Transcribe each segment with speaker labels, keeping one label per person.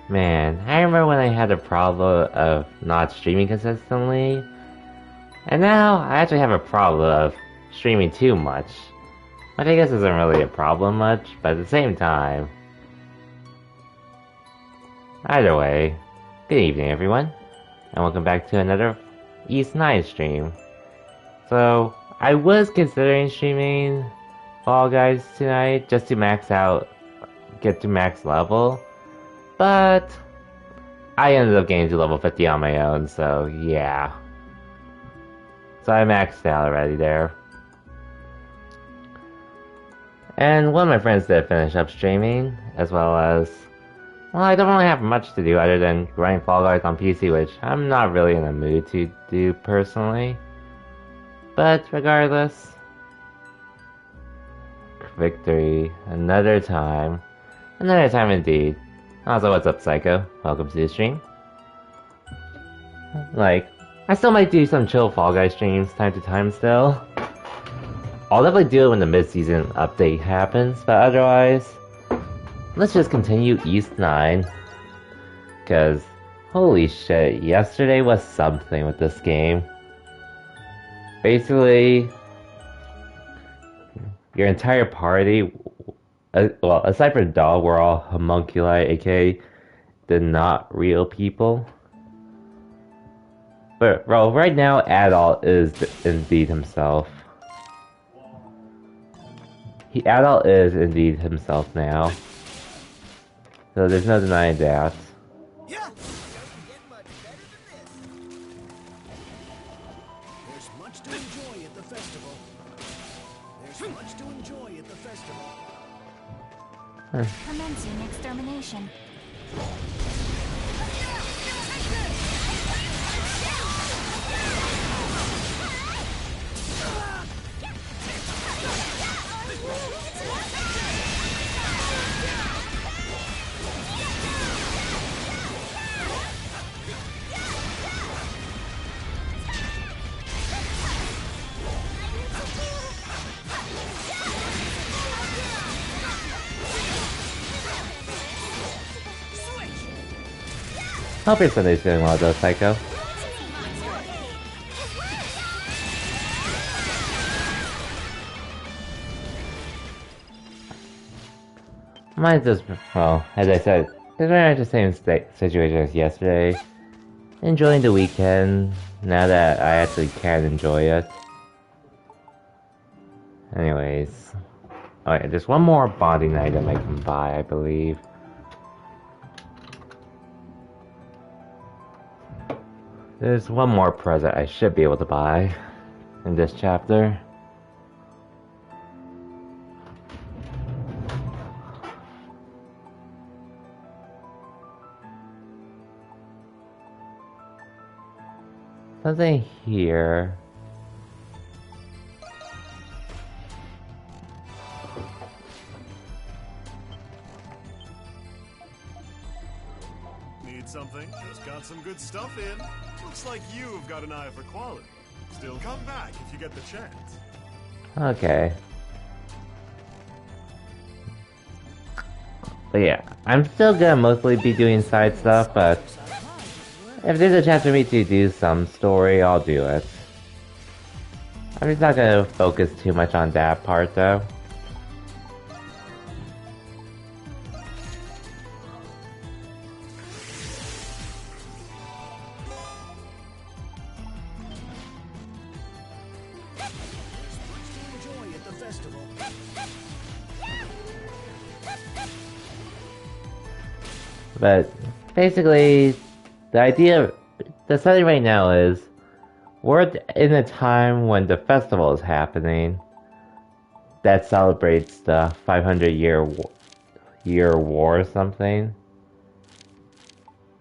Speaker 1: Man, I remember when I had a problem of not streaming consistently, and now I actually have a problem of streaming too much. Which I guess isn't really a problem much, but at the same time. Either way, good evening everyone, and welcome back to another East 9 stream. So, I was considering streaming Fall Guys tonight just to max out, get to max level, but I ended up getting to level 50 on my own, so yeah. So I maxed out already there. And one of my friends did finish up streaming, as well as, well, I don't really have much to do other than grind Fall Guys on PC, which I'm not really in the mood to do personally. But regardless, victory, another time indeed. Also, what's up, Psycho? Welcome to the stream. Like, I still might do some chill Fall Guys streams time to time still. I'll definitely do it when the mid-season update happens, but otherwise, let's just continue East 9. Cause, holy shit, yesterday was something with this game. Basically, your entire party, well, aside from Dog, we're all homunculi, aka the not real people. But, well, right now, Adult is indeed himself. Adult is indeed himself now. So there's no denying that.
Speaker 2: Yeah. Doesn't get much better than this. There's much to enjoy at the festival. There's much to enjoy at the festival.
Speaker 3: Commencing extermination.
Speaker 1: Hope your Sunday's doing well though, Psycho. Mine's just, well, as I said, it's very much the same situation as yesterday. Enjoying the weekend, now that I actually can enjoy it. Anyways. Alright, there's one more bonding item I can buy, I believe. There's one more present I should be able to buy in this chapter. Something here.
Speaker 4: Need something? Just got some good stuff in. Looks like you've got an eye for quality. Still, come back if you get the chance.
Speaker 1: Okay. But yeah, I'm still gonna mostly be doing side stuff, but if there's a chance for me to do some story, I'll do it. I'm just not gonna focus too much on that part though. But basically, the setting right now is we're in a time when the festival is happening that celebrates the 500-year war or something.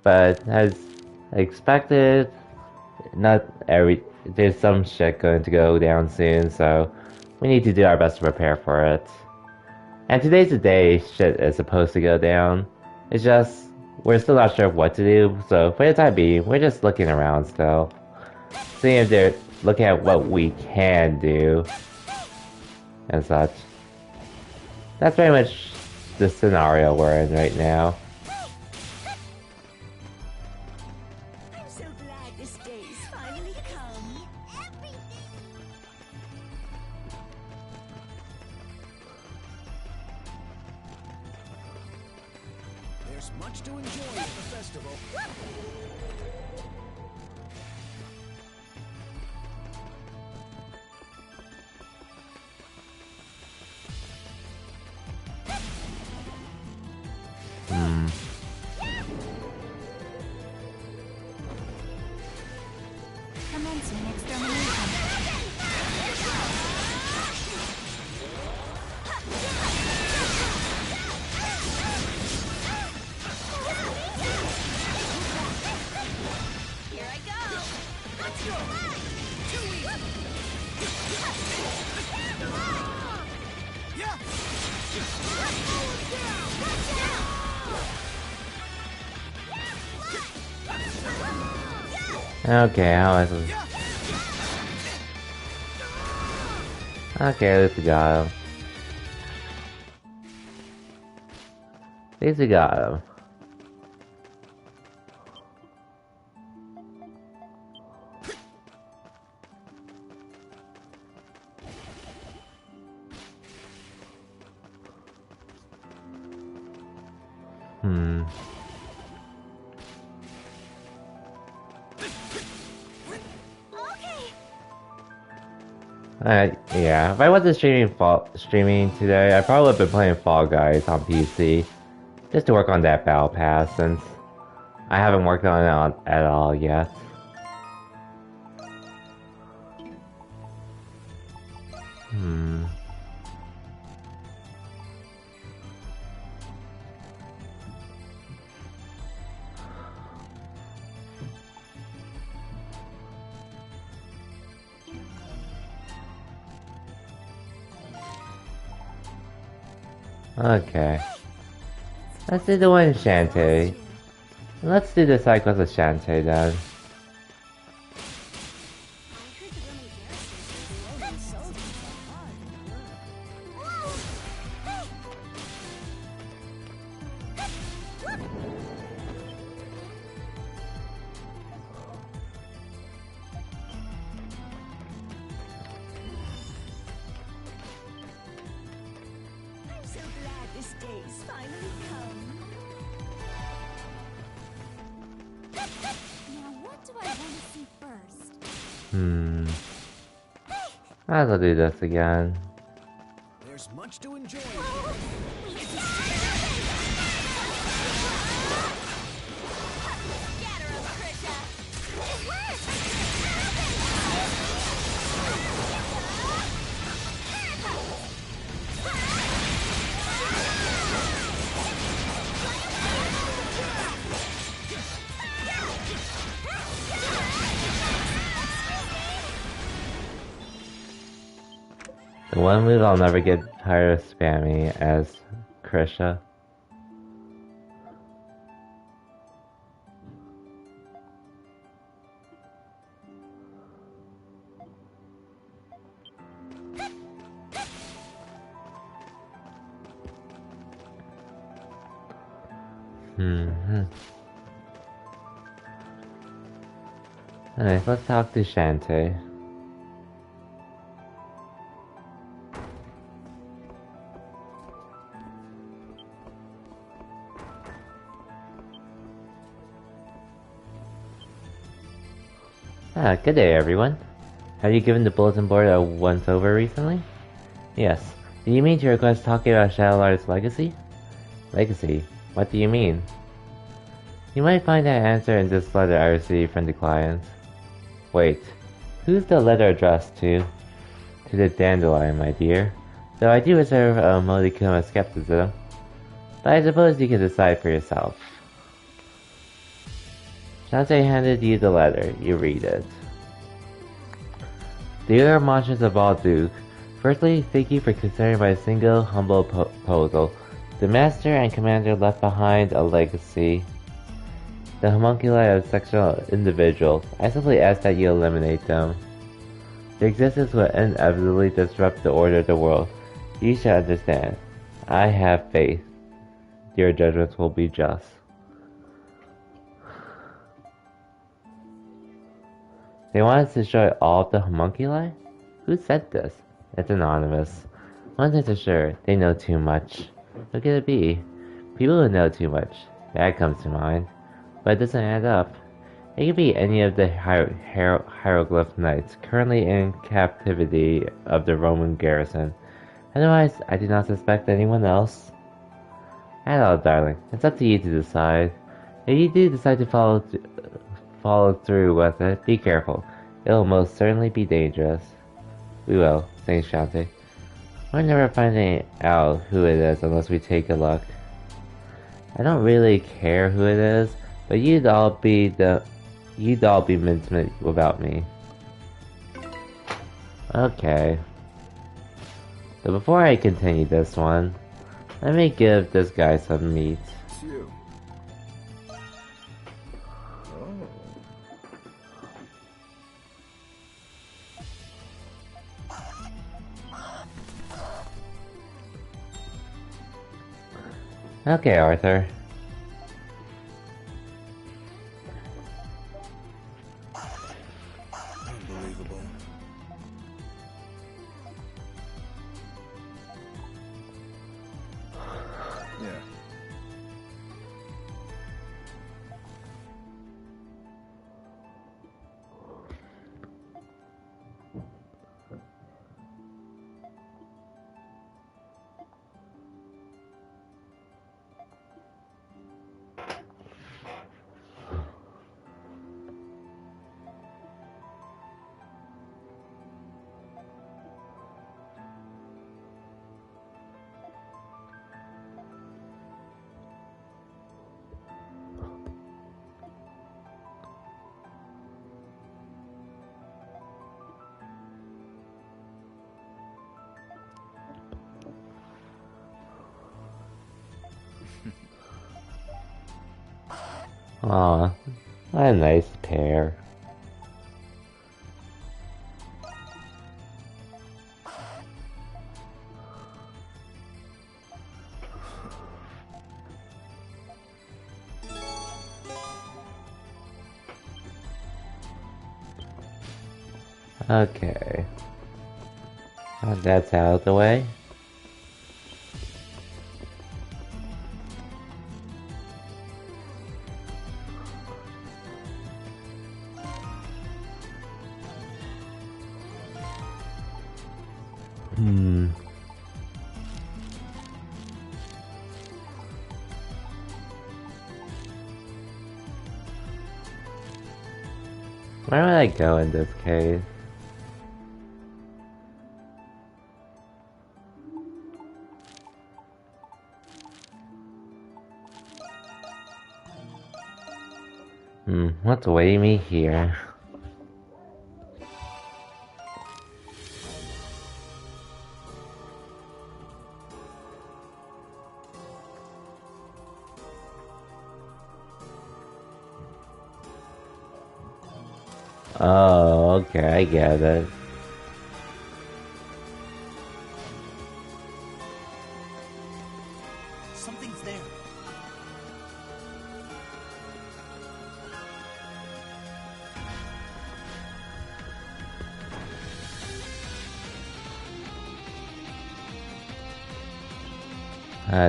Speaker 1: But as expected, there's some shit going to go down soon, so we need to do our best to prepare for it. And today's the day shit is supposed to go down. It's just, we're still not sure what to do, so for the time being, we're just looking around still. Seeing if they're looking at what we can do, and such. That's very much the scenario we're in right now.
Speaker 3: So glad this day's finally come.
Speaker 2: There's much to enjoy at the festival.
Speaker 3: Commencing extermination. Here I go. Let's go. Too easy.
Speaker 2: Yeah!
Speaker 1: Okay, how is it? Okay, at least we got him. At least we got him. Yeah, if I wasn't streaming today, I probably would have been playing Fall Guys on PC. Just to work on that Battle Pass, since I haven't worked on it at all yet. Okay. Let's do the one in Shantae. Let's do the side quest with Shantae then.
Speaker 3: I'm so glad this day's finally come. Now what do I want to see first?
Speaker 1: Might as well do this again.
Speaker 2: There's much to enjoy.
Speaker 3: Scatter 'em, Krisha! It works!
Speaker 1: The one move I'll never get tired of spamming as Krisha. Alright, let's talk to Shantae. Good day, everyone. Have you given the bulletin board a once-over recently? Yes. Do you mean to request talking about Shadowlard's legacy? Legacy? What do you mean? You might find that answer in this letter I received from the client. Wait, who's the letter addressed to? To the Dandelion, my dear. Though I do reserve a modicum of skepticism. But I suppose you can decide for yourself. Shantae handed you the letter. You read it. Dear Monstrous of Balduke, firstly, thank you for considering my single, humble proposal. The Master and Commander left behind a legacy. The homunculi of sexual individuals. I simply ask that you eliminate them. Their existence will inevitably disrupt the order of the world. You should understand. I have faith. Your judgments will be just. They want us to destroy all of the homunculi? Who said this? It's anonymous. One thing's for sure, they know too much. Who could it be? People who know too much. That comes to mind. But it doesn't add up. It could be any of the hieroglyph knights currently in captivity of the Roman garrison. Otherwise, I do not suspect anyone else. Hello, darling. It's up to you to decide. If you do decide to follow through with it, be careful. It will most certainly be dangerous. We will, thanks, Shantae. We're never finding out who it is unless we take a look. I don't really care who it is, but you'd all be mincemeat without me. Okay. So before I continue this one, let me give this guy some meat.
Speaker 5: It's you.
Speaker 1: Okay, Arthur.
Speaker 5: Unbelievable. Yeah.
Speaker 1: Aw, what a nice pair. Okay. Now that's out of the way. Where would I go in this case? What's awaiting me here? Oh, okay, I get it.
Speaker 2: Something's there.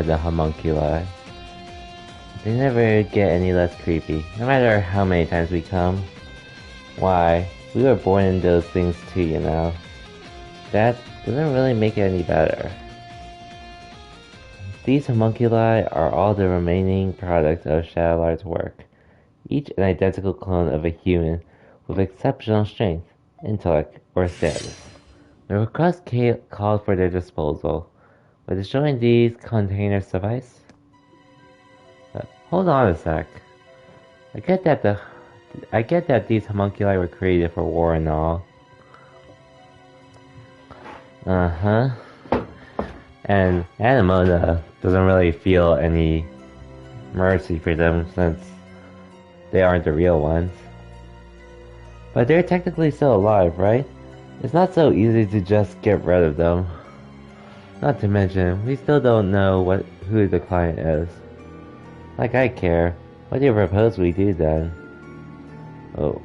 Speaker 1: The homunculi. They never get any less creepy, no matter how many times we come. Why, we were born in those things too, you know. That doesn't really make it any better. These homunculi are all the remaining products of Shadowlard's work, each an identical clone of a human with exceptional strength, intellect, or status. The request called for their disposal. Would destroying these containers suffice? Hold on a sec. I get that these homunculi were created for war and all. Uh-huh. And Anamona doesn't really feel any mercy for them since they aren't the real ones. But they're technically still alive, right? It's not so easy to just get rid of them. Not to mention, we still don't know who the client is. Like I care. What do you propose we do then? Oh,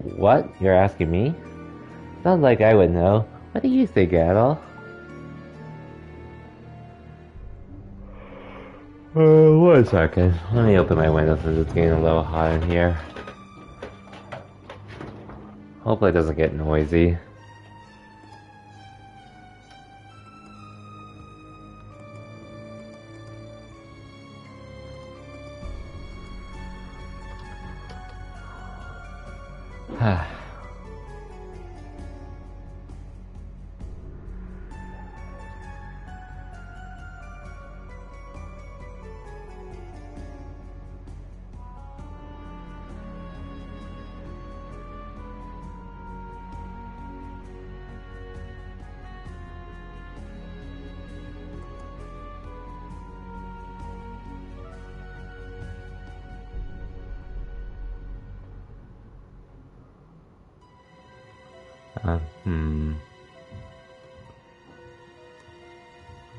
Speaker 1: What? You're asking me? Sounds like I would know. What do you think, Adol? One second. Let me open my window since it's getting a little hot in here. Hopefully it doesn't get noisy.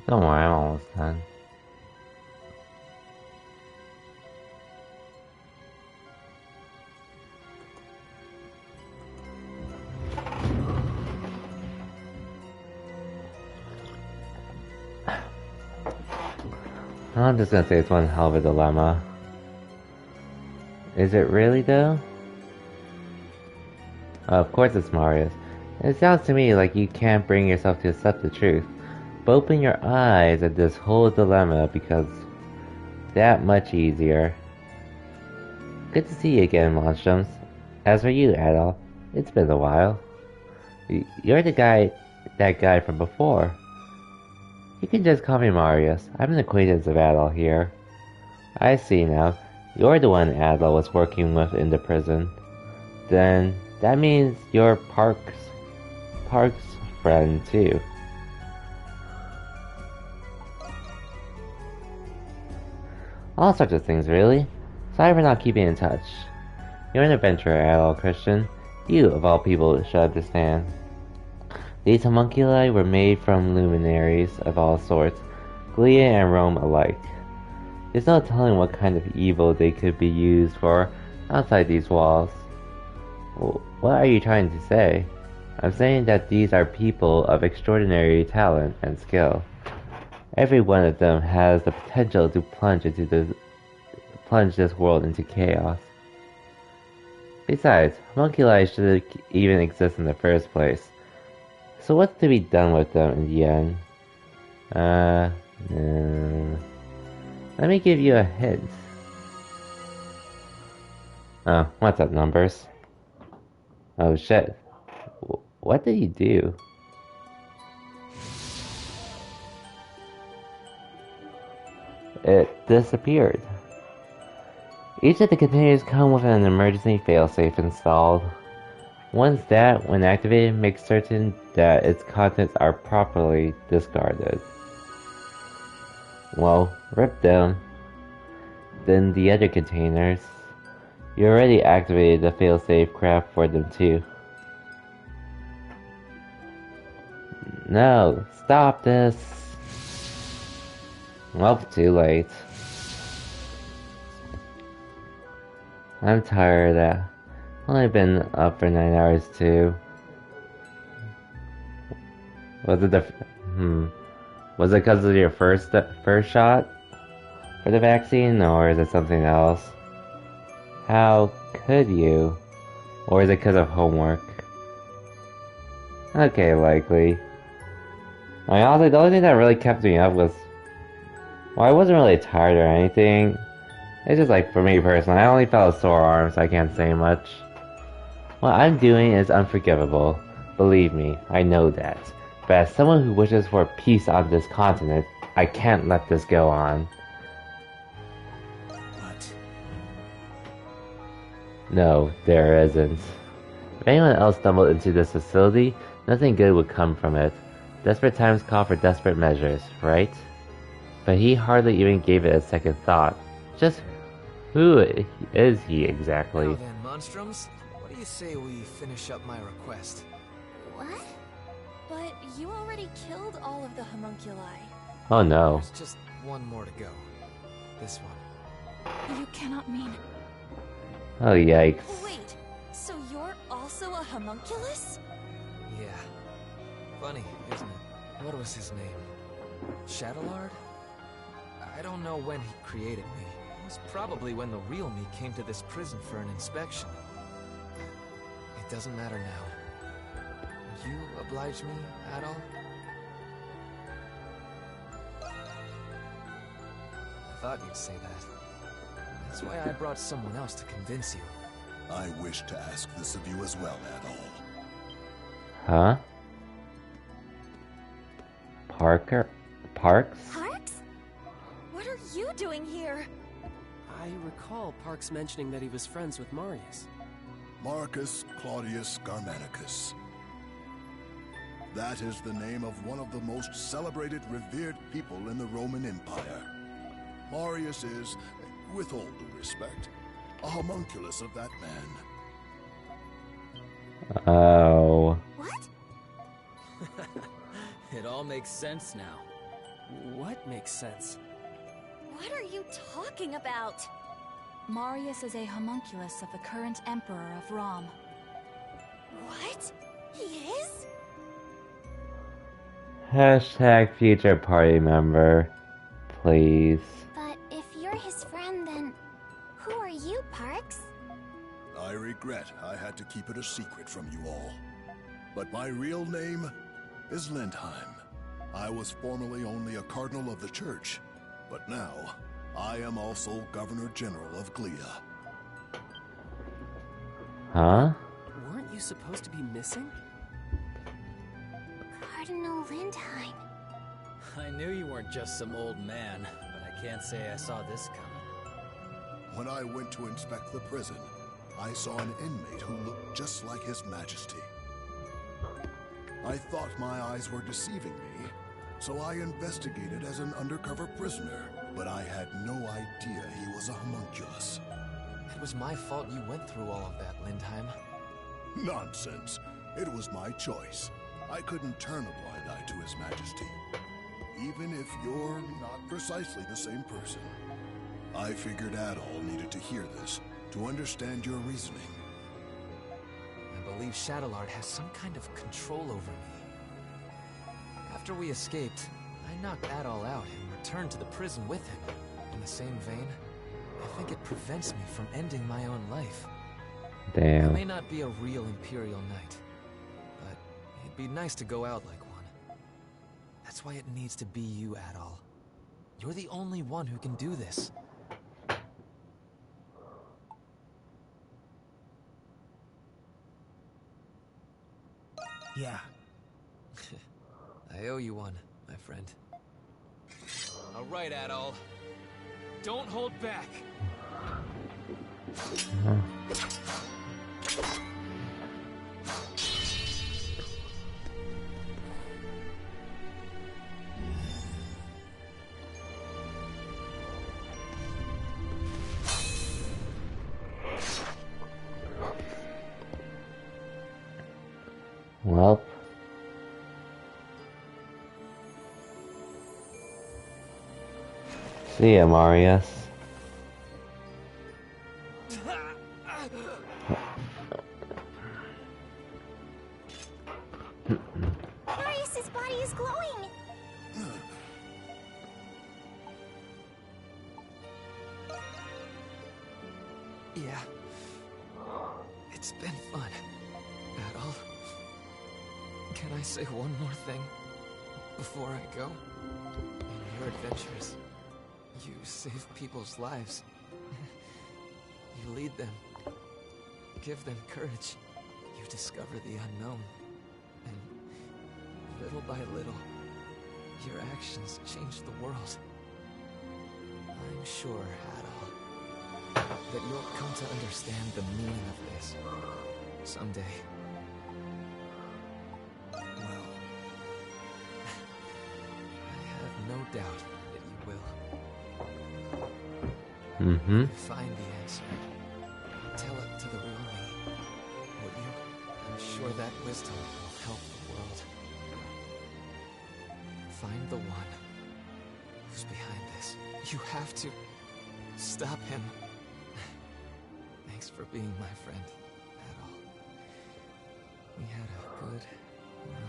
Speaker 1: Don't worry, I'm almost done. I'm just gonna say it's one hell of a dilemma. Is it really though? Of course it's Marius. It sounds to me like you can't bring yourself to accept the truth. But open your eyes at this whole dilemma because that much easier. Good to see you again, Monstroms. As for you, Adol, it's been a while. You're that guy from before. You can just call me Marius. I'm an acquaintance of Adol here. I see now. You're the one Adol was working with in the prison. Then that means you're Park's friend too. All sorts of things, really. Sorry for not keeping in touch. You're an adventurer, Adol Christian. You, of all people, should understand. These homunculi were made from luminaries of all sorts, Glia and Rome alike. There's no telling what kind of evil they could be used for outside these walls. What are you trying to say? I'm saying that these are people of extraordinary talent and skill. Every one of them has the potential to plunge this world into chaos. Besides, homunculi shouldn't even exist in the first place. So what's to be done with them in the end? Let me give you a hint. Oh, what's up, numbers? Oh shit. What did he do? It disappeared. Each of the containers come with an emergency failsafe installed. Once that, when activated, makes certain that its contents are properly discarded. Well, rip them. Then the other containers. You already activated the failsafe craft for them too. No, stop this. Well, too late. I'm tired of that. Only been up for 9 hours too. Was it Was it because of your first shot for the vaccine, or is it something else? How could you? Or is it because of homework? Okay, likely. I mean, honestly, the only thing that really kept me up was... Well, I wasn't really tired or anything. It's just like, for me personally, I only felt a sore arm, so I can't say much. What I'm doing is unforgivable. Believe me, I know that. But as someone who wishes for peace on this continent, I can't let this go on.
Speaker 2: What?
Speaker 1: No, there isn't. If anyone else stumbled into this facility, nothing good would come from it. Desperate times call for desperate measures, right? But he hardly even gave it a second thought. Just who is he exactly?
Speaker 5: Now then, Monstroms, what do you say we finish up my request?
Speaker 3: What? But you already killed all of the homunculi.
Speaker 1: Oh no.
Speaker 5: There's just one more to go. This one.
Speaker 3: You cannot mean...
Speaker 1: Oh yikes.
Speaker 3: Wait, so you're all homunculus?
Speaker 5: Yeah. Funny, isn't it? What was his name? Shadowlord? I don't know when he created me. It was probably when the real me came to this prison for an inspection. It doesn't matter now. Would you oblige me at all? I thought you'd say that. That's why I brought someone else to convince you.
Speaker 6: I wish to ask this of you as well, Adol.
Speaker 1: Huh? Parks?
Speaker 3: Parks? What are you doing here?
Speaker 7: I recall Parks mentioning that he was friends with Marius.
Speaker 6: Marcus Claudius Germanicus. That is the name of one of the most celebrated, revered people in the Roman Empire. Marius is, with all due respect, a homunculus of that man.
Speaker 1: Oh.
Speaker 3: What?
Speaker 8: It all makes sense now.
Speaker 7: What makes sense?
Speaker 3: What are you talking about?
Speaker 9: Marius is a homunculus of the current Emperor of Rom.
Speaker 3: What? He is?
Speaker 1: Hashtag future party member. Please.
Speaker 3: But if you're his friend, then who are you, Parks?
Speaker 6: I regret I had to keep it a secret from you all. But my real name is Lindheim. I was formerly only a cardinal of the church, but now I am also Governor General of Glea.
Speaker 1: Huh?
Speaker 7: Weren't you supposed to be missing?
Speaker 3: Cardinal Lindheim.
Speaker 8: I knew you weren't just some old man, but I can't say I saw this coming.
Speaker 6: When I went to inspect the prison, I saw an inmate who looked just like His Majesty. I thought my eyes were deceiving me, so I investigated as an undercover prisoner, but I had no idea he was a homunculus.
Speaker 5: It was my fault you went through all of that, Lindheim.
Speaker 6: Nonsense. It was my choice. I couldn't turn a blind eye to His Majesty, even if you're not precisely the same person. I figured Adol needed to hear this to understand your reasoning.
Speaker 5: I believe Shadowlord has some kind of control over me. After we escaped, I knocked Adol out and returned to the prison with him. In the same vein, I think it prevents me from ending my own life. I
Speaker 1: Damn.
Speaker 5: may not be a real Imperial Knight, but it'd be nice to go out like one. That's why it needs to be you, Adol. You're the only one who can do this.
Speaker 2: Yeah.
Speaker 5: I owe you one, my friend.
Speaker 8: All right, Adol. Don't hold back.
Speaker 1: Well. See ya, Marius.
Speaker 3: Marius's body is glowing!
Speaker 5: Yeah. It's been fun. Adol. Can I say one more thing before I go? In your adventures, you save people's lives. You lead them. Give them courage. You discover the unknown. And little by little, your actions change the world. I'm sure, Adol, that you'll come to understand the meaning of this someday.
Speaker 6: Well,
Speaker 5: I have no doubt that you will.
Speaker 1: Mm-hmm.
Speaker 5: Find the answer. Tell it to the real me. Will you? I'm sure that wisdom will help the world. Find the one who's behind this. You have to stop him. Thanks for being my friend, Adol. We had a good run.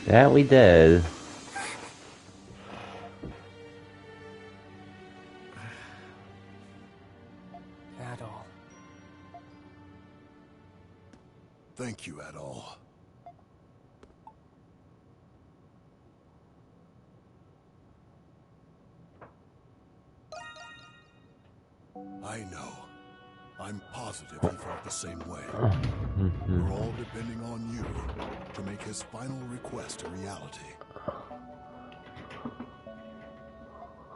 Speaker 1: That we did.
Speaker 7: Adol.
Speaker 6: Thank you, Adol. I know. I'm positive he felt the same way. We're all depending on you to make his final request a reality.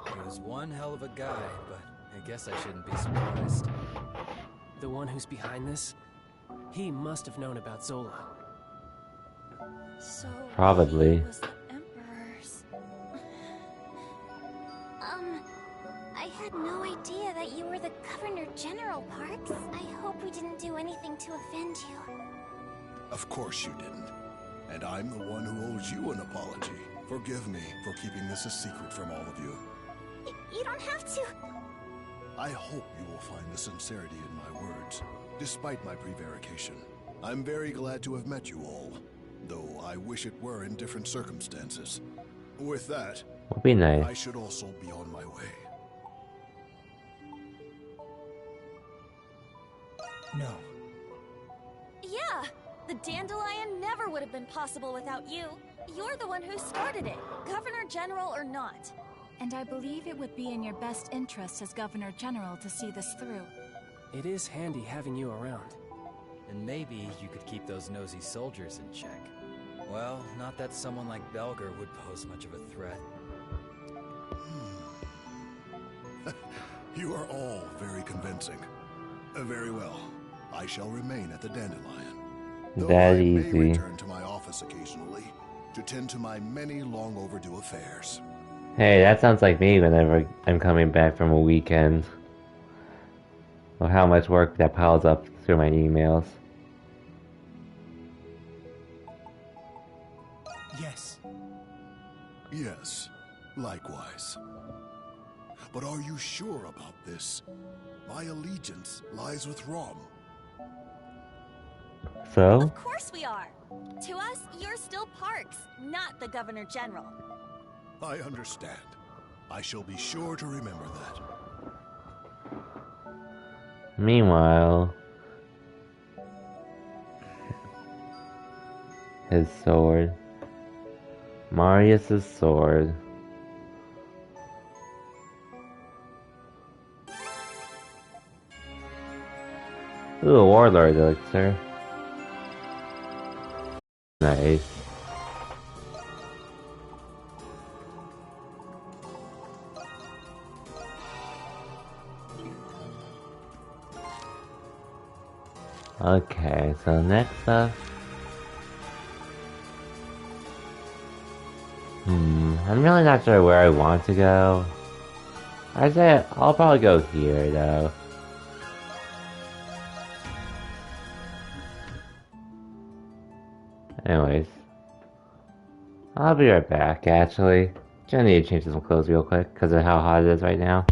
Speaker 8: He was one hell of a guy, but I guess I shouldn't be surprised.
Speaker 7: The one who's behind this? He must have known about Zola.
Speaker 3: So
Speaker 1: Probably.
Speaker 3: he was the Emperor's. I had no idea that you were the Governor General, Parks. I hope we didn't do anything to offend you.
Speaker 6: Of course you didn't. And I'm the one who owes you an apology. Forgive me for keeping this a secret from all of you.
Speaker 3: You don't have to.
Speaker 6: I hope you will find the sincerity in my words, despite my prevarication. I'm very glad to have met you all, though I wish it were in different circumstances. With that,
Speaker 1: Would be nice.
Speaker 6: I should also be on my way.
Speaker 2: No.
Speaker 3: Yeah, the Dandelion never would have been possible without you. You're the one who started it, Governor General or not.
Speaker 9: And I believe it would be in your best interest as Governor General to see this through.
Speaker 7: It is handy having you around.
Speaker 8: And maybe you could keep those nosy soldiers in check. Well, not that someone like Belger would pose much of a threat.
Speaker 6: You are all very convincing. Very well. I shall remain at the Dandelion. Though
Speaker 1: That
Speaker 6: I may
Speaker 1: easy.
Speaker 6: return to my office occasionally to tend to my many long overdue affairs.
Speaker 1: Hey, that sounds like me whenever I'm coming back from a weekend. Or how much work that piles up through my emails.
Speaker 2: Yes.
Speaker 6: Yes, likewise. But are you sure about this? My allegiance lies with Rom.
Speaker 1: So?
Speaker 3: Of course we are. To us, you're still Parks, not the Governor General.
Speaker 6: I understand. I shall be sure to remember that.
Speaker 1: Meanwhile, his sword. Marius's sword. Ooh, a warlord elixir. Nice. Okay, so next up. I'm really not sure where I want to go. I'd say I'll probably go here though. Anyways. I'll be right back actually. Just need to change some clothes real quick because of how hot it is right now.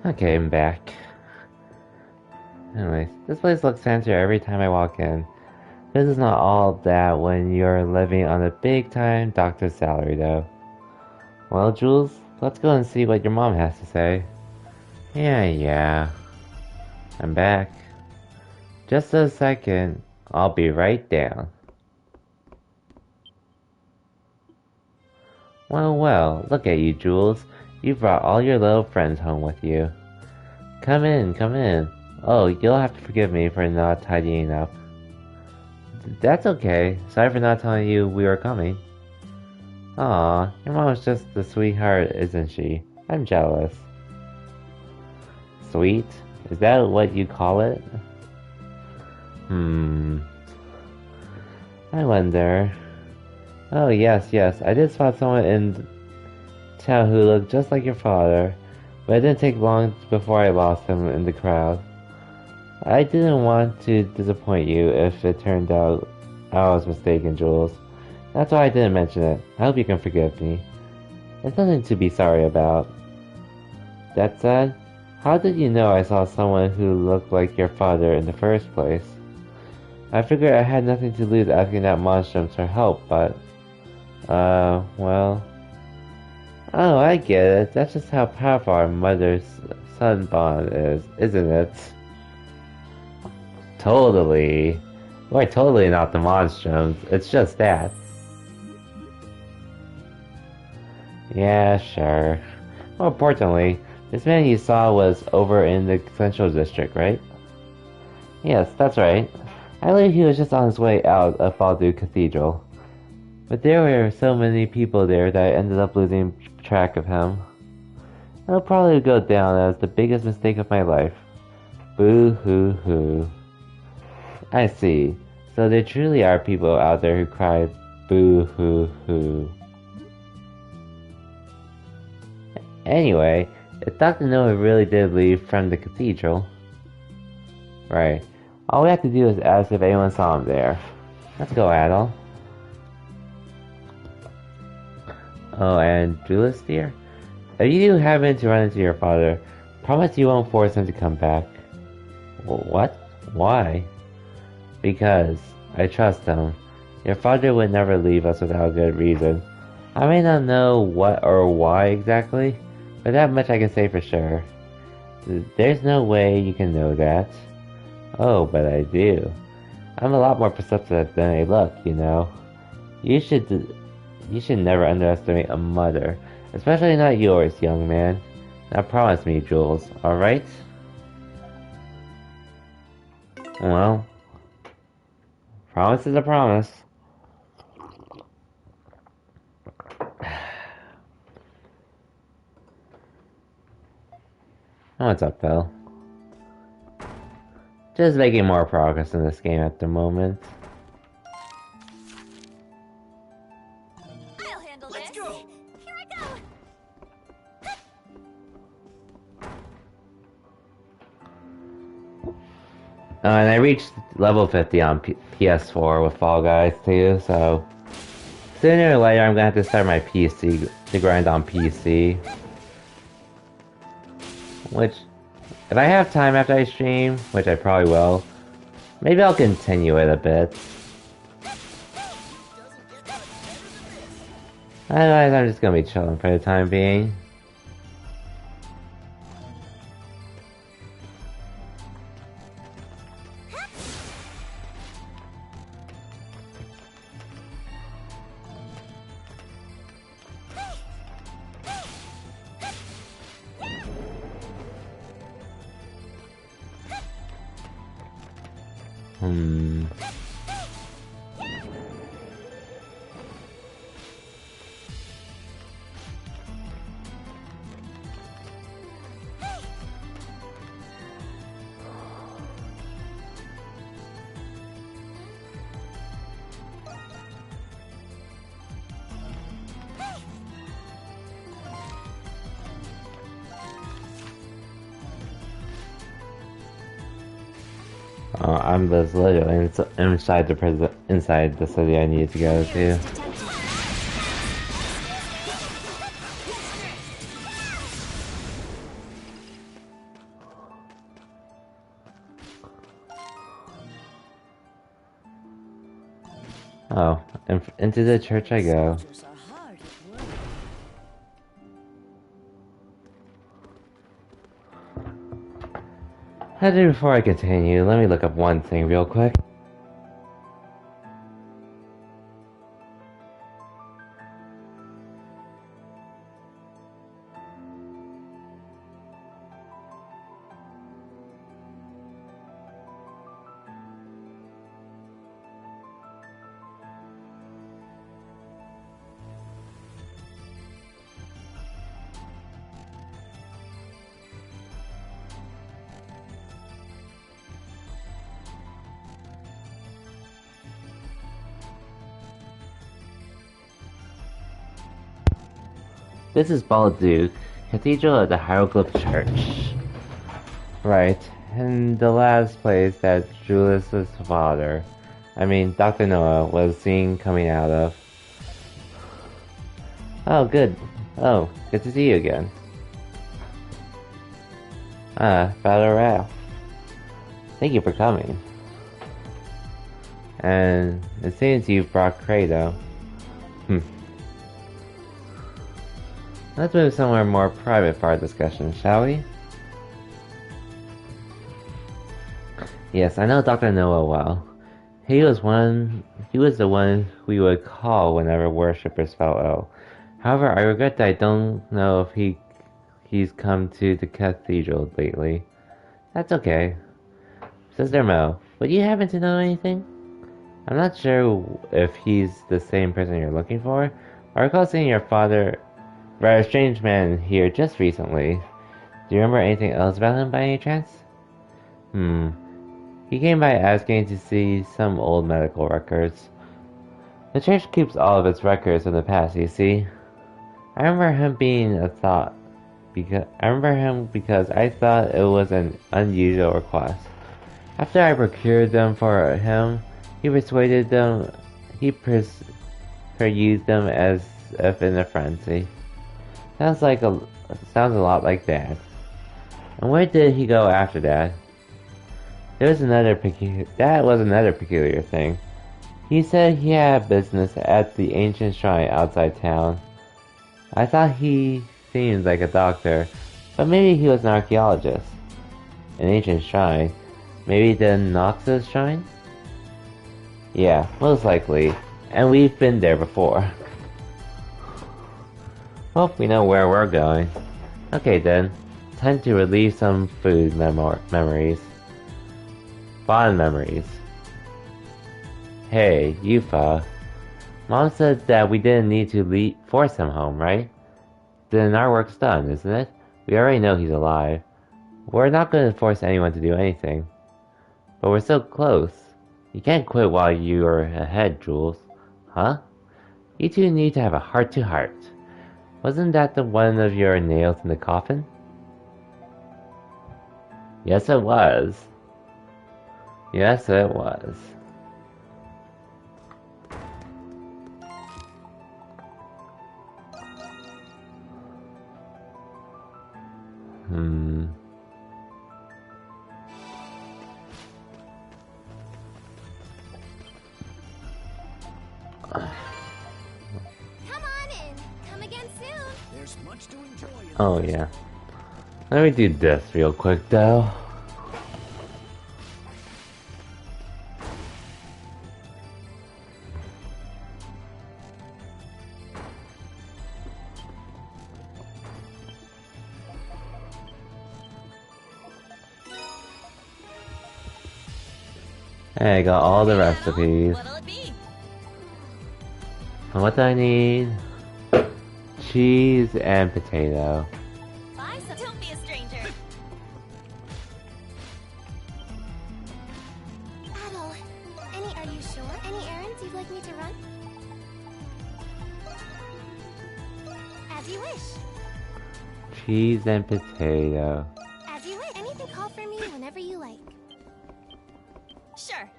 Speaker 1: Okay, I'm back. Anyways, this place looks fancier every time I walk in. This is not all that when you're living on a big-time doctor's salary, though. Well, Jules, let's go and see what your mom has to say. Yeah. I'm back. Just a second. I'll be right down. Well, look at you, Jules. You brought all your little friends home with you. Come in. Oh, you'll have to forgive me for not tidying up. That's okay. Sorry for not telling you we were coming. Aw, your mom's just a sweetheart, isn't she? I'm jealous. Sweet? Is that what you call it? I wonder. Oh, yes. I did spot someone in town who looked just like your father, but it didn't take long before I lost him in the crowd. I didn't want to disappoint you if it turned out I was mistaken, Jules. That's why I didn't mention it. I hope you can forgive me. It's nothing to be sorry about. That said, how did you know I saw someone who looked like your father in the first place? I figured I had nothing to lose asking that monstrum for help, but... well... Oh, I get it. That's just how powerful our mother-son bond is, isn't it? Totally. We're totally not the monstrums. It's just that. Yeah, sure. More importantly, this man you saw was over in the Central District, right? Yes, that's right. I believe he was just on his way out of Baldur Cathedral. But there were so many people there that I ended up losing track of him. It'll probably go down as the biggest mistake of my life. Boo-hoo-hoo. I see. So there truly are people out there who cry boo-hoo-hoo. Anyway, if Dr. Noah really did leave from the cathedral... Right. All we have to do is ask if anyone saw him there. Let's go, Adol. Oh, and Julius, dear? If you do happen to run into your father, promise you won't force him to come back. What? Why? Because I trust him. Your father would never leave us without a good reason. I may not know what or why exactly, but that much I can say for sure. There's no way you can know that. Oh, but I do. I'm a lot more perceptive than I look, you know. You should never underestimate a mother, especially not yours, young man. Now promise me, Jules, alright? Well, promise is a promise. What's up, Phil? Just making more progress in this game at the moment.
Speaker 3: I'll handle this. Let's go. Here I go.
Speaker 1: And I reached level 50 on PS4 with Fall Guys too, so sooner or later I'm gonna have to start my PC to grind on PC. Which, if I have time after I stream, which I probably will, maybe I'll continue it a bit. Otherwise, I'm just gonna be chilling for the time being. I'm just literally inside the city I need to go to. Oh, into the church I go.
Speaker 2: Soldiers are hard at work.
Speaker 1: Heather, before I continue, let me look up one thing real quick. This is Balduke, Cathedral of the Hieroglyph Church. Right, and the last place that Julius's father, Dr. Noah, was seen coming out of. Oh, good. Oh, good to see you again. Father Ralph. Thank you for coming. And it seems you've brought Credo. Let's move somewhere more private for our discussion, shall we? Yes, I know Dr. Noah well. He was the one we would call whenever worshippers fell ill. However, I regret that I don't know if he's come to the cathedral lately. That's okay. Sister Mo, would you happen to know anything? I'm not sure if he's the same person you're looking for. I recall seeing your father, rather strange man, here just recently. Do you remember anything else about him by any chance? He came by asking to see some old medical records. The church keeps all of its records from the past, you see. I remember him because I thought it was an unusual request. After I procured them for him, he persuaded them. He perused them as if in a frenzy. Sounds a lot like Dad. And where did he go after that? That was another peculiar thing. He said he had business at the ancient shrine outside town. I thought he seemed like a doctor, but maybe he was an archaeologist. An ancient shrine? Maybe the Noxus shrine? Yeah, most likely. And we've been there before. Well, we know where we're going. Okay then, time to relieve some food memories. Fond memories. Hey, Yufa. Mom said that we didn't need to force him home, right? Then our work's done, isn't it? We already know he's alive. We're not going to force anyone to do anything. But we're so close. You can't quit while you're ahead, Jules. Huh? You two need to have a heart-to-heart. Wasn't that the one of your nails in the coffin? Yes, it was. Yes, it was. Oh yeah. Let me do this real quick though. Hey, I got all the recipes. And what do I need? Cheese and potato.
Speaker 3: Don't be a stranger.
Speaker 10: Adol, are you sure? Any errands you'd like me to run? As you wish.
Speaker 1: Cheese and potato.
Speaker 10: As you wish. Anything, call for me whenever you like.
Speaker 3: Sure.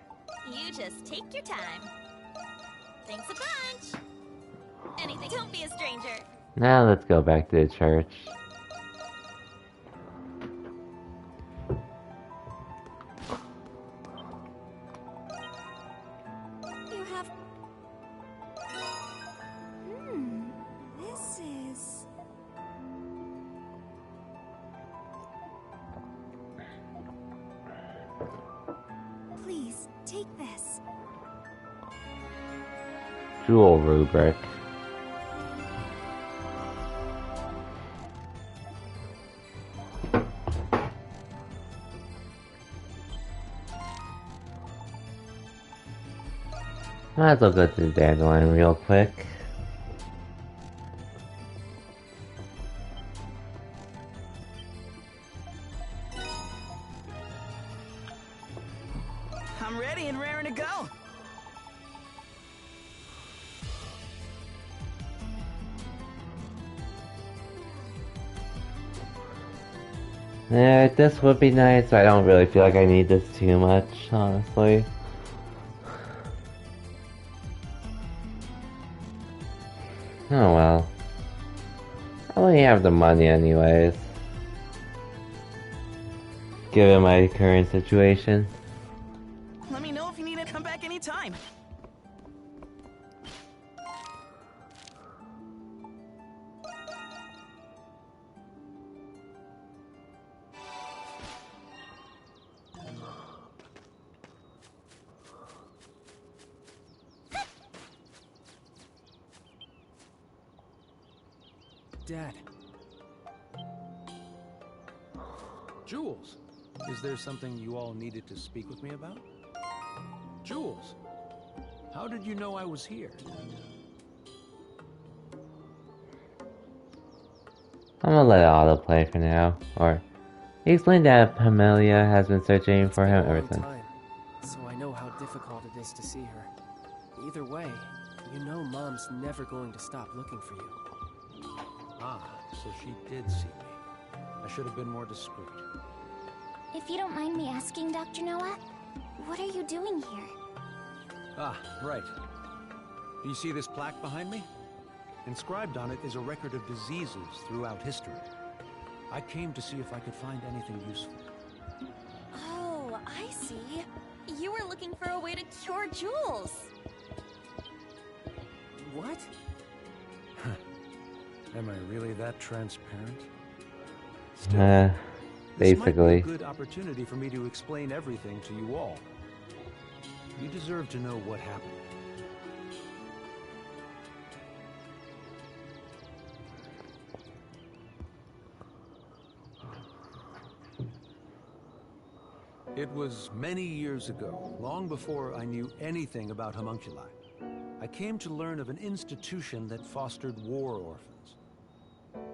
Speaker 3: You just take your time. Thanks a bunch. Anything, don't be a stranger.
Speaker 1: Now let's go back to the church.
Speaker 3: You have
Speaker 9: take this.
Speaker 1: Jewel rubric. Might as well go to the Dandelion real quick.
Speaker 11: I'm ready and raring to go.
Speaker 1: Yeah, this would be nice. I don't really feel like I need this too much, honestly. Oh well. I only have the money anyways. Given my current situation.
Speaker 11: Let me know if you need to come back anytime.
Speaker 7: Dad. Jules, is there something you all needed to speak with me about? Jules, how did you know I was here?
Speaker 1: I'm gonna let it autoplay for now. Or he explained that Pamelia has been searching for him ever since.
Speaker 7: So I know how difficult it is to see her. Either way, you know Mom's never going to stop looking for you. Ah, so she did see me. I should have been more discreet.
Speaker 10: If you don't mind me asking, Dr. Noah, what are you doing here?
Speaker 7: Ah, right. Do you see this plaque behind me? Inscribed on it is a record of diseases throughout history. I came to see if I could find anything useful.
Speaker 3: Oh, I see. You were looking for a way to cure Jules.
Speaker 7: What? Am I really that transparent? Still, this might be
Speaker 1: basically.
Speaker 7: a good opportunity for me to explain everything to you all. You deserve to know what happened. It was many years ago, long before I knew anything about homunculi. I came to learn of an institution that fostered war orphans.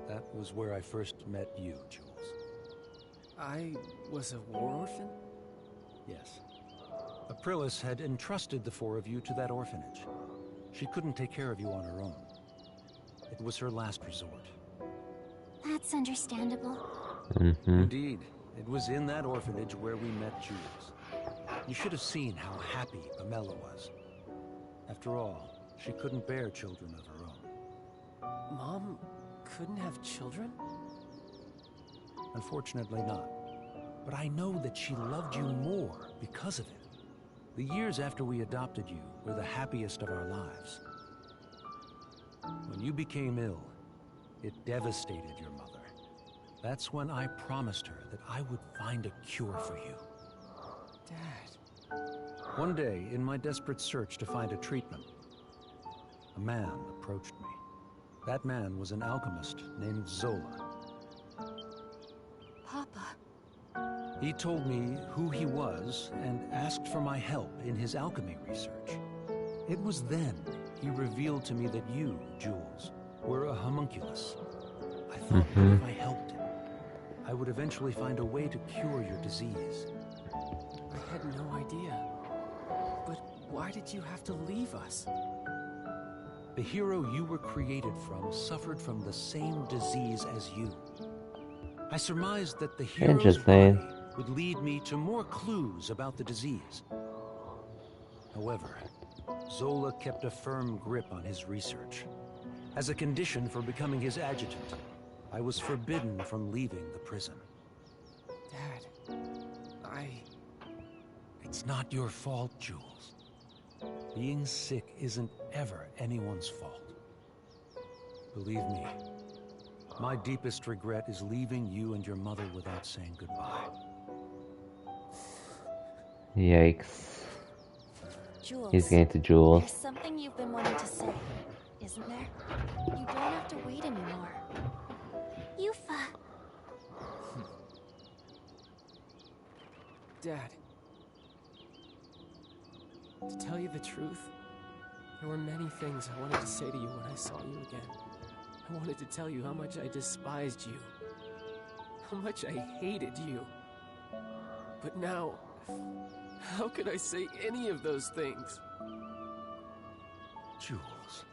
Speaker 7: That was where I first met you, Jules. I was a war orphan? Yes. Aprilis had entrusted the four of you to that orphanage. She couldn't take care of you on her own. It was her last resort.
Speaker 10: That's understandable.
Speaker 7: Indeed. It was in that orphanage where we met Jules. You should have seen how happy Pamela was. After all, she couldn't bear children of her own. Mom couldn't have children? Unfortunately not. But I know that she loved you more because of it. The years after we adopted you were the happiest of our lives. When you became ill, it devastated your mother. That's when I promised her that I would find a cure for you. Dad. One day, in my desperate search to find a treatment, a man approached me. That man was an alchemist named Zola.
Speaker 9: Papa.
Speaker 7: He told me who he was and asked for my help in his alchemy research. It was then he revealed to me that you, Jules, were a homunculus. I thought that if I helped him, I would eventually find a way to cure your disease. I had no idea. But why did you have to leave us? The hero you were created from suffered from the same disease as you. I surmised that the hero's body would lead me to more clues about the disease. However, Zola kept a firm grip on his research. As a condition for becoming his adjutant, I was forbidden from leaving the prison. Dad, It's not your fault, Jules. Being sick isn't ever anyone's fault. Believe me, my deepest regret is leaving you and your mother without saying goodbye.
Speaker 1: Yikes.
Speaker 3: Jules.
Speaker 1: He's getting to Jules.
Speaker 3: There's something you've been wanting to say, isn't there? You don't have to wait anymore.
Speaker 10: Yufa.
Speaker 12: Dad. To tell you the truth, there were many things I wanted to say to you when I saw you again. I wanted to tell you how much I despised you. How much I hated you. But now, how could I say any of those things?
Speaker 7: Jules.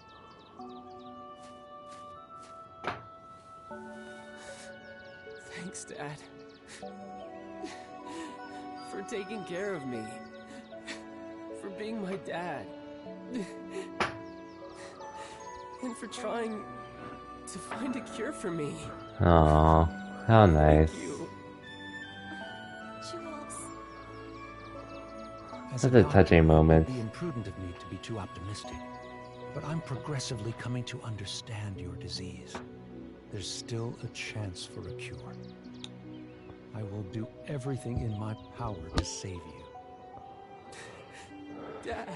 Speaker 12: Thanks, Dad. For taking care of me. For being my dad. And for trying to find a cure for me.
Speaker 1: Aw, how nice.
Speaker 12: Thank you.
Speaker 3: Jules.
Speaker 7: As
Speaker 1: That's a
Speaker 7: doctor,
Speaker 1: touching moment.
Speaker 7: it would be imprudent of me to be too optimistic, but I'm progressively coming to understand your disease. There's still a chance for a cure. I will do everything in my power to save you.
Speaker 12: Dad.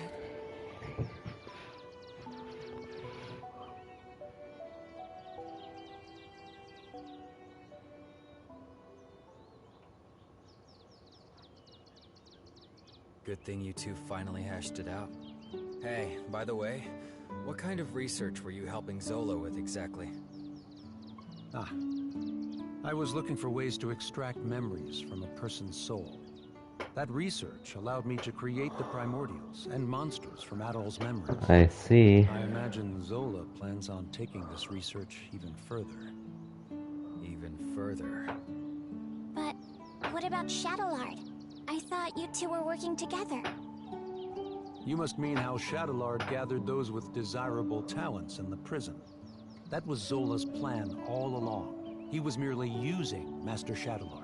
Speaker 8: Good thing you two finally hashed it out. Hey, by the way, what kind of research were you helping Zola with exactly?
Speaker 7: I was looking for ways to extract memories from a person's soul. That research allowed me to create the primordials and monsters from Adol's memories.
Speaker 1: I see.
Speaker 7: I imagine Zola plans on taking this research even further.
Speaker 8: Even further?
Speaker 10: But what about Shadowlord? I thought you two were working together.
Speaker 7: You must mean how Shadowlord gathered those with desirable talents in the prison. That was Zola's plan all along. He was merely using Master Shadowlord.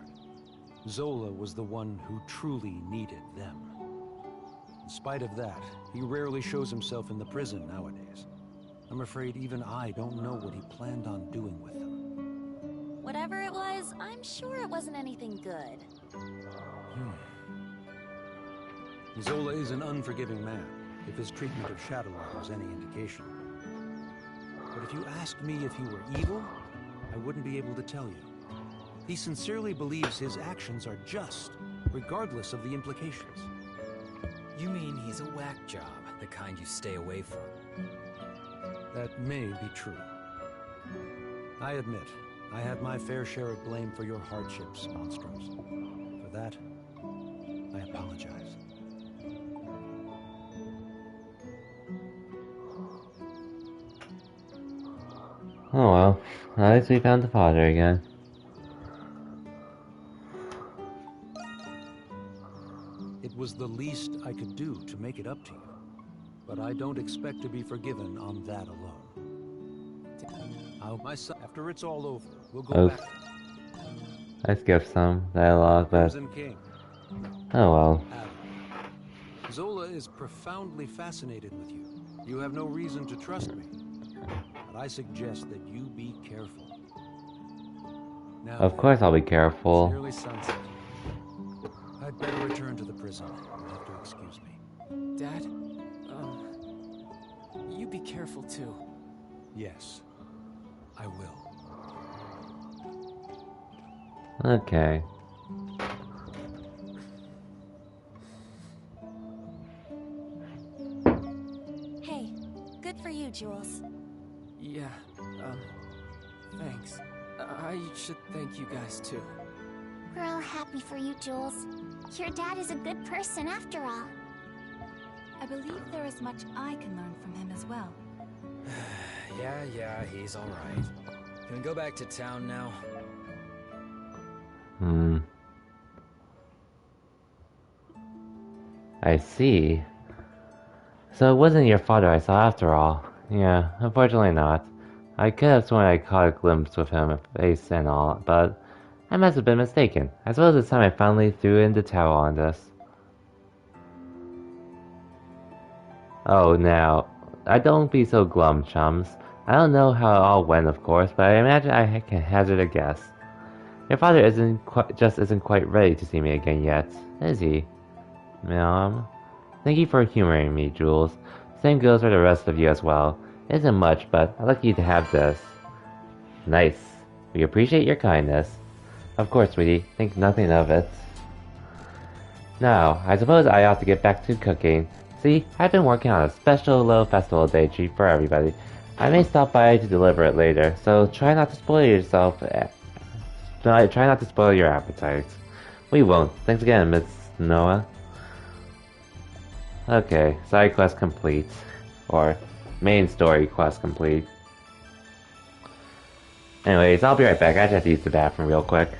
Speaker 7: Zola was the one who truly needed them. In spite of that, he rarely shows himself in the prison nowadays. I'm afraid even I don't know what he planned on doing with them.
Speaker 3: Whatever it was, I'm sure it wasn't anything good.
Speaker 7: Zola is an unforgiving man, if his treatment of Shadowlord was any indication. But if you asked me if he were evil, I wouldn't be able to tell you. He sincerely believes his actions are just, regardless of the implications.
Speaker 8: You mean he's a whack job, the kind you stay away from?
Speaker 7: That may be true. I admit, I had my fair share of blame for your hardships, Monstroms. For that, I apologize.
Speaker 1: Oh well, at least we found the father again.
Speaker 7: It was the least I could do to make it up to you. But I don't expect to be forgiven on that alone. My son, after it's all over, we'll go back.
Speaker 1: I skipped some dialogue, but
Speaker 7: Crimson King.
Speaker 1: oh well.
Speaker 7: Zola is profoundly fascinated with you. You have no reason to trust me. But I suggest that you be careful. Now,
Speaker 1: Of course I'll be careful.
Speaker 7: it's nearly sunset. I'd better return to the prison. You'll have to excuse me.
Speaker 12: Dad, you be careful too.
Speaker 7: Yes, I will.
Speaker 1: Okay.
Speaker 3: Hey, good for you, Jules.
Speaker 12: Yeah, thanks. I should thank you guys too.
Speaker 10: We're all happy for you, Jules. Your dad is a good person after all.
Speaker 9: I believe there is much I can learn from him as well.
Speaker 8: Yeah, he's alright. Can we go back to town now?
Speaker 1: I see. So it wasn't your father I saw after all. Yeah, unfortunately not. I could have sworn I caught a glimpse with him face and all, but I must have been mistaken. I suppose it's time I finally threw in the towel on this. Oh, now, don't be so glum, chums. I don't know how it all went, of course, but I imagine I can hazard a guess. Your father isn't quite ready to see me again yet, is he? Thank you for humoring me, Jules. Same goes for the rest of you as well. It isn't much, but I'd like you to have this. Nice. We appreciate your kindness. Of course, sweetie. Think nothing of it. Now, I suppose I ought to get back to cooking. See, I've been working on a special low festival day treat for everybody. I may stop by to deliver it later, so try not to spoil yourself. Try not to spoil your appetite. We won't. Thanks again, Miss Noah. Okay, side quest complete. Or main story quest complete. Anyways, I'll be right back. I just have to use the bathroom real quick.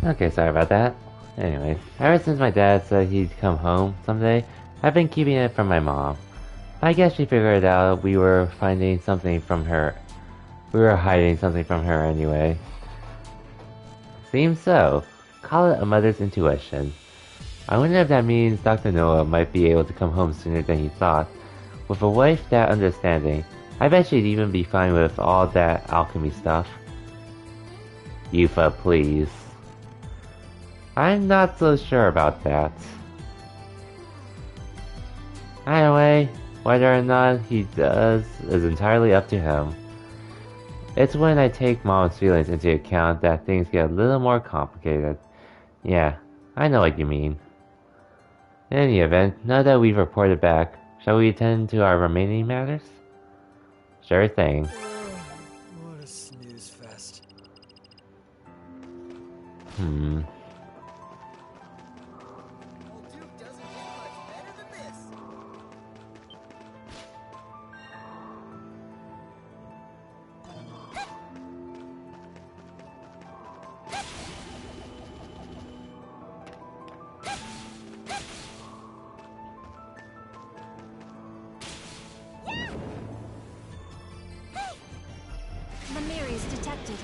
Speaker 1: Okay, sorry about that. Anyway, ever since my dad said he'd come home someday, I've been keeping it from my mom. I guess she figured out we were finding something from her. We were hiding something from her anyway. Seems so. Call it a mother's intuition. I wonder if that means Dr. Noah might be able to come home sooner than he thought. With a wife that understanding, I bet she'd even be fine with all that alchemy stuff. Yufa, please. I'm not so sure about that. Either way, whether or not he does is entirely up to him. It's when I take Mom's feelings into account that things get a little more complicated. Yeah, I know what you mean. In any event, now that we've reported back, shall we attend to our remaining matters? Sure thing.
Speaker 5: What a snooze fest.
Speaker 9: Lemuria's detected.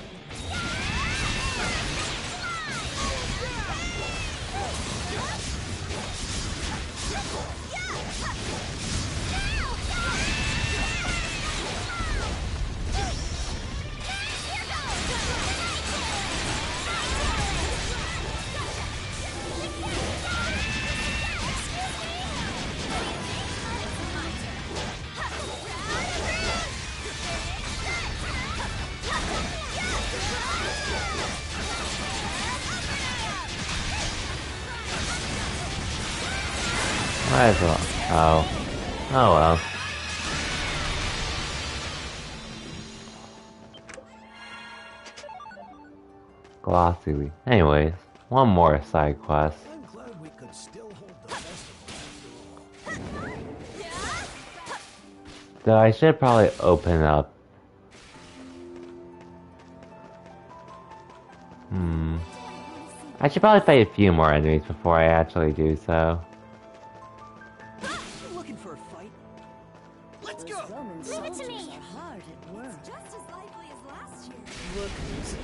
Speaker 1: Might as well. Oh. Oh well. Glossy. Anyways, one more side quest.
Speaker 2: I'm glad we could still hold the festival after all.
Speaker 1: Though I should probably open up. I should probably fight a few more enemies before I actually do so.
Speaker 2: Looking for a fight? Let's go!
Speaker 10: Leave it to me!
Speaker 3: Hard at work. It's just as lively as last year.
Speaker 2: Look who's here.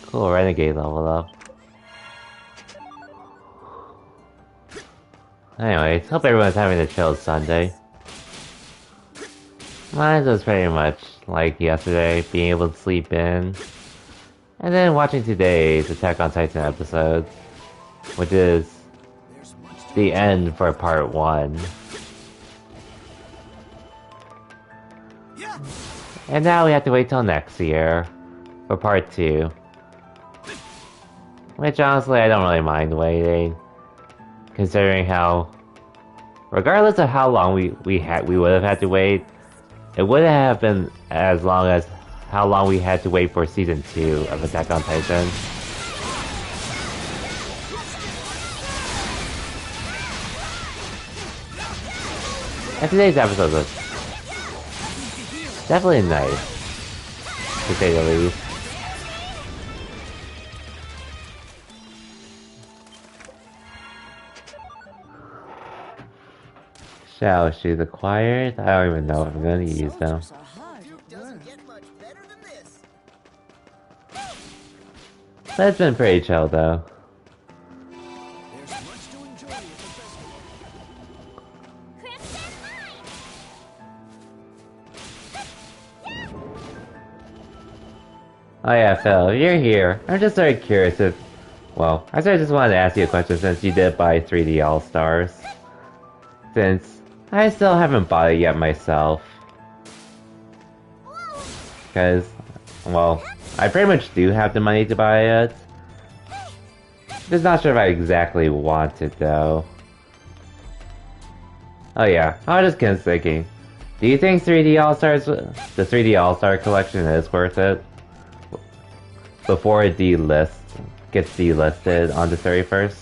Speaker 1: Cool, Renegade level up. Anyways, hope everyone's having a chill Sunday. Mine was pretty much like yesterday, being able to sleep in. And then watching today's Attack on Titan episode, which is the end for part 1. And now we have to wait till next year for part 2. Which honestly I don't really mind waiting, considering how, regardless of how long we would have had to wait, it wouldn't have been as long as how long we had to wait for season 2 of Attack on Titan. And today's episode was definitely nice, to say the least. Shall she's acquired? I don't even know if I'm gonna use them. But it's been pretty chill though. Oh yeah, Phil, you're here. I'm just sort of curious if... Well, I sort of just wanted to ask you a question since you did buy 3D All-Stars. Since I still haven't bought it yet myself. Because, well, I pretty much do have the money to buy it. Just not sure if I exactly want it though. Oh yeah, I was just thinking. Do you think 3D All-Stars, the 3D All-Star collection is worth it? Before it gets delisted on the 31st?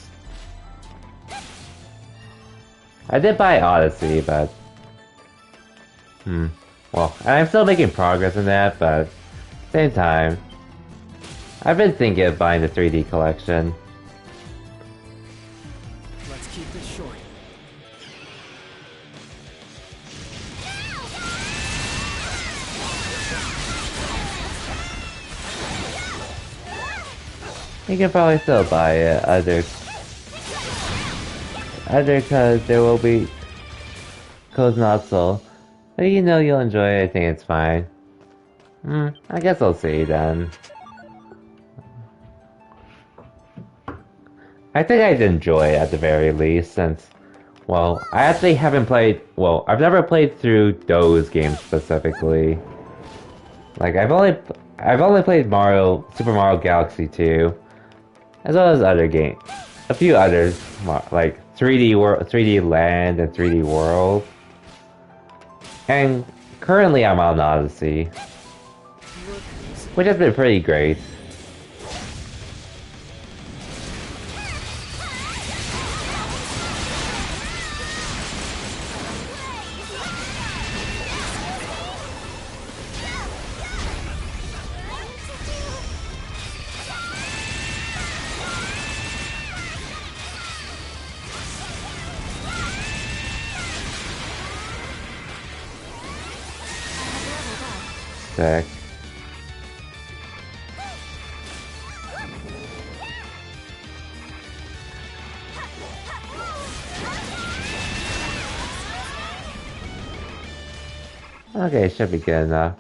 Speaker 1: I did buy Odyssey, but... Well, I'm still making progress in that, but... Same time... I've been thinking of buying the 3D collection.
Speaker 12: Let's keep this short.
Speaker 1: You can probably still buy it, either cause there will be codes not sold. But you know you'll enjoy it, I think it's fine. I guess I'll see then. I think I'd enjoy it at the very least, since, well, I actually haven't played, well, I've never played through those games specifically. Like, I've only played Super Mario Galaxy 2, as well as other games. A few others, like 3D Land and 3D World. And currently I'm on Odyssey, which has been pretty great. Sick. Okay, should be good enough.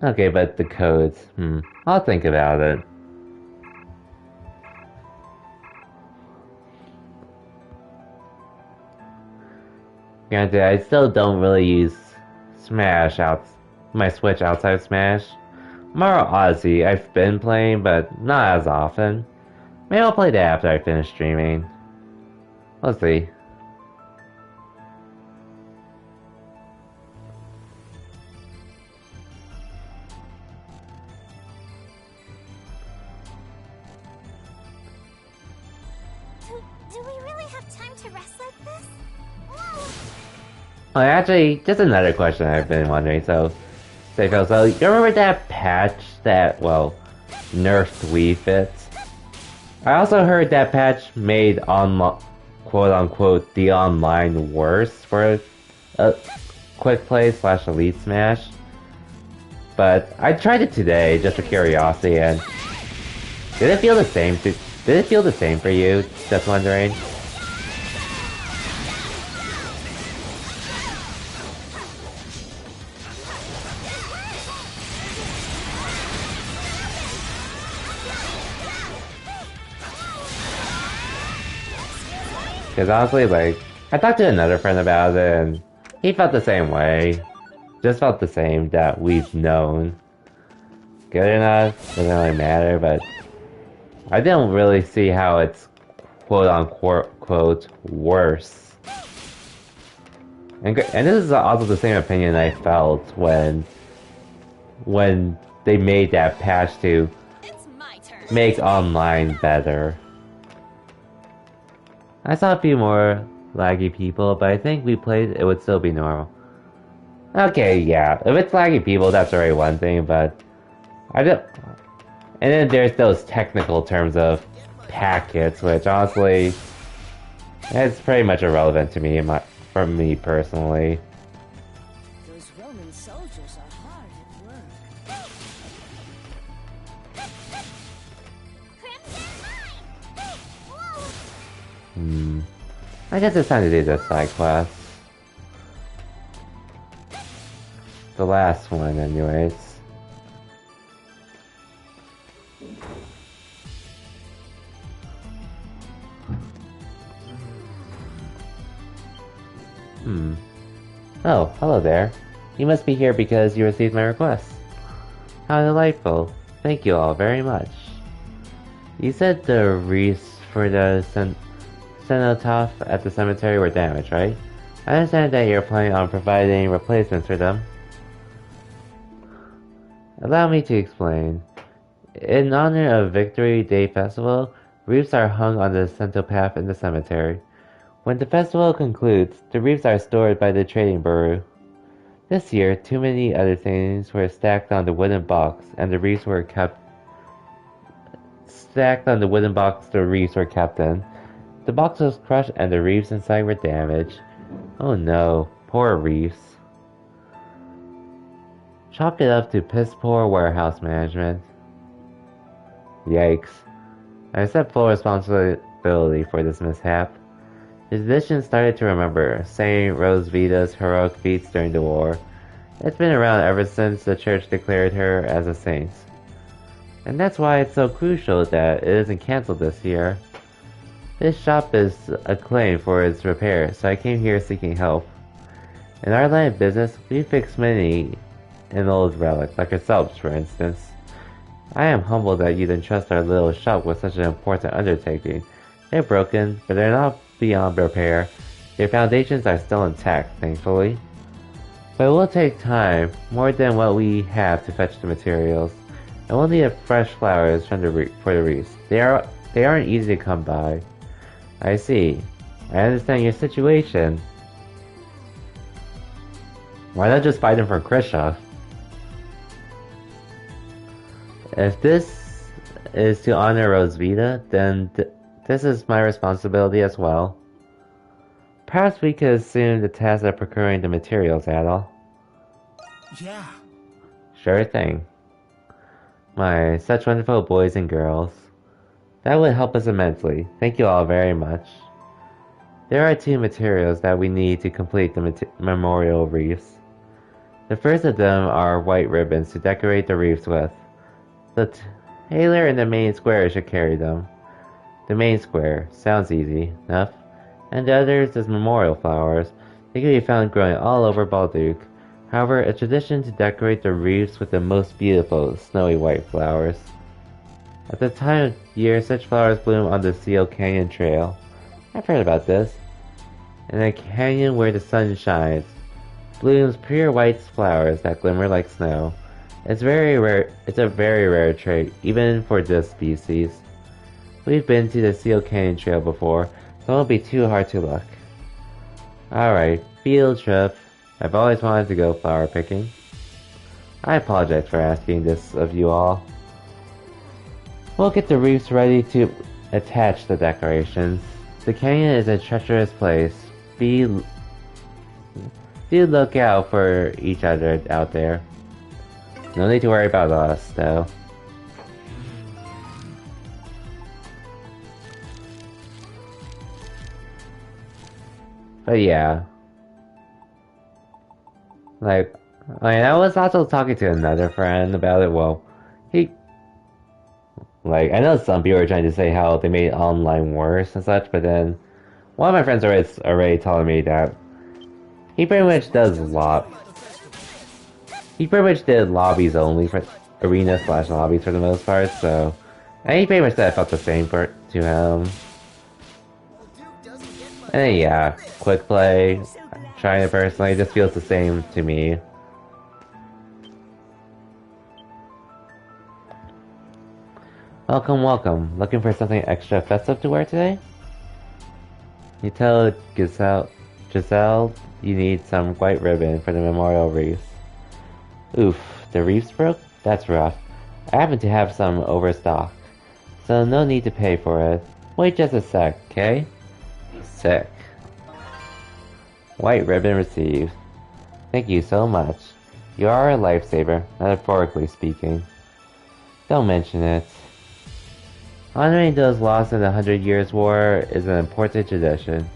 Speaker 1: Okay, but the codes, I'll think about it. Granted, I still don't really use my Switch outside of Smash. Mario Odyssey, I've been playing, but not as often. Maybe I'll play that after I finish streaming. We'll see.
Speaker 10: Do we really have time to rest like this? Whoa.
Speaker 1: Oh, actually, just another question I've been wondering, so you remember that patch that, well, nerfed Wii Fits? I also heard that patch made quote-unquote the online worse for a quick play / Elite Smash. But I tried it today just for curiosity, and did it feel the same for you? Just wondering. Because honestly, like, I talked to another friend about it, and he felt the same way. Just felt the same that we've known. Good enough, doesn't really matter, but I didn't really see how it's quote-unquote worse. And this is also the same opinion I felt when they made that patch to make online better. I saw a few more laggy people, but I think we played, it would still be normal. Okay, yeah, if it's laggy people, that's already one thing, but I don't... And then there's those technical terms of packets, which honestly, it's pretty much irrelevant to me, for me personally.
Speaker 2: Those Roman soldiers are hard at work.
Speaker 1: I guess it's time to do this side quest. The last one, anyways. Oh, hello there. You must be here because you received my request. How delightful. Thank you all very much. You said the wreaths for the cenotaph at the cemetery were damaged, right? I understand that you're planning on providing replacements for them. Allow me to explain. In honor of Victory Day Festival, wreaths are hung on the cenotaph in the cemetery. When the festival concludes, the wreaths are stored by the trading bureau. This year, too many other things were stacked on the wooden box, and the wreaths were kept stacked on the wooden box the wreaths were kept in. The box was crushed and the wreaths inside were damaged. Oh no, poor wreaths. Chalk it up to piss poor warehouse management. Yikes. I accept full responsibility for this mishap. The tradition started to remember Saint Rosvita's heroic feats during the war. It's been around ever since the church declared her as a saint. And that's why it's so crucial that it isn't cancelled this year. This shop is acclaimed for its repair, so I came here seeking help. In our line of business, we fix many an old relic, like yourselves, for instance. I am humbled that you'd entrust our little shop with such an important undertaking. They're broken, but they're not beyond repair. Their foundations are still intact, thankfully. But it will take time, more than what we have to fetch the materials. And we'll need fresh flowers for the wreaths. They aren't easy to come by. I see. I understand your situation. Why not just buy them from Krisha? If this is to honor Rosvita, then this is my responsibility as well. Perhaps we could assume the task of procuring the materials, Adol.
Speaker 2: Yeah.
Speaker 1: Sure thing. My, such wonderful boys and girls. That would help us immensely. Thank you all very much. There are two materials that we need to complete the memorial wreaths. The first of them are white ribbons to decorate the wreaths with. The tailor in the main square should carry them. The main square. Sounds easy enough. And the others is memorial flowers. They can be found growing all over Balduke. However, a tradition to decorate the wreaths with the most beautiful, snowy white flowers. At the time of year, such flowers bloom on the Seal Canyon Trail. I've heard about this. In a canyon where the sun shines, blooms pure white flowers that glimmer like snow. It's very rare. It's a very rare trait, even for this species. We've been to the Seal Canyon Trail before, so it won't be too hard to look. Alright, field trip. I've always wanted to go flower picking. I apologize for asking this of you all. We'll get the wreaths ready to attach the decorations. The canyon is a treacherous place. Do look out for each other out there. No need to worry about us, though. But yeah. I was also talking to another friend about it. Well, I know some people are trying to say how they made online worse and such, but then one of my friends already telling me that he pretty much did lobbies only for arena/lobbies for the most part, so and he pretty much said it felt the same to him. And then, yeah, quick play, trying it personally, just feels the same to me. Welcome, welcome. Looking for something extra festive to wear today? You tell Giselle you need some white ribbon for the memorial wreaths. Oof, the wreaths broke? That's rough. I happen to have some overstock, so no need to pay for it. Wait just a sec, okay? Sick. White ribbon received. Thank you so much. You are a lifesaver, metaphorically speaking. Don't mention it. Honoring those lost in the 100 Years' War is an important tradition.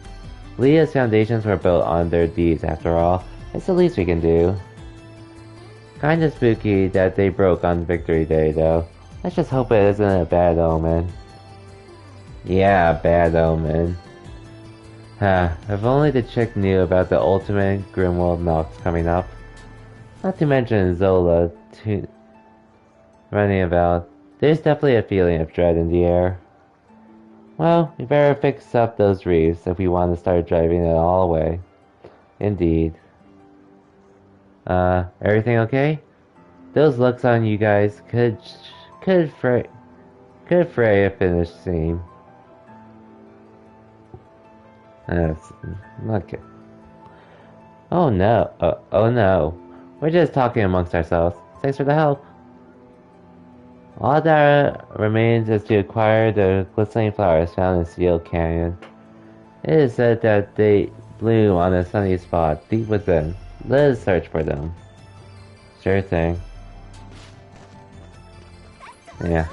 Speaker 1: Leah's foundations were built on their deeds, after all. It's the least we can do. Kinda spooky that they broke on Victory Day, though. Let's just hope it isn't a bad omen. Yeah, bad omen. If only the chick knew about the ultimate Grimworld Nox coming up. Not to mention Zola running about. There's definitely a feeling of dread in the air. Well, we better fix up those reefs if we want to start driving it all away. Indeed. Everything okay? Those looks on you guys could fray a finished scene. Okay. Oh no. Oh no. We're just talking amongst ourselves. Thanks for the help. All that remains is to acquire the glistening flowers found in Steel Canyon. It is said that they bloom on a sunny spot deep within. Let us search for them. Sure thing. Yeah.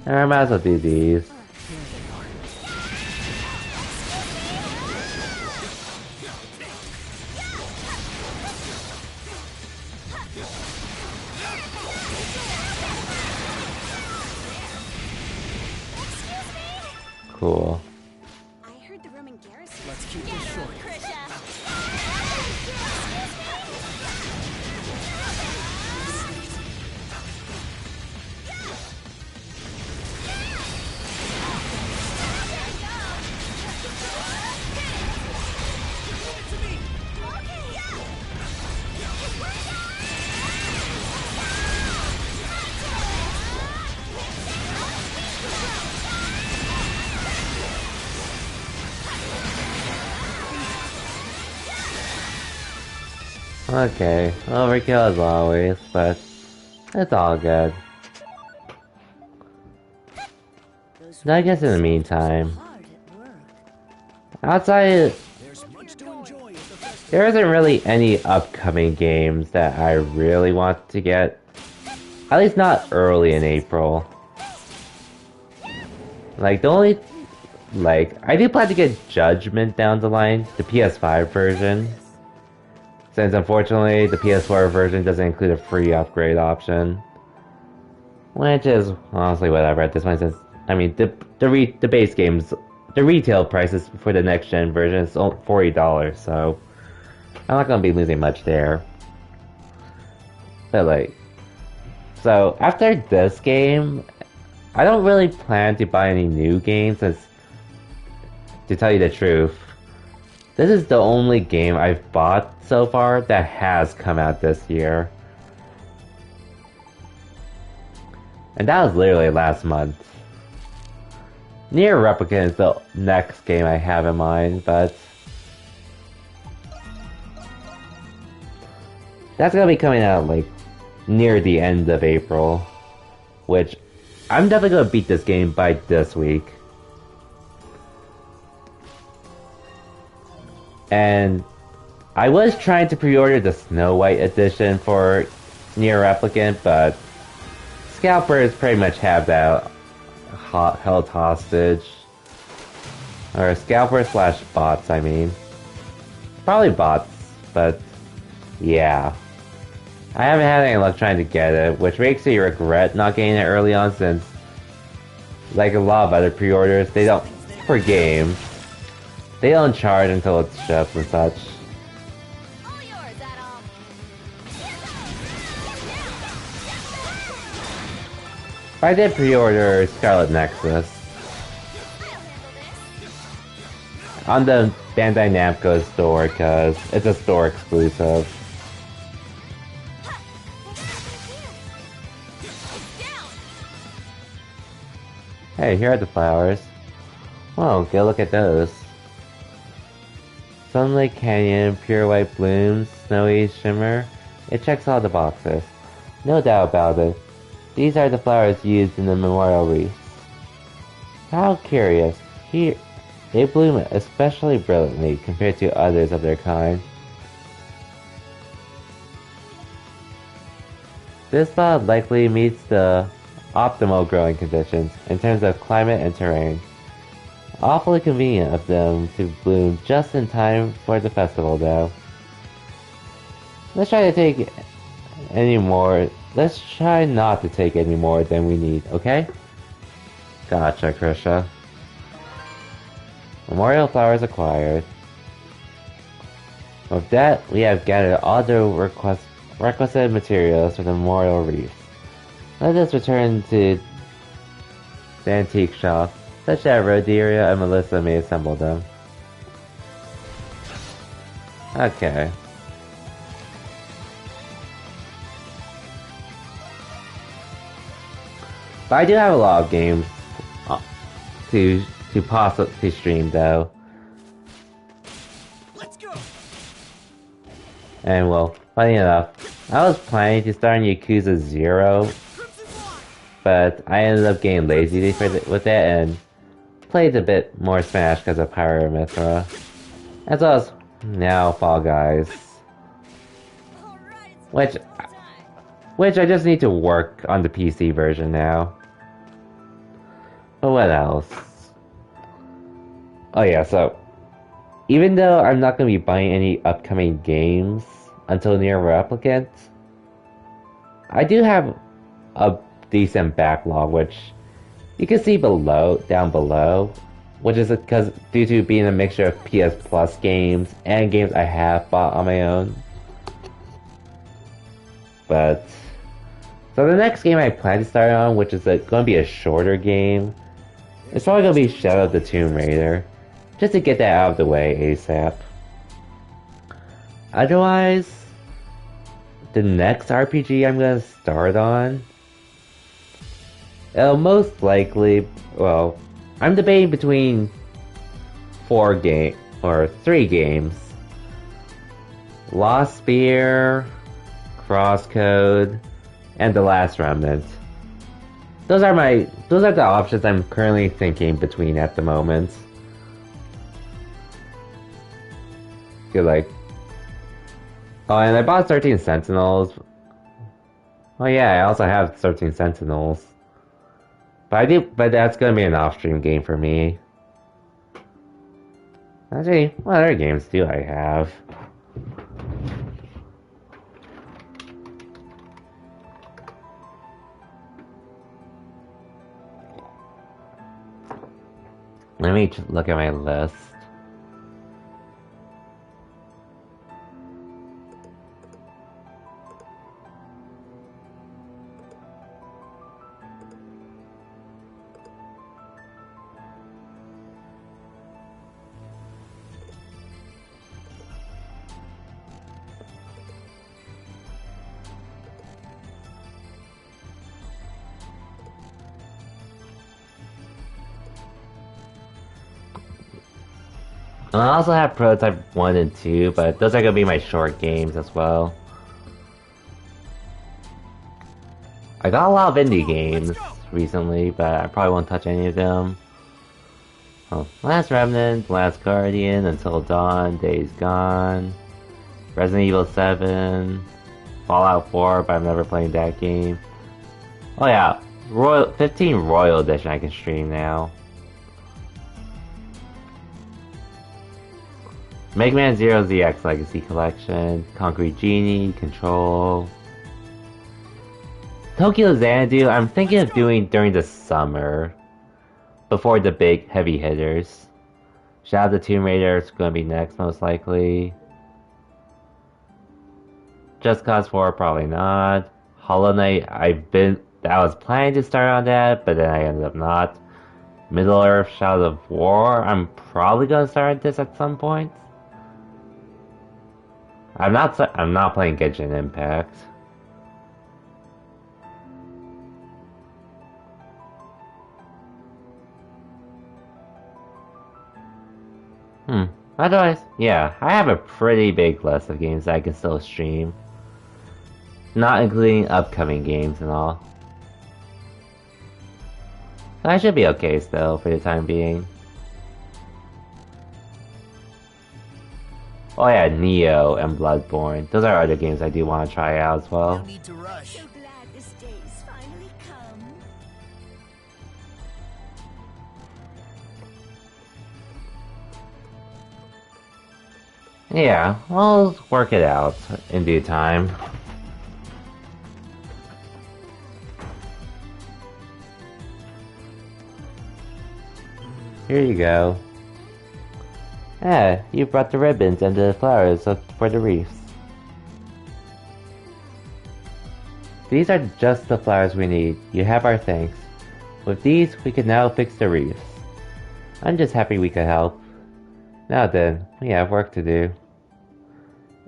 Speaker 1: I might as well do these. Cool.
Speaker 10: I heard the Roman garrison.
Speaker 12: Let's keep this short.
Speaker 1: Okay, overkill as always, but it's all good. I guess in the meantime, outside, there isn't really any upcoming games that I really want to get. At least not early in April. Like, the only... Like, I do plan to get Judgment down the line, the PS5 version. Since unfortunately the PS4 version doesn't include a free upgrade option. Which is honestly whatever at this point, since I mean the base games, the retail prices for the next gen version is $40, so I'm not gonna be losing much there. But like, so after this game, I don't really plan to buy any new games, since to tell you the truth, this is the only game I've bought so far that has come out this year. And that was literally last month. Nier Replicant is the next game I have in mind, but that's gonna be coming out like near the end of April, which I'm definitely gonna beat this game by this week. And I was trying to pre-order the Snow White edition for Nier Replicant, but scalpers pretty much have that held hostage. Or scalpers slash bots, I mean. Probably bots, but yeah. I haven't had any luck trying to get it, which makes me regret not getting it early on, since like a lot of other pre-orders, they don't, for games, they don't charge until it ships and such. I did pre-order Scarlet Nexus on the Bandai Namco store because it's a store exclusive. Hey, here are the flowers. Oh, go look at those. Sunlit Canyon, pure white blooms, snowy shimmer. It checks all the boxes. No doubt about it. These are the flowers used in the memorial wreaths. How curious. Here, they bloom especially brilliantly compared to others of their kind. This spot likely meets the optimal growing conditions in terms of climate and terrain. Awfully convenient of them to bloom just in time for the festival, though. Let's try not to take any more than we need, okay? Gotcha, Krisha. Memorial flowers acquired. With that, we have gathered all the requisite materials for the memorial wreath. Let us return to the antique shop, such that Rhoderia and Melissa may assemble them. Okay. But I do have a lot of games to possibly stream though.
Speaker 2: Let's go.
Speaker 1: And well, funny enough, I was planning to start on Yakuza 0, but I ended up getting lazy with it and played a bit more Smash because of Pyra Mythra, as well as now Fall Guys, which I just need to work on the PC version now. But what else? Oh yeah, so even though I'm not going to be buying any upcoming games until Nier Replicant, I do have a decent backlog, which you can see down below, which is because due to being a mixture of PS Plus games and games I have bought on my own. But so the next game I plan to start on, which is going to be a shorter game, it's probably going to be Shadow of the Tomb Raider, just to get that out of the way ASAP. Otherwise, the next RPG I'm going to start on, it'll most likely, well, I'm debating between 3 games. Lost Spear, Crosscode, and The Last Remnant. Those are the options I'm currently thinking between at the moment. Oh, and I bought 13 Sentinels. Oh yeah, I also have 13 Sentinels. But that's gonna be an off-stream game for me. Actually, what other games do I have? Let me look at my list. I also have Prototype 1 and 2, but those are going to be my short games as well. I got a lot of indie games recently, but I probably won't touch any of them. Oh, Last Remnant, Last Guardian, Until Dawn, Days Gone, Resident Evil 7, Fallout 4, but I'm never playing that game. Oh yeah, 15 Royal Edition I can stream now. Mega Man Zero ZX Legacy Collection, Concrete Genie, Control. Tokyo Xanadu, I'm thinking of doing during the summer, before the big heavy hitters. Shadow of the Tomb Raider is going to be next, most likely. Just Cause 4, probably not. Hollow Knight, I was planning to start on that, but then I ended up not. Middle Earth Shadow of War, I'm probably going to start this at some point. I'm not playing Genshin Impact. Otherwise, yeah, I have a pretty big list of games that I can still stream. Not including upcoming games and all. So I should be okay still for the time being. Oh yeah, Neo and Bloodborne. Those are other games I do want to try out as well.
Speaker 2: No need to rush.
Speaker 10: So glad this day's finally come.
Speaker 1: Yeah, we'll work it out in due time. Here you go. Ah, you brought the ribbons and the flowers for the wreaths. These are just the flowers we need. You have our thanks. With these, we can now fix the wreaths. I'm just happy we could help. Now then, we have work to do.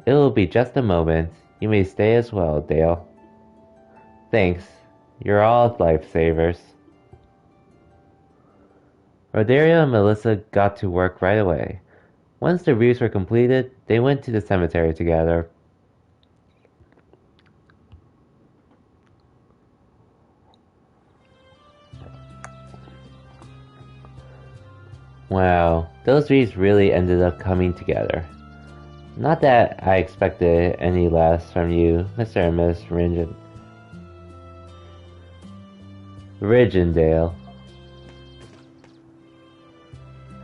Speaker 1: It will be just a moment. You may stay as well, Dale. Thanks. You're all lifesavers. Rodario and Melissa got to work right away. Once the wreaths were completed, they went to the cemetery together. Wow, those wreaths really ended up coming together. Not that I expected any less from you, Mr. and Miss Rigendale.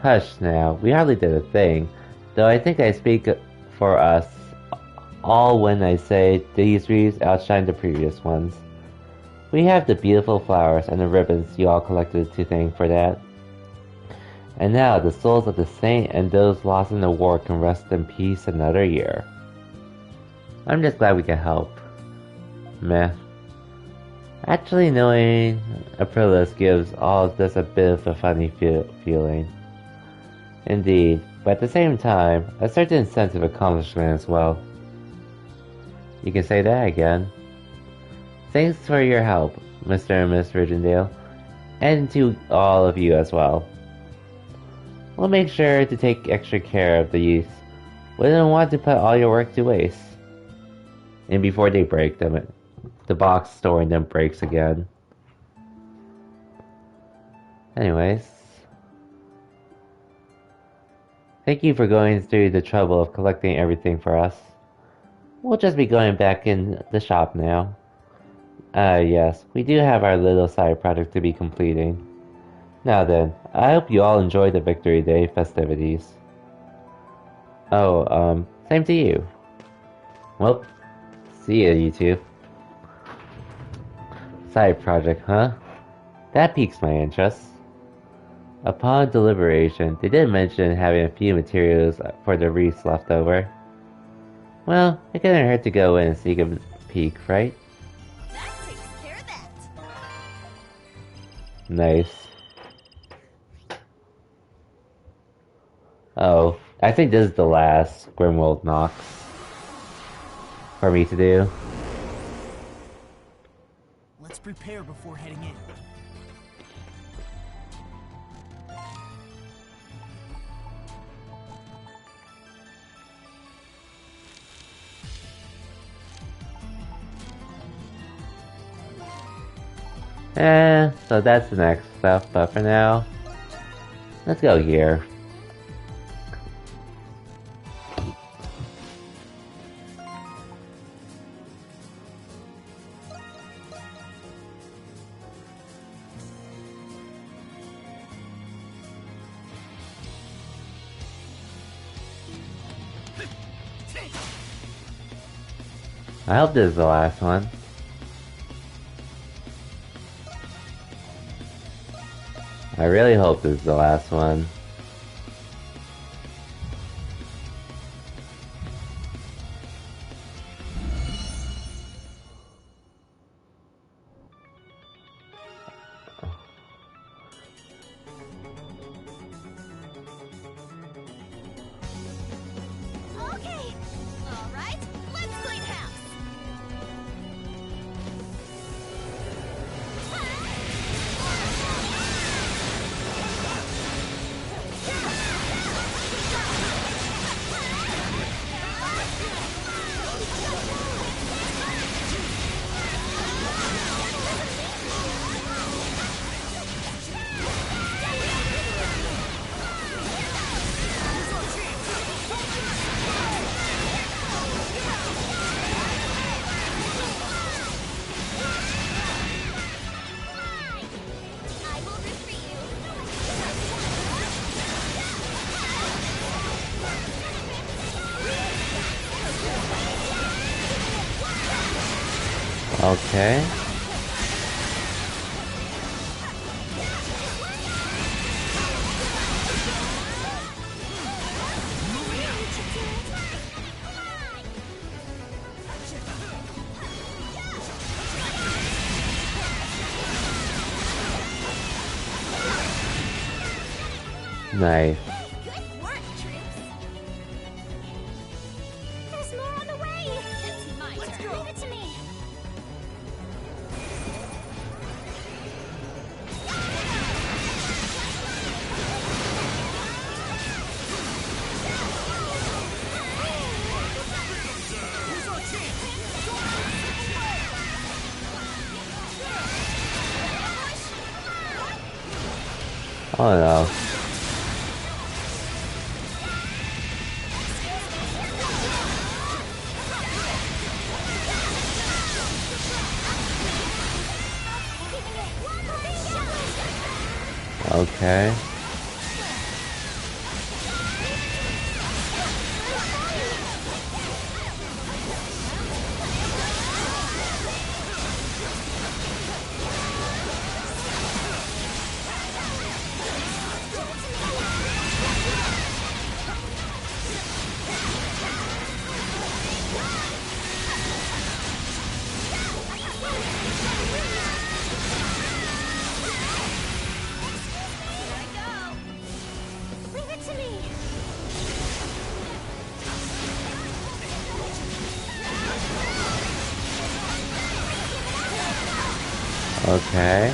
Speaker 1: Hush now, we hardly did a thing, though I think I speak for us all when I say these wreaths outshine the previous ones. We have the beautiful flowers and the ribbons you all collected to thank for that. And now the souls of the saint and those lost in the war can rest in peace another year. I'm just glad we can help. Meh. Actually knowing Aprilis gives all of this a bit of a funny feeling. Indeed, but at the same time, a certain sense of accomplishment as well. You can say that again. Thanks for your help, Mr. and Miss Rigendale, and to all of you as well. We'll make sure to take extra care of the youth. We don't want to put all your work to waste. And before they break them, the box storing them breaks again. Anyways. Thank you for going through the trouble of collecting everything for us. We'll just be going back in the shop now. Yes, we do have our little side project to be completing. Now then, I hope you all enjoy the Victory Day festivities. Oh, same to you. Well, see ya, you two. Side project, huh? That piques my interest. Upon deliberation, they did mention having a few materials for the wreaths left over. Well, it couldn't hurt to go in and sneak a peek, right?
Speaker 3: That takes care of that.
Speaker 1: Nice. Oh, I think this is the last Grimworld Nox for me to do.
Speaker 11: Let's prepare before heading in.
Speaker 1: So that's the next stuff, but for now, let's go here. I hope this is the last one. I really hope this is the last one.
Speaker 3: Okay, all right, let's clean house.
Speaker 1: Okay. Nice.
Speaker 3: Good work, troops.
Speaker 10: There's more on the way!
Speaker 3: It's my turn.
Speaker 10: Leave it to me!
Speaker 1: Oh no. Okay.
Speaker 10: Leave it to me!
Speaker 1: Okay.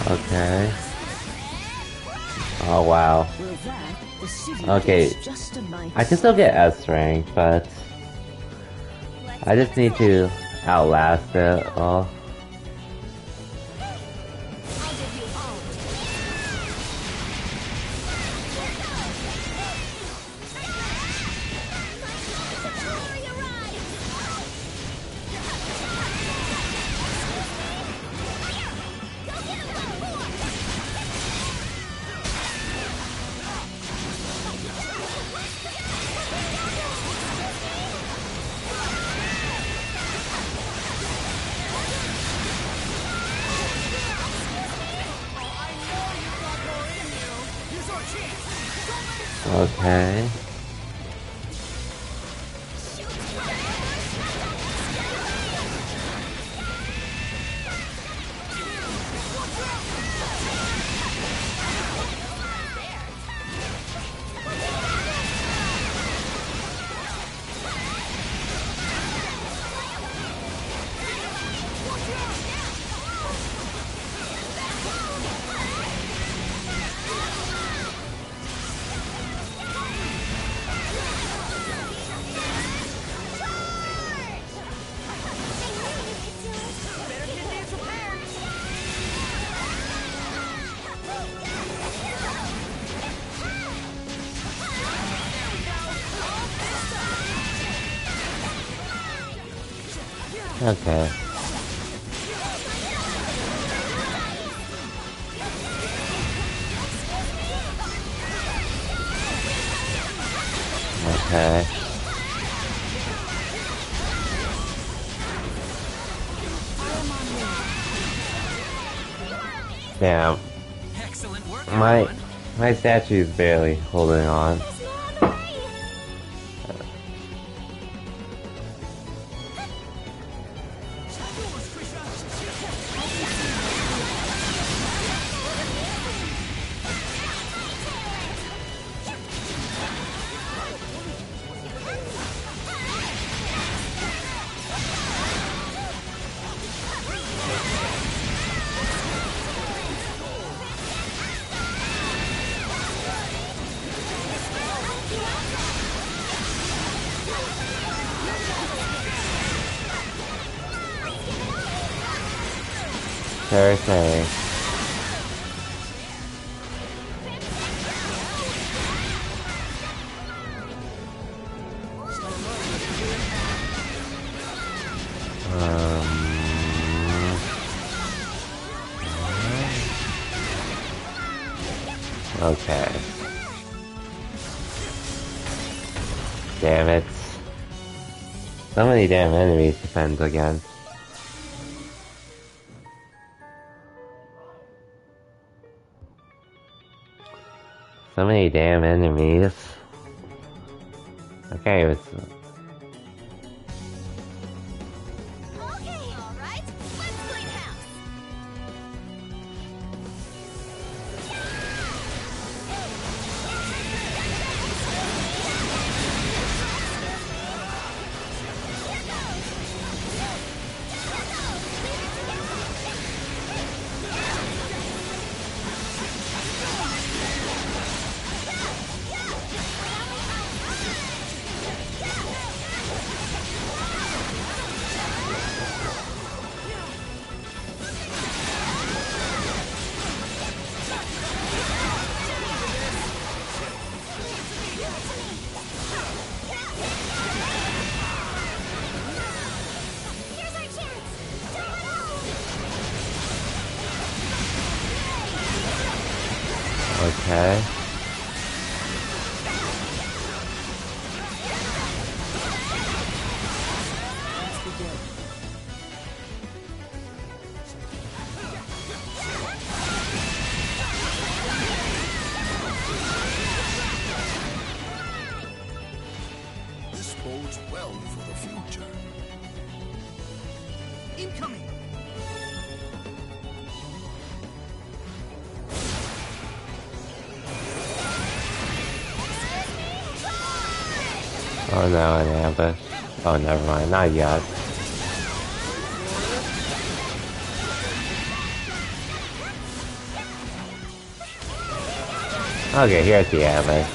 Speaker 1: Okay. Oh wow. Okay. I can still get S rank, but I just need to outlast it all. Okay. Okay. Okay. Damn. My statue's barely holding on. Thursday. Okay. Damn it. So many damn enemies to fend against. So many damn enemies. Okay, it's...
Speaker 3: Okay, alright, let's clean house.
Speaker 1: Okay.
Speaker 6: This bodes well for the future.
Speaker 11: Incoming!
Speaker 1: Oh no, an ambush. Oh, never mind, not yet. Okay, here's the ambush.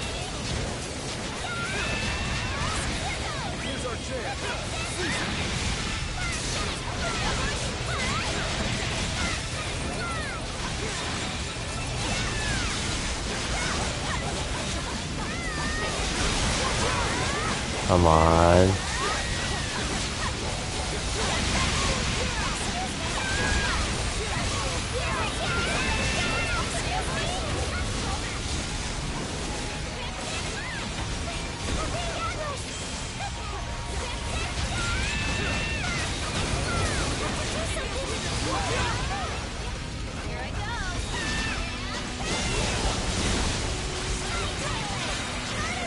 Speaker 1: Come on.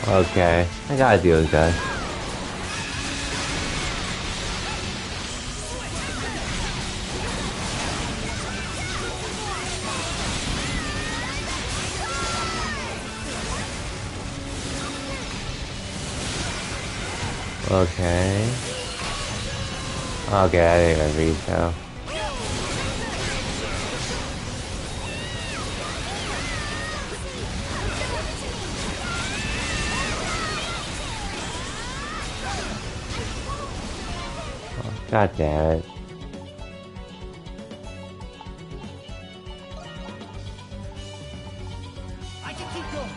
Speaker 1: Okay, I gotta deal with that. Okay. Okay, I didn't even read though. Oh, God damn it.
Speaker 11: I can keep going!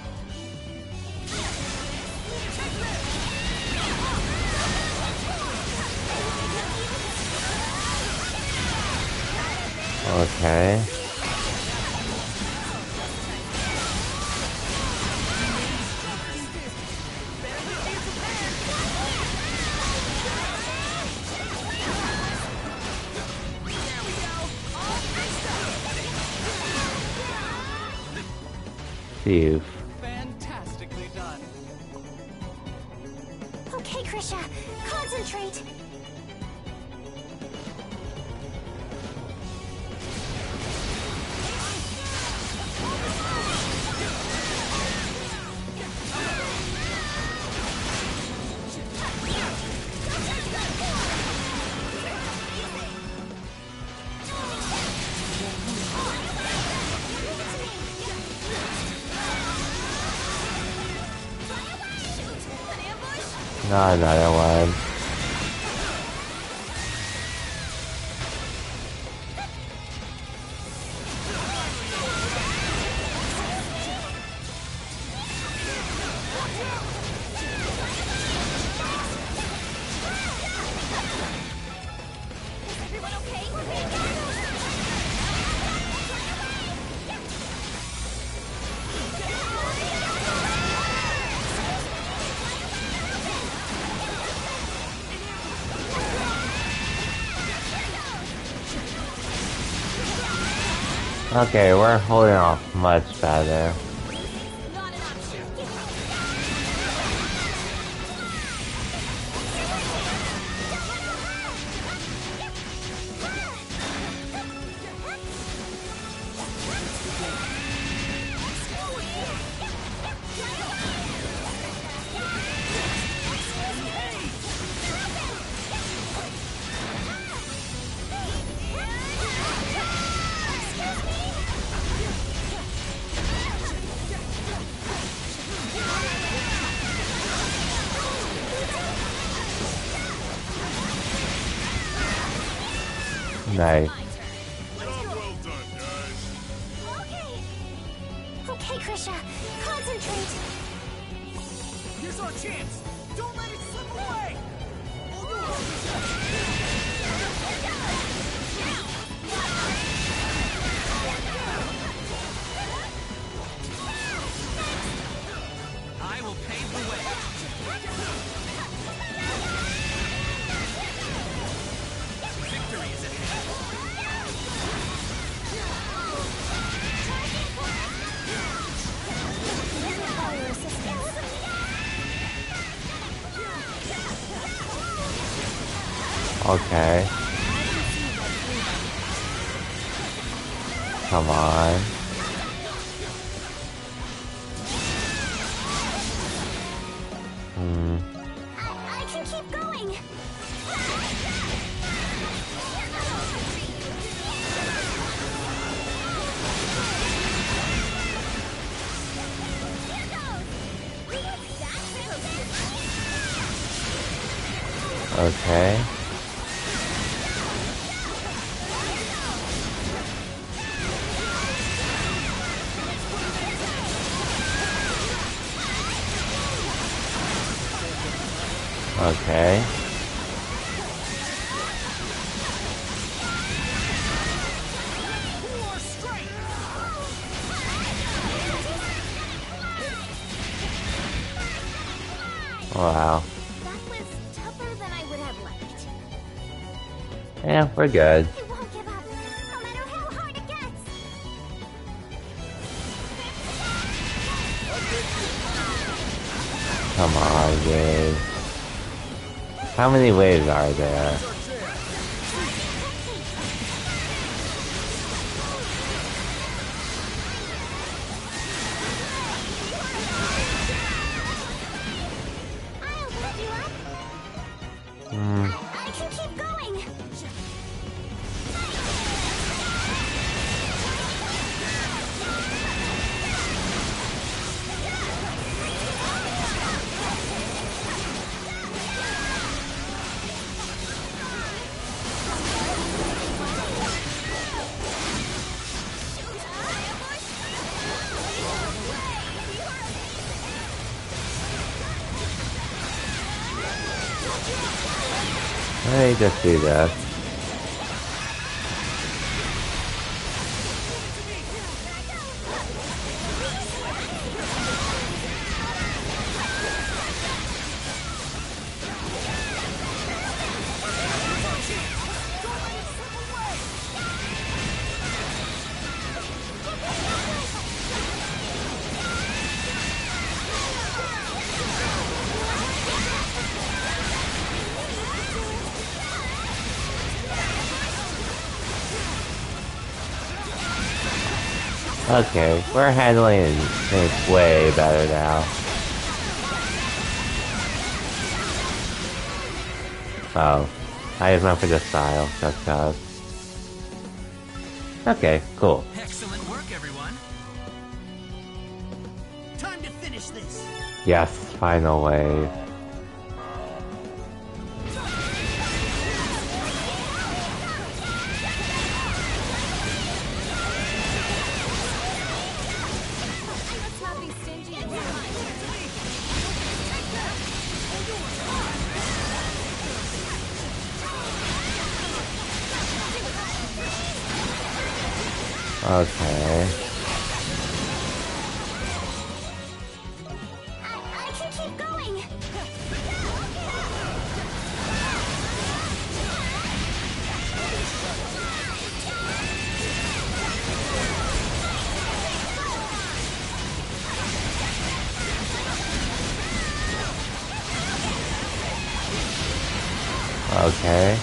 Speaker 1: Okay. Phew.
Speaker 11: Fantastically done!
Speaker 10: Okay, Krisha, concentrate!
Speaker 1: Not another one. Okay, we're holding off much better. Nice.
Speaker 10: Okay, Krisha, concentrate.
Speaker 2: Here's our chance. Don't let it slip away.
Speaker 11: I will pave the way. Victory is at hand.
Speaker 10: Require assistance.
Speaker 1: Okay. Come on.
Speaker 10: I can keep going.
Speaker 1: Okay. Okay. Wow.
Speaker 10: That was tougher than I would have liked.
Speaker 1: Yeah, we're good.
Speaker 10: I won't give up, no matter how hard it gets.
Speaker 1: Come on, wave. How many waves are there?
Speaker 10: I'll lift you up. I can keep going.
Speaker 1: Let me just do this. Okay, we're handling things way better now. Oh, I just went for the style, just cause. Okay, cool.
Speaker 11: Excellent work, everyone.
Speaker 2: Time to finish this.
Speaker 1: Yes, final wave.
Speaker 3: Let's not be stingy and
Speaker 1: Okay.
Speaker 10: I can keep going.
Speaker 1: Okay.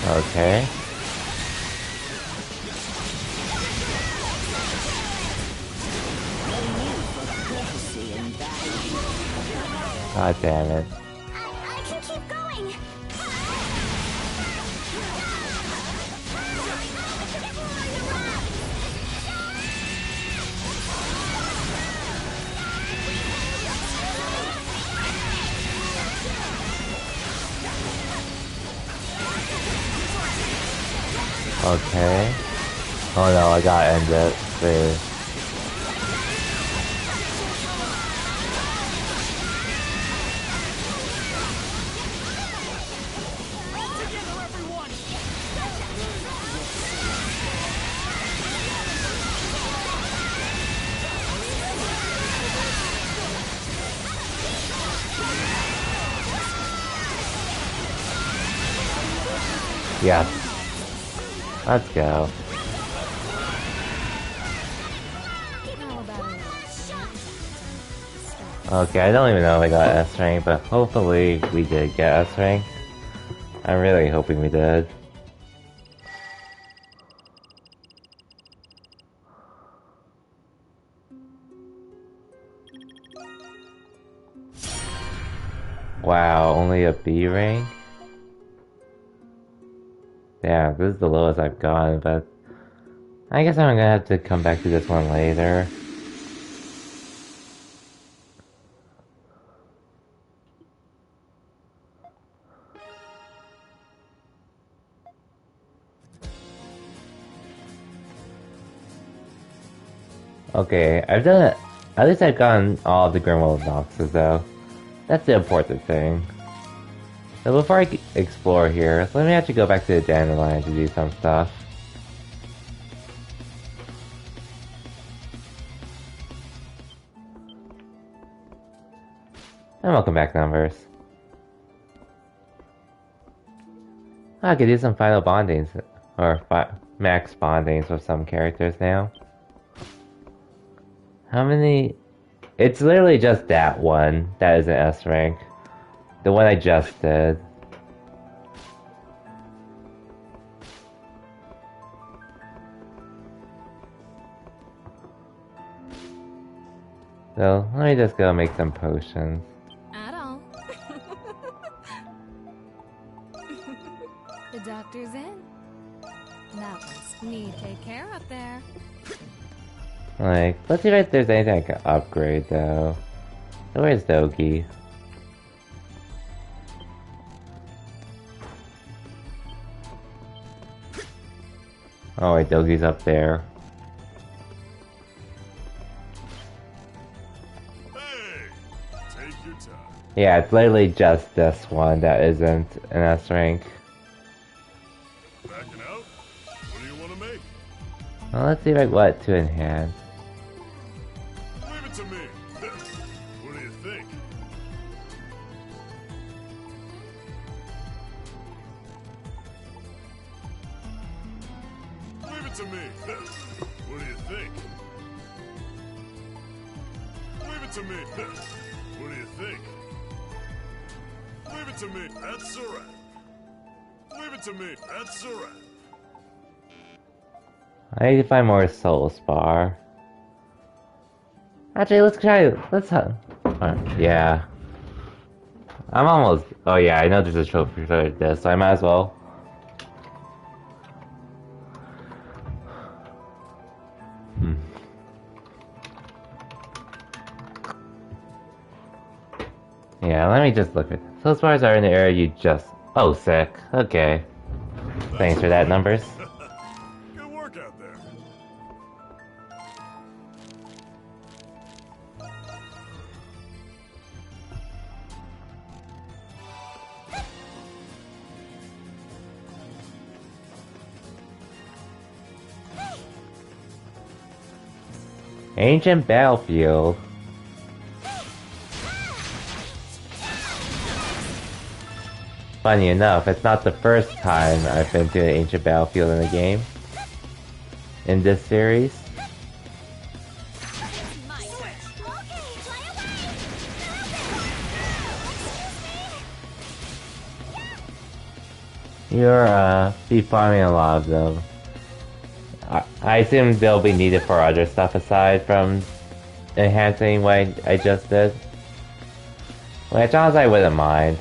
Speaker 1: Okay. God damn it.
Speaker 10: I can keep going.
Speaker 1: Okay. Oh no, I gotta end it. Please. Yes. Let's go. Okay, I don't even know if I got S rank, but hopefully we did get S rank. I'm really hoping we did. Wow, only a B rank? Yeah, this is the lowest I've gone, but I guess I'm gonna have to come back to this one later. Okay, I've done it. At least I've gotten all of the Grimwald boxes though. That's the important thing. So before I explore here, let me actually go back to the Dandelion to do some stuff. And welcome back, Numbers. I could do some final bondings, or max bondings with some characters now. How many? It's literally just that one that is an S rank. The one I just did. So, let me just go make some potions.
Speaker 9: At all. The doctor's in. That was me take care up there.
Speaker 1: Like, let's see if there's anything I can upgrade though. So where's Dogi? Oh wait, Dogi's up there.
Speaker 4: Take your time.
Speaker 1: Yeah, it's literally just this one that isn't an S rank.
Speaker 4: Backing out? What do you want to make?
Speaker 1: Well, let's see if I what to enhance.
Speaker 4: Leave it to me. What do you think? Leave it to me. What do you think? Leave it to me. What do you think? Leave it to me. That's a wrap. Leave it to me. That's a wrap.
Speaker 1: I need to find more soul spar. Actually, let's try. Let's. Yeah. I'm almost. Oh yeah, I know there's a trophy for this, so I might as well. Yeah, let me just look at. Soul spars are in the area you just. Oh, sick. Okay. Thanks for that, Numbers.
Speaker 4: Good work out there.
Speaker 1: Ancient Battlefield. funny enough, it's not the first time I've been to an ancient battlefield in a game. In this series. You're, be farming a lot of them. I assume they'll be needed for other stuff aside from enhancing what I just did. Which honestly I wouldn't mind.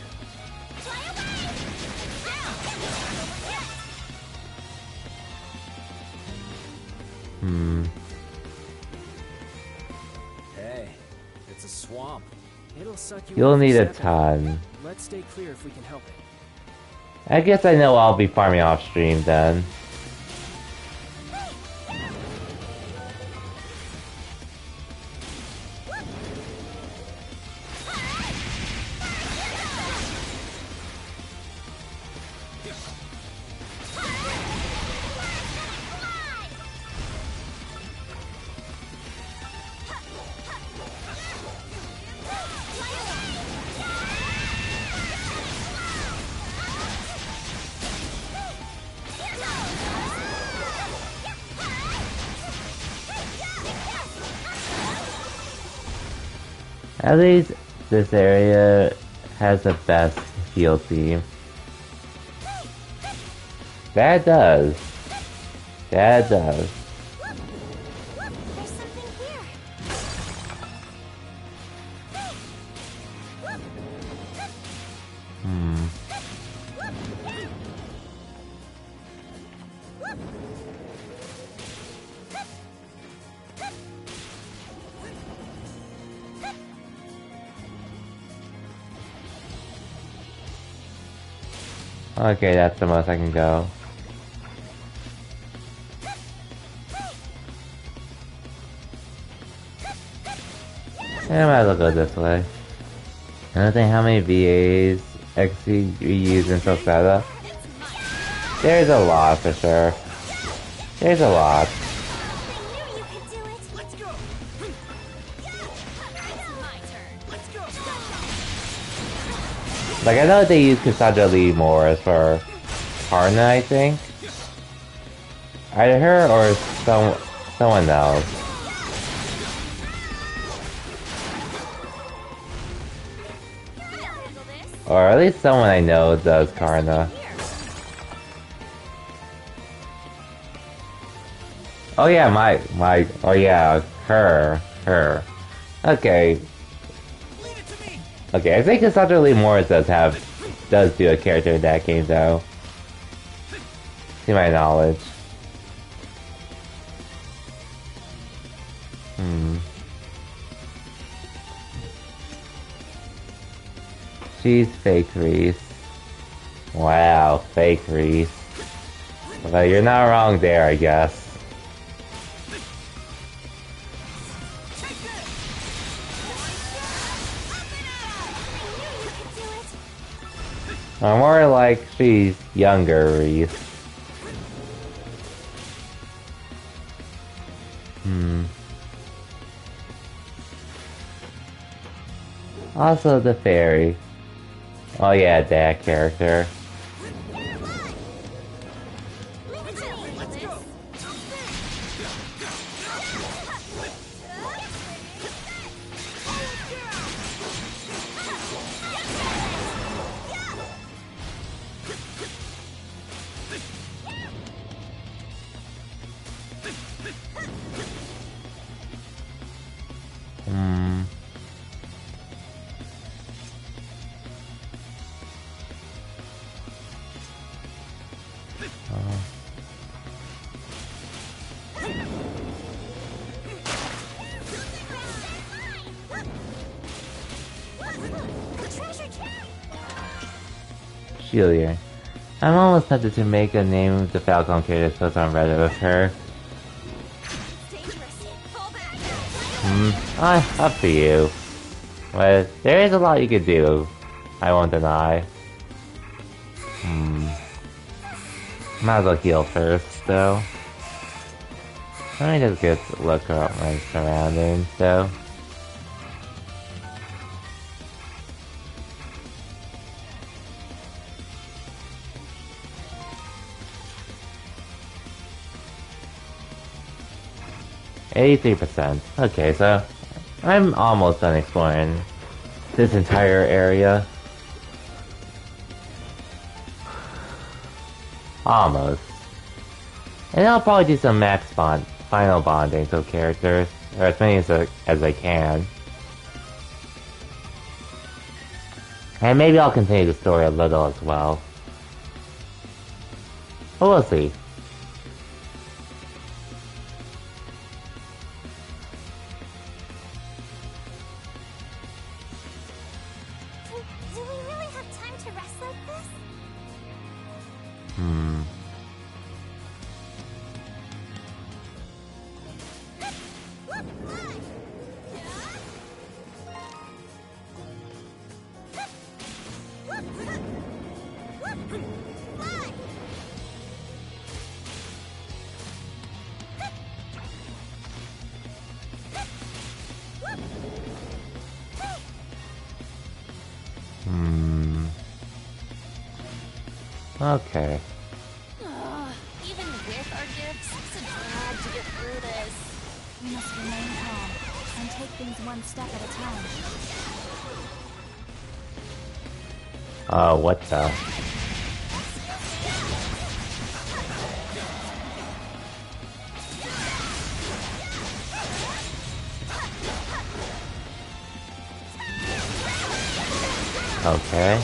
Speaker 8: Hey, it's a swamp.
Speaker 12: It'll suck you
Speaker 1: You'll
Speaker 12: in for
Speaker 1: need a
Speaker 12: 7.
Speaker 1: ton.
Speaker 12: Let's stay clear if we can help it.
Speaker 1: I guess I know I'll be farming off stream then. At least this area has the best heal team. That does. That does.
Speaker 10: There's something here.
Speaker 1: Okay, that's the most I can go. I might as well go this way. I don't think how many VAs XC we use in Sosetta. There's a lot for sure. There's a lot. Like, I know they use Cassandra Lee more as for Karna, I think. Either her or someone else. Or at least someone I know does Karna. Oh yeah, oh yeah, her. Okay. Okay, I think Cassandra Lee Morris does do a character in that game though. To my knowledge. She's fake Reese. Wow, fake Reese. Well, you're not wrong there, I guess. Or more like she's younger Reese. Also the fairy. Oh yeah, that character. Julia. I'm almost tempted to make a name of the Falcon character post on Reddit with her. Up to you. But there is a lot you could do. I won't deny. Might as well heal first, though. Let me just get a look at my surroundings, though. 83%. Okay, so I'm almost done exploring this entire area. Almost. And I'll probably do some max final bonding of characters, or as many as I can. And maybe I'll continue the story a little as well. But we'll see.
Speaker 10: Do we really have time to rest like this?
Speaker 1: Okay.
Speaker 3: Even with our gifts, it's a drag to get through this.
Speaker 9: We must remain calm and take things one step at a time.
Speaker 1: What the? Okay.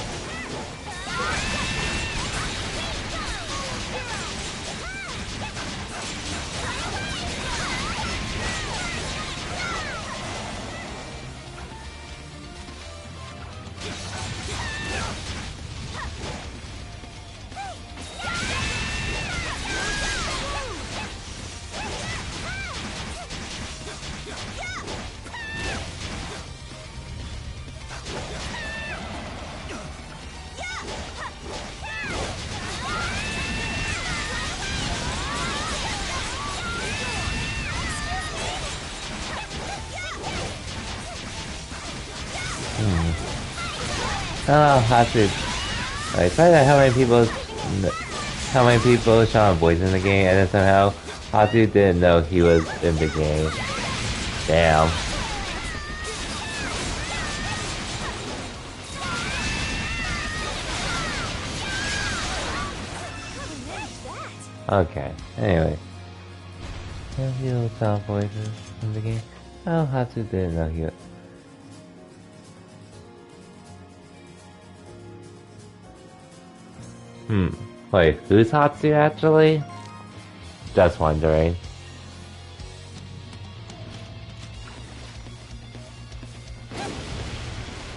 Speaker 1: Oh, Hatsu. I find out how many people Shawn voiced in the game, and then somehow Hatsu didn't know he was in the game. Damn. Okay, anyway. Some people Shawn voices in the game. Oh, Hatsu didn't know he was. Wait, who's Hatsu actually? Just wondering.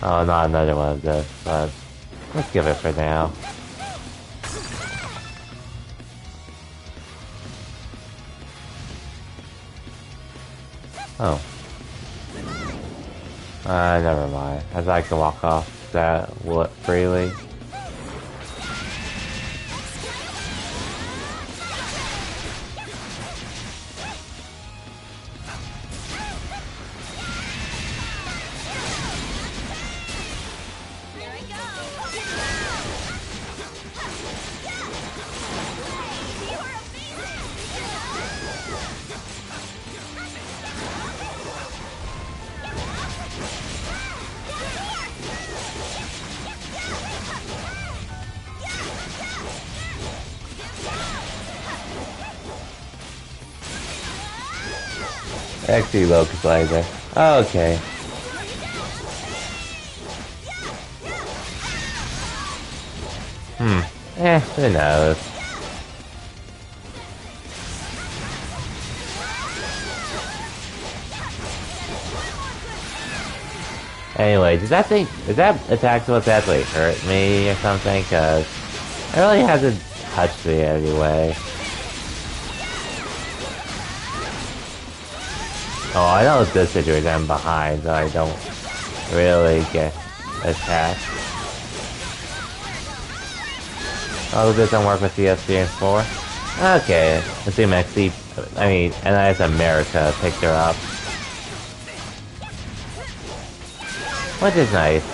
Speaker 1: Oh, not another one of this, but let's give it for now. Oh. Never mind. As I can walk off that freely. XD Locust Laser. Oh, okay. Who knows? Anyway, is that attack supposed to actually hurt me or something? Cause it really hasn't touched me anyway. Oh, I know this situation I'm behind, so I don't really get attacked. Oh, this doesn't work with CS4? Okay, assume NIS America picked her up. Which is nice.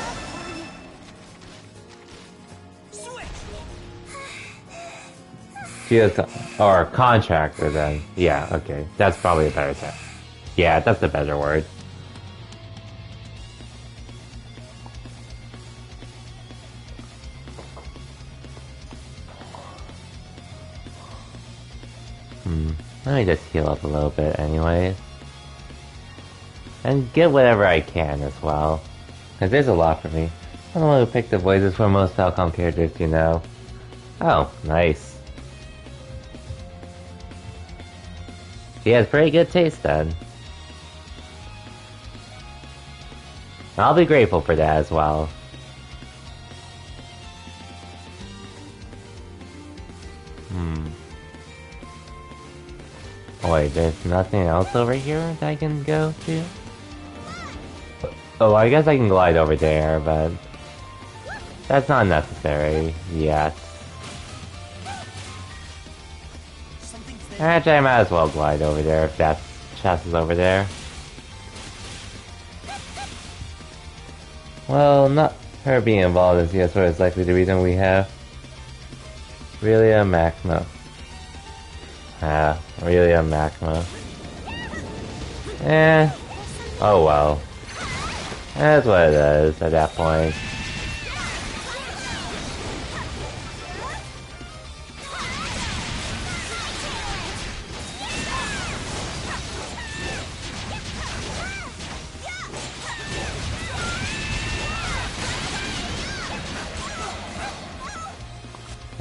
Speaker 1: She is, or contractor then. Yeah, okay. That's probably a better term. Yeah, that's a better word. Let me just heal up a little bit anyways. And get whatever I can as well. Because there's a lot for me. I'm the one who picked the voices for most Falcom characters, you know. Oh, nice. She has pretty good taste then. I'll be grateful for that as well. Oh wait, there's nothing else over here that I can go to? Oh, I guess I can glide over there, but that's not necessary yet. Actually, I might as well glide over there if that chest is over there. Well, not her being involved in CS4 is likely the reason we have Relia Maxima. Relia Maxima. Oh well. That's what it is at that point.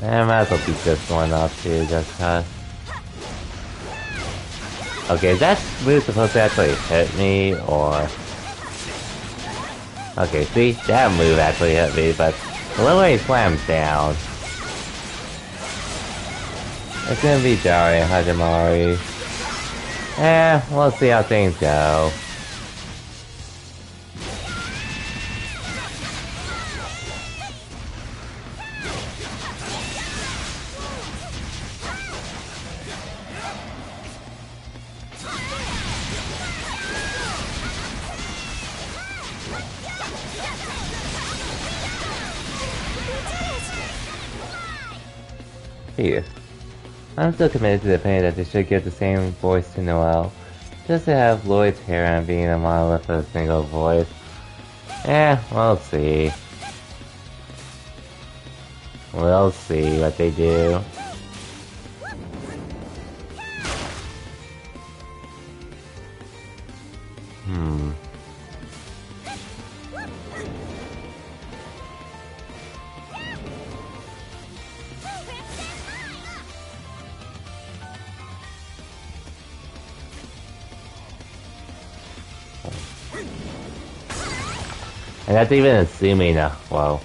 Speaker 1: I might as well beat this one up too, just cause. Okay, is that move supposed to actually hit me, or... Okay, see? That move actually hit me, but the little way he slams down. It's gonna be Jari and Hajimari. We'll see how things go. I'm still committed to the opinion that they should give the same voice to Noelle, just to have Lloyd's Heron being a monolith with a single voice. We'll see. We'll see what they do. And that's even assuming, well,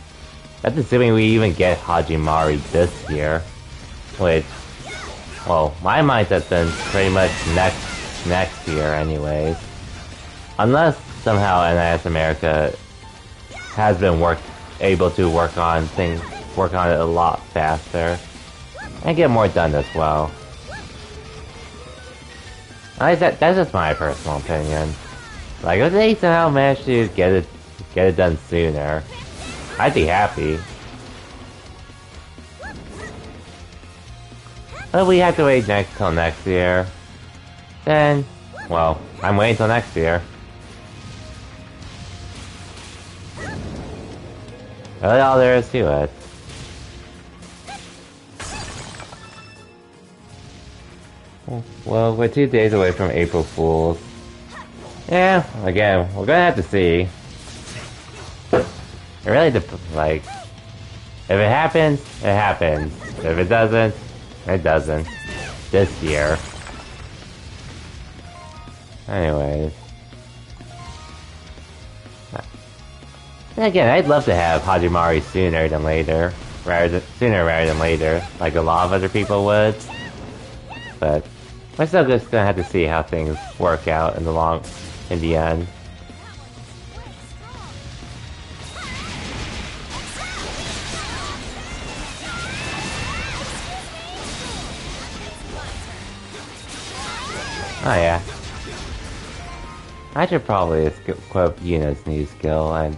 Speaker 1: that's assuming we even get Hajimari this year. Which, well, my mindset's been pretty much next year anyways. Unless somehow NIS America has been able to work on it a lot faster. And get more done as well. That's just my personal opinion. Like, if they somehow manage to get it done sooner, I'd be happy. But we have to wait till next year. Then, well, I'm waiting till next year. Really all there is to it. Well, we're 2 days away from April Fools. Yeah, again, we're gonna have to see. It really like, if it happens, it happens. If it doesn't, it doesn't. This year. Anyways. Again, I'd love to have Hajimari sooner than later. Sooner rather than later, like a lot of other people would. But we're still just gonna have to see how things work out in the end. Oh yeah. I should probably equip Yuna's new skill and...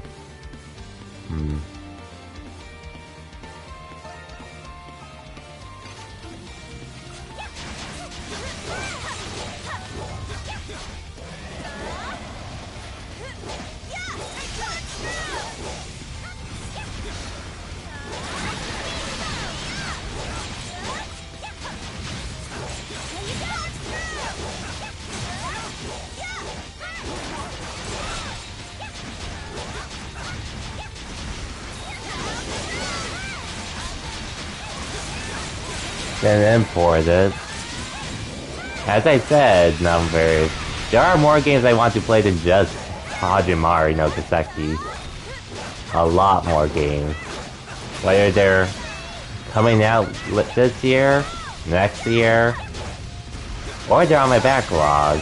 Speaker 1: then import it. As I said, Numbers, there are more games I want to play than just Hajimari no Kiseki. A lot more games. Whether they're coming out this year, next year, or they're on my backlog.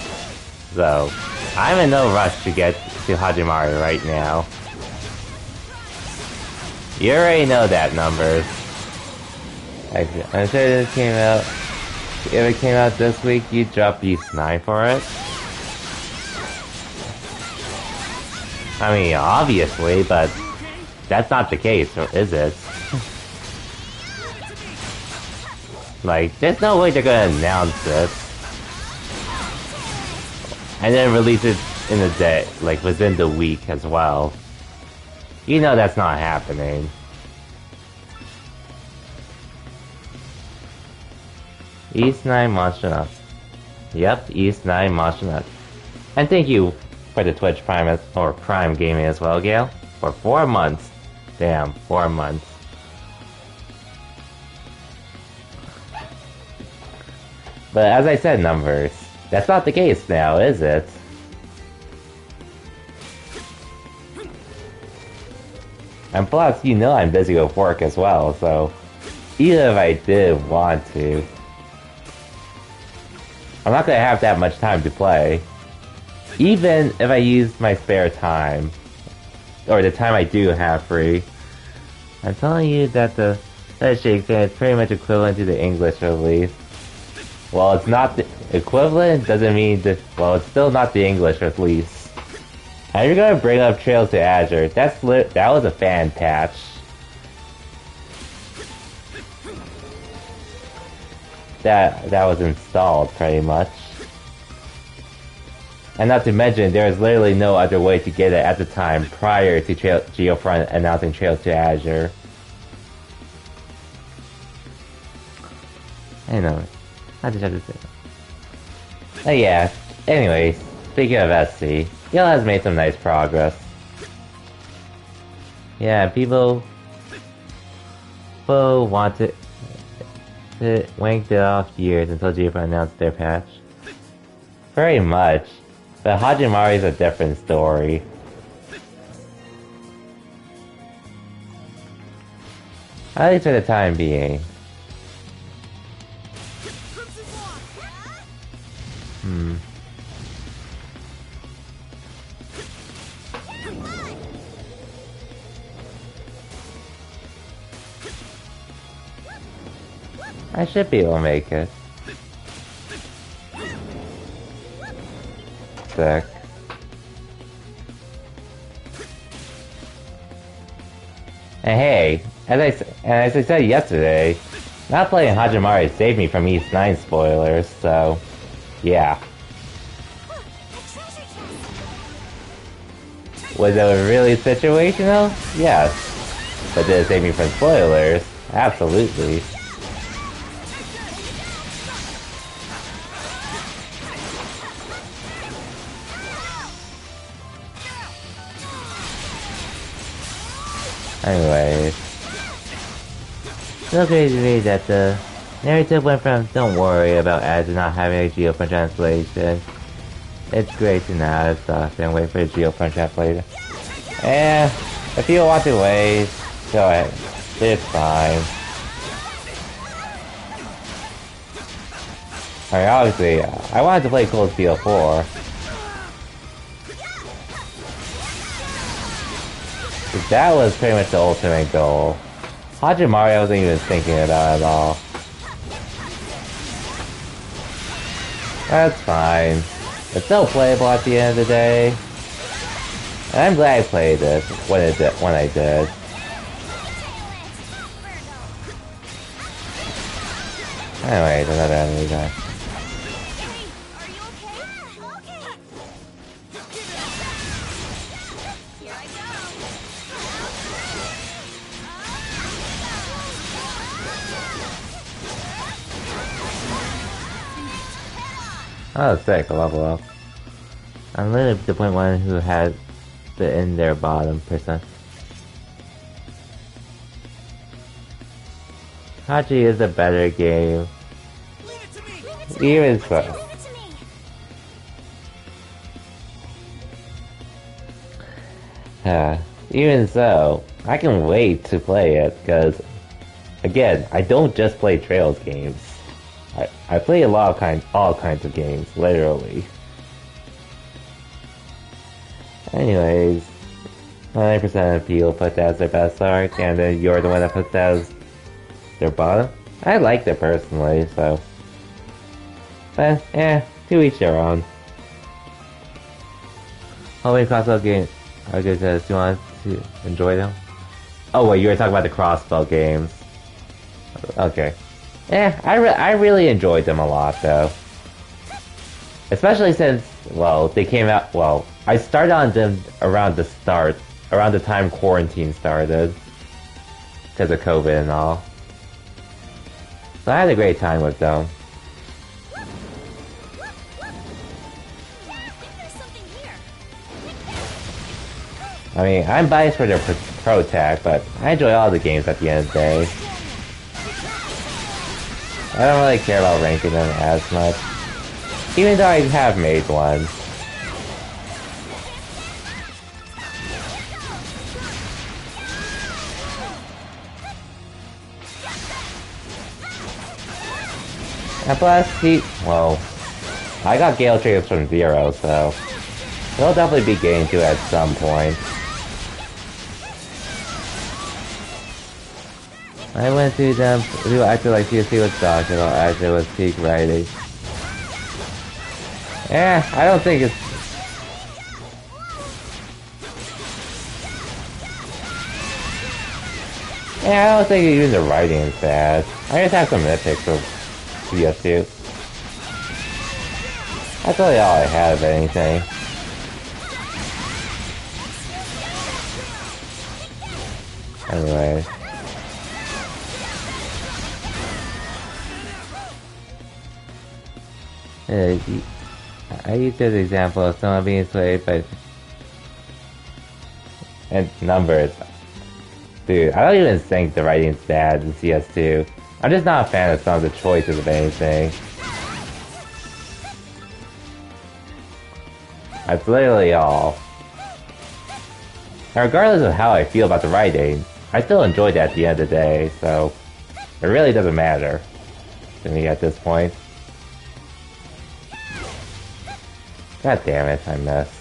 Speaker 1: So, I'm in no rush to get to Hajimari right now. You already know that, Numbers. I'm sure this came out. If it came out this week, you'd drop Beast 9 for it. I mean, obviously, but that's not the case, or is it? Like, there's no way they're gonna announce this and then release it in a day, like within the week as well. You know that's not happening. East 9 Monster Nuts. Yep, East 9 Monster Nuts. And thank you for the Twitch Prime or Prime Gaming as well, Gail. For 4 months. Damn, 4 months. But as I said, Numbers, that's not the case now, is it? And plus, you know I'm busy with work as well, so even if I did want to, I'm not gonna have that much time to play. Even if I use my spare time, or the time I do have free, I'm telling you that the Shakespeare is pretty much equivalent to the English release. Well, it's not the equivalent, doesn't mean that, well, it's still not the English release. And you're gonna bring up Trails to Azure, that was a fan patch. That was installed, pretty much. And not to mention, there was literally no other way to get it at the time prior to Geofront announcing Trails to Azure. I know. I just have to say that. But yeah, anyways, speaking of SC, Gil has made some nice progress. Yeah, people want to wanked it off years until Geofront announced their patch. Very much. But Hajimari is a different story. At least for the time being. I should be able to make it. Sick. And hey, as I said yesterday, not playing Hajimari saved me from East 9 spoilers, so yeah. Was it really situational? Yes. But did it save me from spoilers? Absolutely. Anyways, so crazy to me that the narrative went from "Don't worry about ads and not having a Geofront translation." It's great to not have stuff and wait for the Geofront translator. Eh, if you want to wait, go ahead. It's fine. I mean, obviously, I wanted to play Cold Steel 4. That was pretty much the ultimate goal. Hajimari I wasn't even thinking about at all. That's fine. It's still playable at the end of the day. And I'm glad I played it when I did. Anyways, another enemy guy. Oh, sick, a level up. I'm literally the point one who has the in their bottom percent. Hachi is a better game. Even so. Even so, I can wait to play it, because, again, I don't just play Trails games. I play a lot of all kinds of games, literally. Anyways, 9% of people put that as their best arc, and then you're the one that puts that as their bottom. I liked it personally, so... But, to each their own. Hopefully crossbow games are good because you want to enjoy them. Oh wait, you were talking about the crossbow games. Okay. I really enjoyed them a lot though. Especially since, well, they came out, well, I started on them around the time quarantine started. Because of COVID and all. So I had a great time with them. I mean, I'm biased for their pro tag, but I enjoy all the games at the end of the day. I don't really care about ranking them as much, even though I have made one. And plus, well, I got Gale Triggers from Zero, so he'll definitely be getting to at some point. I went through them, people acted like CSC was talking about actually was peak writing. I don't think it's... I don't think even the writing is bad. I just have some nitpicks of CS2. That's really all I had of anything. Anyway. I used an example of someone being swayed by... and numbers. Dude, I don't even think the writing's bad in CS2. I'm just not a fan of some of the choices of anything. That's literally all. And regardless of how I feel about the writing, I still enjoyed it at the end of the day, so it really doesn't matter to me at this point. God damn it, I missed.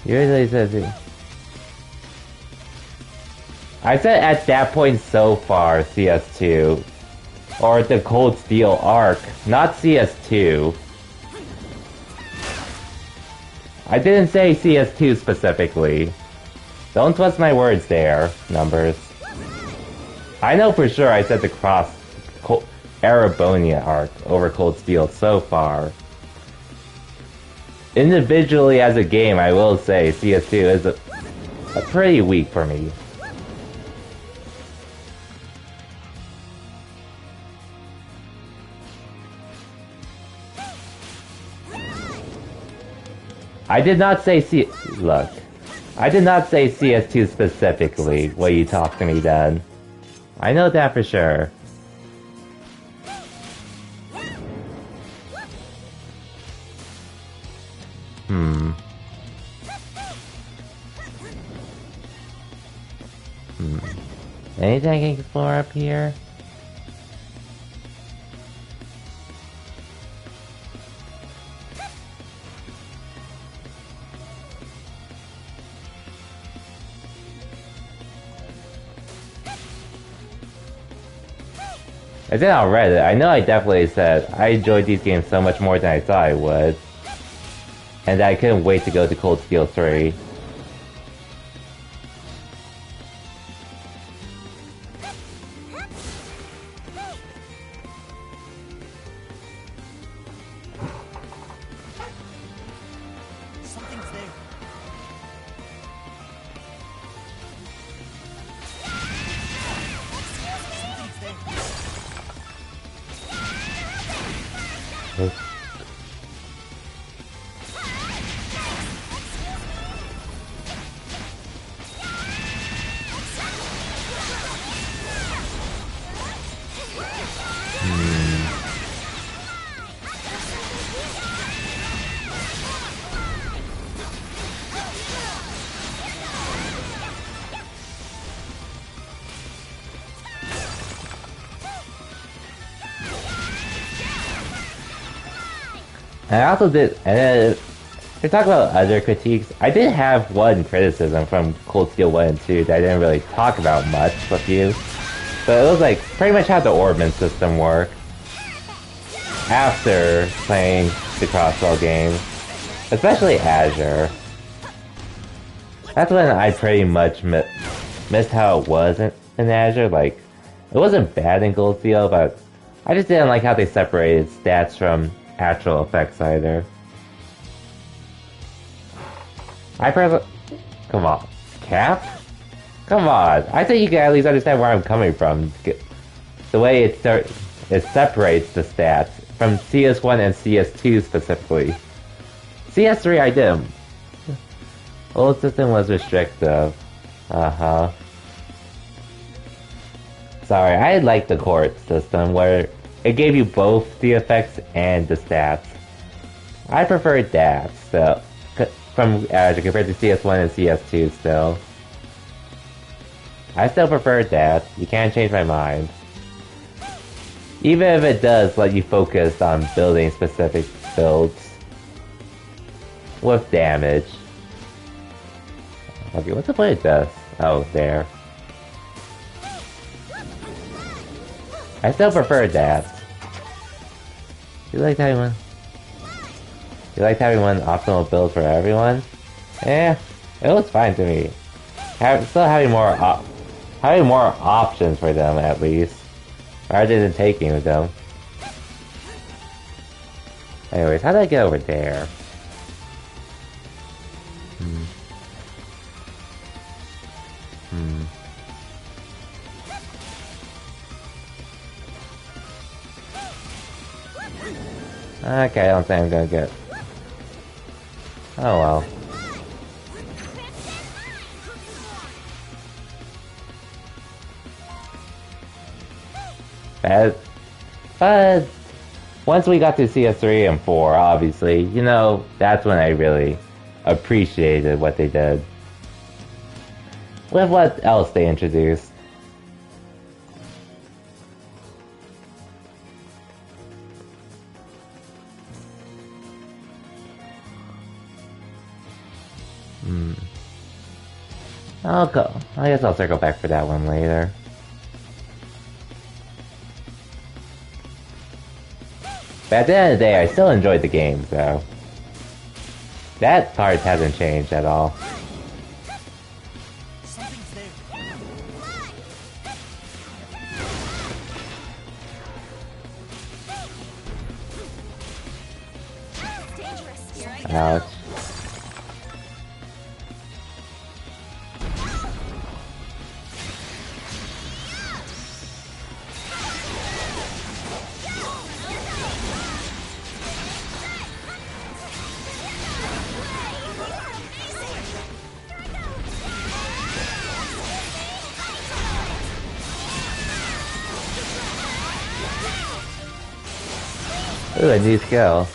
Speaker 1: Usually says it. I said at that point so far, CS2. Or the Cold Steel arc, not CS2. I didn't say CS2 specifically. Don't twist my words there, numbers. I know for sure I said the Erebonia arc over Cold Steel so far. Individually as a game, I will say CS2 is a pretty weak for me. I did not say look, I did not say CS2 specifically when you talked to me then. I know that for sure. Anything I can explore up here? I said on Reddit, I know I definitely said I enjoyed these games so much more than I thought I would. And that I couldn't wait to go to Cold Steel 3. And I also did, and then, to talk about other critiques, I did have one criticism from Cold Steel 1 and 2 that I didn't really talk about much with you. But it was like, pretty much how the Orbman system worked. After playing the Crossbell games, especially Azure. That's when I pretty much missed how it was in Azure. Like, it wasn't bad in Gold Steel, but I just didn't like how they separated stats from actual effects either. Come on. Cap? Come on. I think you can at least understand where I'm coming from. The way it separates the stats from CS1 and CS2 specifically. CS3 I didn't. Old system was restrictive. Uh-huh. Sorry, I like the court system where it gave you both the effects and the stats. I preferred that, so, from Azure compared to CS1 and CS2 still. I still preferred that. You can't change my mind. Even if it does let you focus on building specific builds with damage. Okay, what's the point of this? Oh, there. I still prefer that. You liked having one optimal build for everyone? Eh, it was fine to me. Still having more options for them at least, rather than taking with them. Anyways, how did I get over there? Okay, I don't think I'm gonna get... Oh well. But once we got to CS3 and 4, obviously, you know, that's when I really appreciated what they did. With what else they introduced. I'll go. I guess I'll circle back for that one later. But at the end of the day, I still enjoyed the game, so... That part hasn't changed at all. Ouch. Ooh, a new skill.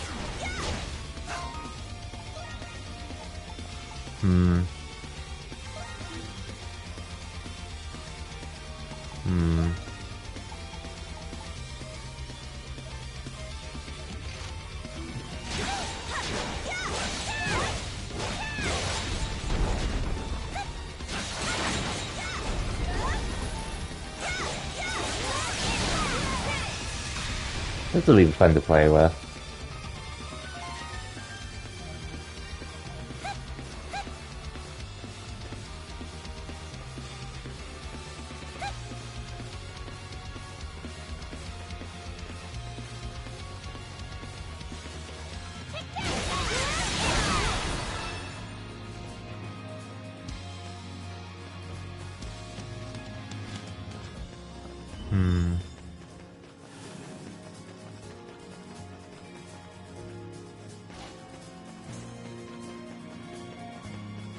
Speaker 1: This will be fun to play with.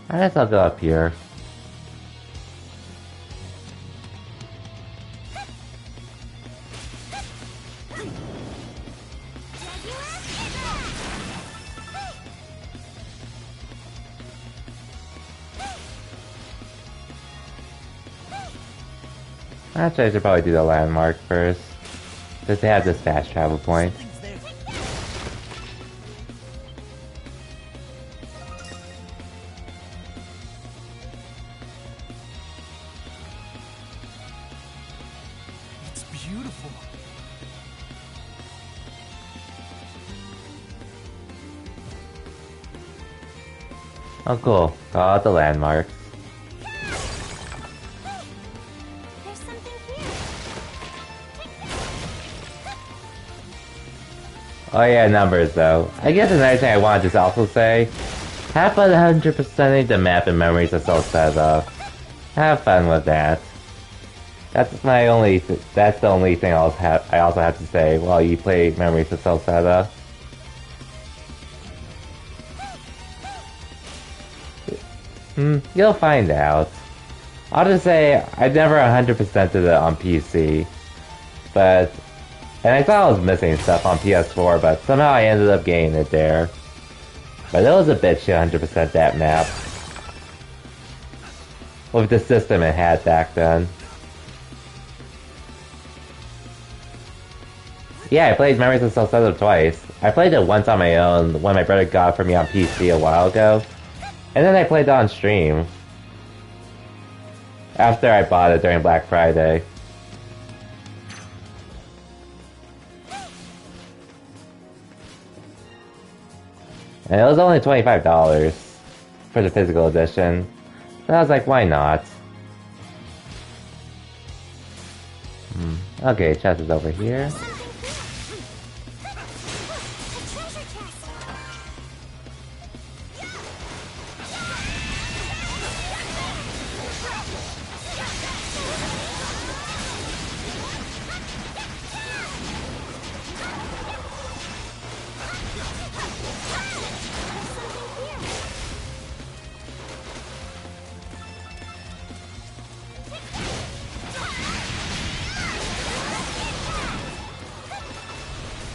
Speaker 1: I guess I'll go up here. Actually, I should probably do the landmark first, just to have this fast travel point. Oh, cool. Call out the landmarks.
Speaker 10: There's something here.
Speaker 1: Oh yeah, numbers though. I guess another thing I wanted to also say, have fun 100%ing the map and memories of Celceta. Have fun with that. That's my only. That's the only thing I also have to say while you play Memories of Celceta. You'll find out. I'll just say I never 100%ed it on PC, and I thought I was missing stuff on PS4, but somehow I ended up getting it there. But it was a bitch to 100% that map with the system it had back then. Yeah, I played Memories of Celceta twice. I played it once on my own when my brother got it for me on PC a while ago. And then I played it on stream. After I bought it during Black Friday. And it was only $25 for the physical edition. So I was like, why not? Okay, chest is over here.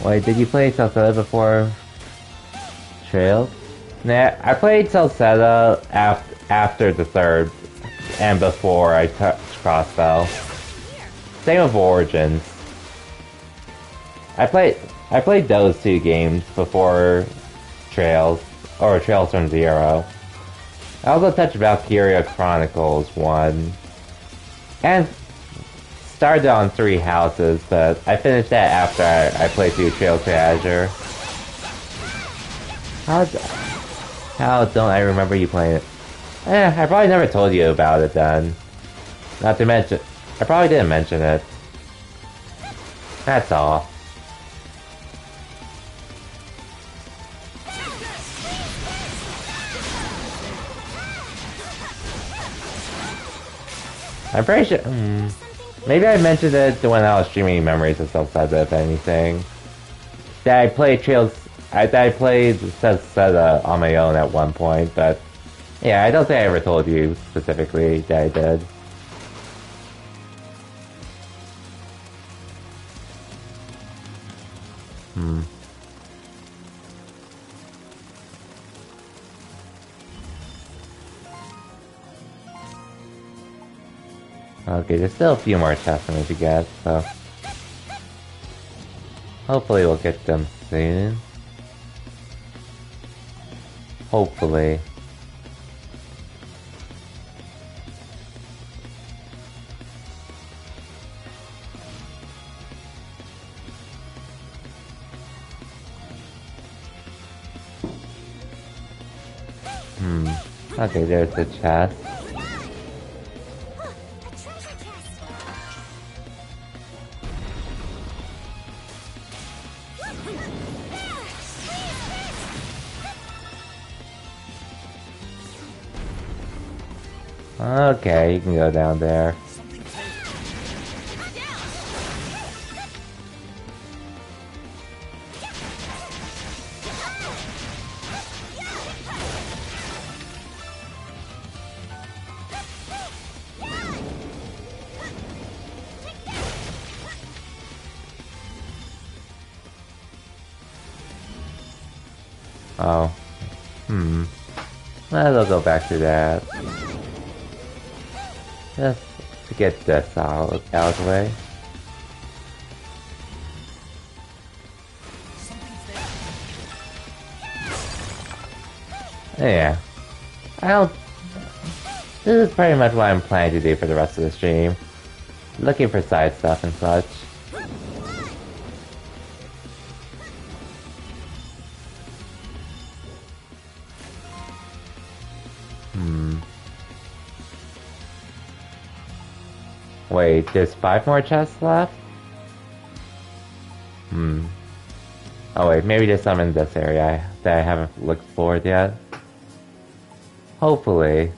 Speaker 1: Wait, did you play Celceta before Trails? Nah, I played Celceta after the third and before I touched Crossbell. Same with Origins. I played those two games before Trails, or Trails from Zero. I also touched Valkyria Chronicles 1. And started on Three Houses, but I finished that after I played through Trails to Azure. How don't I remember you playing it? I probably never told you about it then. Not to mention, I probably didn't mention it. That's all. I'm pretty sure. Maybe I mentioned it when I was streaming Memories of Celceta, if anything. That I played Trails. I played Celceta on my own at one point, but yeah, I don't think I ever told you specifically that I did. Okay, there's still a few more Testaments to get, so hopefully we'll get them soon. Hopefully. Okay, there's the chest. Okay, you can go down there. Oh. Well, I'll go back to that. Just to get this out of the way. Yeah. This is pretty much what I'm planning to do for the rest of the stream. Looking for side stuff and such. Wait, there's 5 more chests left? Oh wait, maybe there's some in this area that I haven't looked for yet. Hopefully.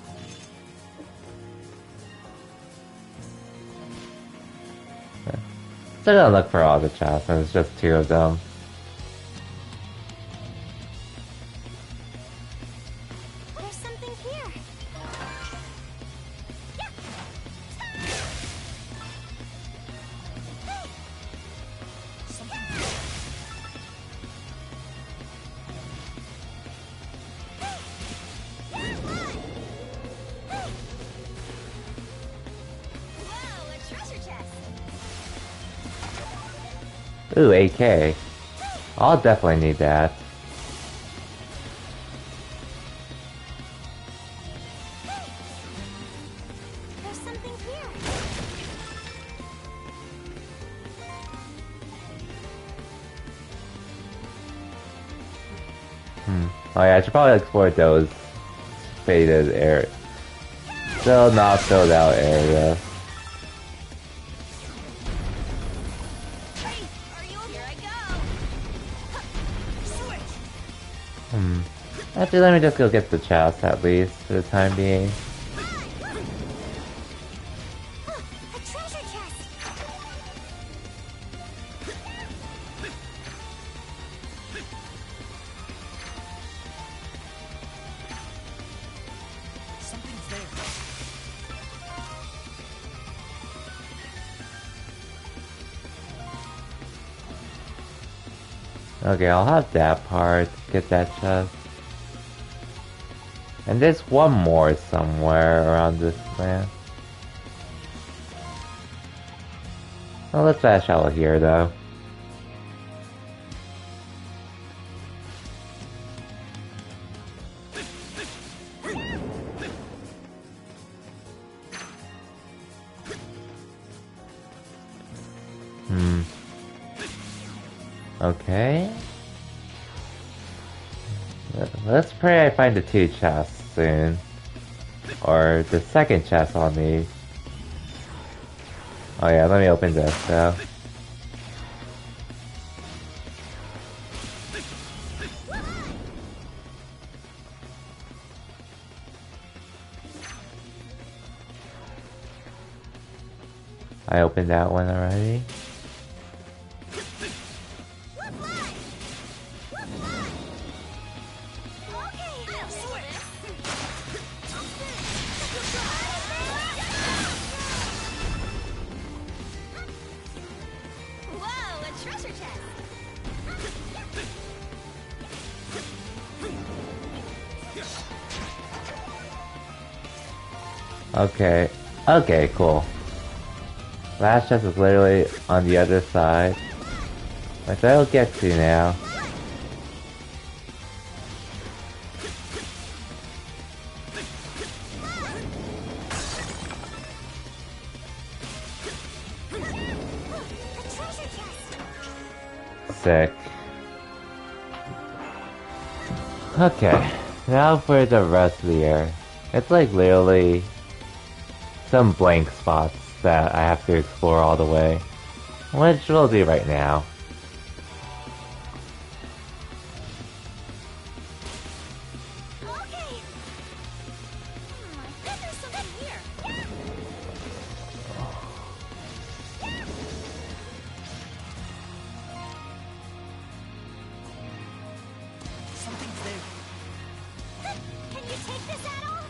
Speaker 1: Still gonna look for all the chests, and it's just 2 of them.
Speaker 10: There's something here.
Speaker 3: Whoa, a treasure chest!
Speaker 1: Ooh, AK. I'll definitely need that.
Speaker 10: There's something here.
Speaker 1: Oh yeah, I should probably explore those faded areas. Still not filled out areas.
Speaker 3: Hey, are you here? I go!
Speaker 1: Actually, let me just go get the chest at least for the time being.
Speaker 10: A treasure chest.
Speaker 2: Something's there.
Speaker 1: Okay, I'll have that part, get that chest. And there's one more somewhere around this land. Well, let's dash out here though. Okay. Let's pray I find the 2 chests soon. Or the second chest I'll need. Oh yeah, let me open this though. I opened that one already.
Speaker 3: Whoa, a treasure chest!
Speaker 1: Okay. Okay, cool. Last chest is literally on the other side. Which I'll get to now. Sick. Okay, now for the rest of the year. It's like literally some blank spots that I have to explore all the way. Which we'll do right now.
Speaker 3: Okay! I bet there's something here.
Speaker 2: Something's there.
Speaker 10: Can you take this at all?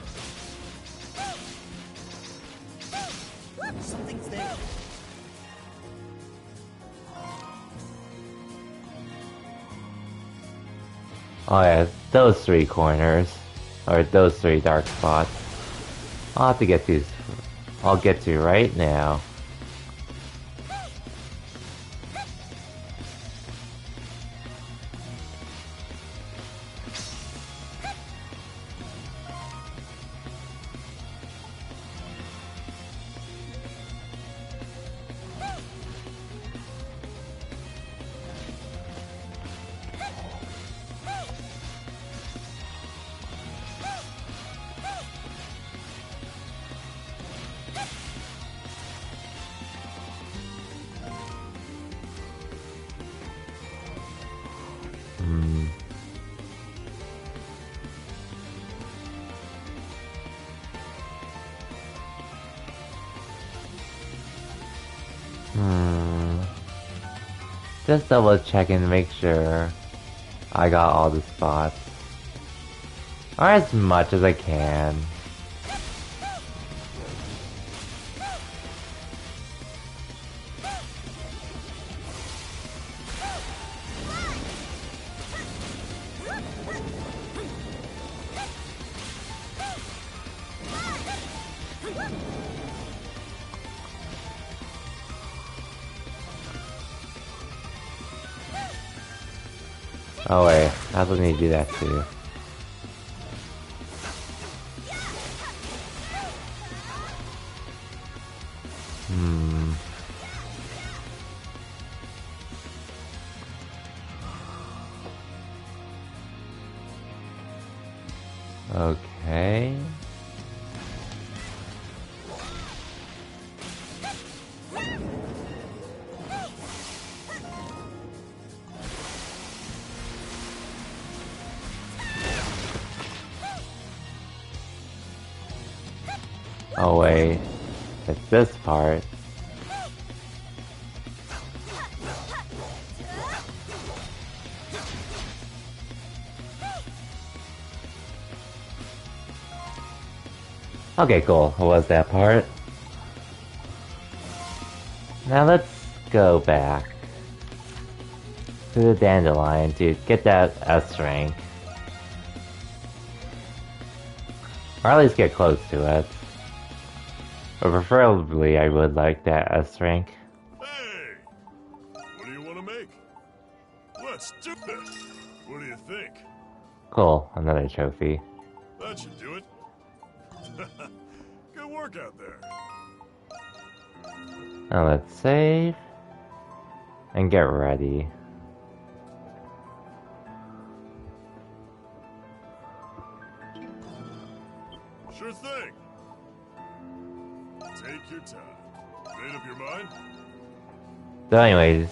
Speaker 2: Something's there.
Speaker 1: Oh yeah, those 3 corners. Or those 3 dark spots. I'll have to get these. I'll get to right now. Just double checking to make sure I got all the spots. Or as much as I can. Oh wait, I also need to do that too. Okay. Oh wait, it's this part. Okay, cool. What was that part? Now let's go back to the Dandelion to get that S rank. Or at least get close to it. But preferably I would like that S rank.
Speaker 4: Hey! What do you want to make? Let's do it! What do you think?
Speaker 1: Cool, another trophy.
Speaker 4: That should do it. Good work out there.
Speaker 1: Now let's save and get ready.
Speaker 4: Sure thing. Take your time. Made up your mind?
Speaker 1: So anyways,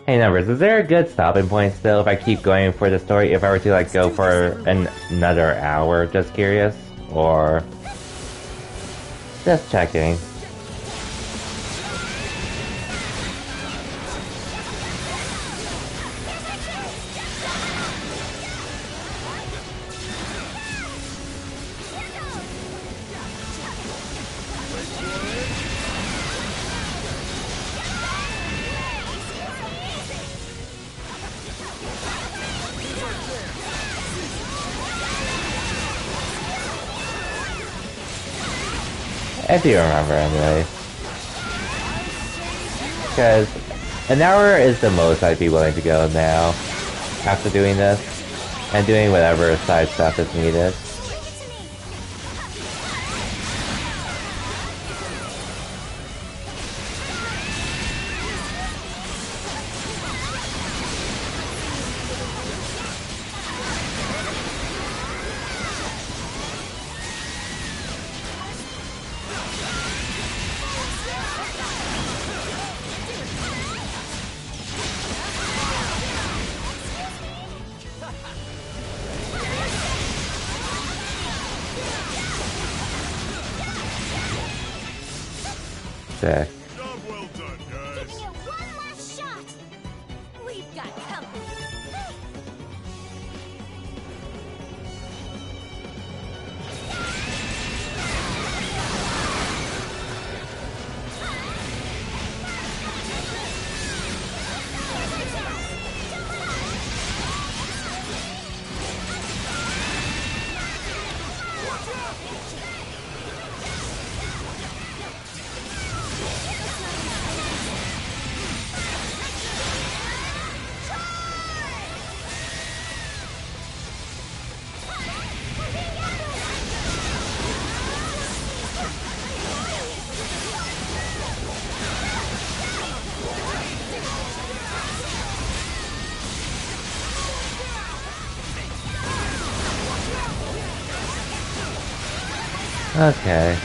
Speaker 1: Hey Numbers, is there a good stopping point still if I keep going for the story? If I were to like go for another hour, just curious? Or... just checking. If you remember, anyway. Because an hour is the most I'd be willing to go now, after doing this, and doing whatever side stuff is needed. Sick.
Speaker 4: Job well done, guys.
Speaker 10: Give me one last shot.
Speaker 3: We've got company.
Speaker 1: Okay.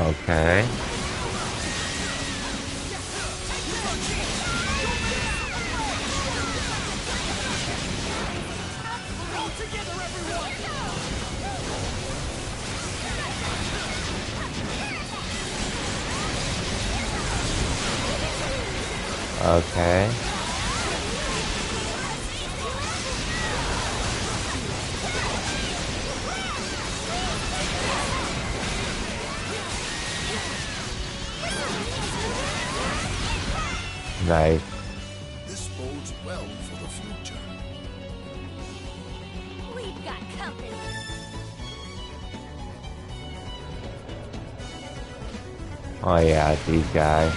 Speaker 1: Okay. Okay. Nice.
Speaker 6: This bodes well for the future.
Speaker 3: We've got company.
Speaker 1: Oh yeah, these guys.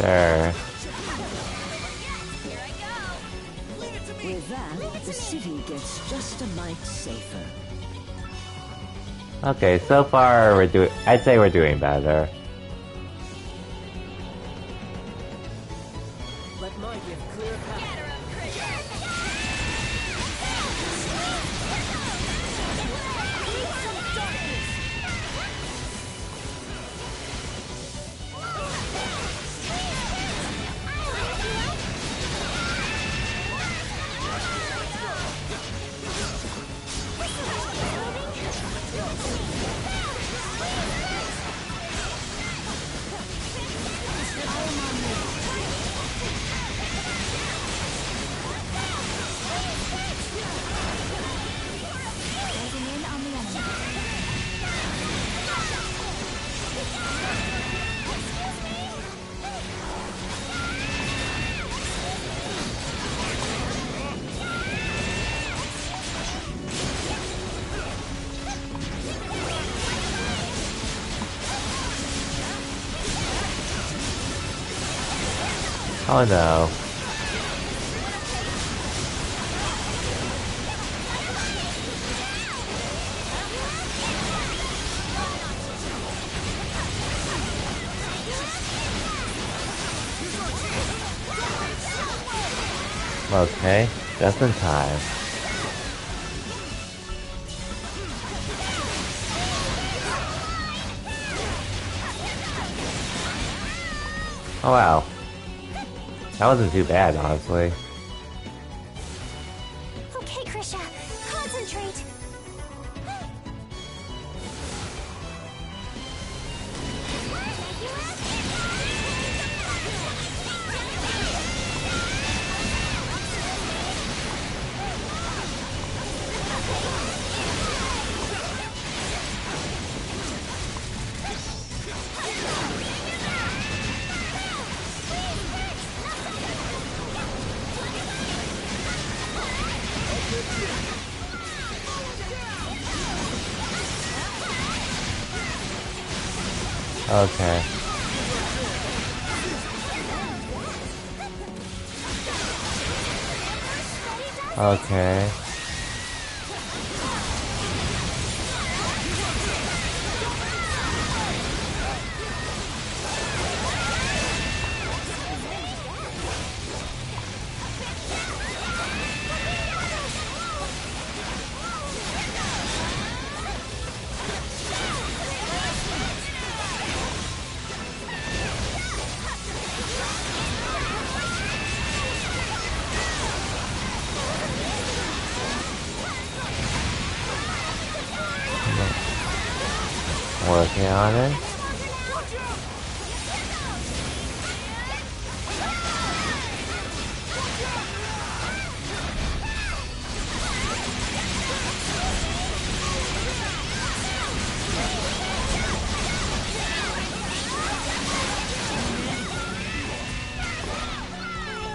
Speaker 1: Sure.
Speaker 13: With that, the city gets just a mite safer.
Speaker 1: Okay, so far I'd say we're doing better.
Speaker 12: Let my gift clear a path.
Speaker 1: Oh no. Okay, just in time. Oh wow. That wasn't too bad, honestly.
Speaker 10: Okay, Krisha, concentrate.
Speaker 1: Okay. Okay. Working on it.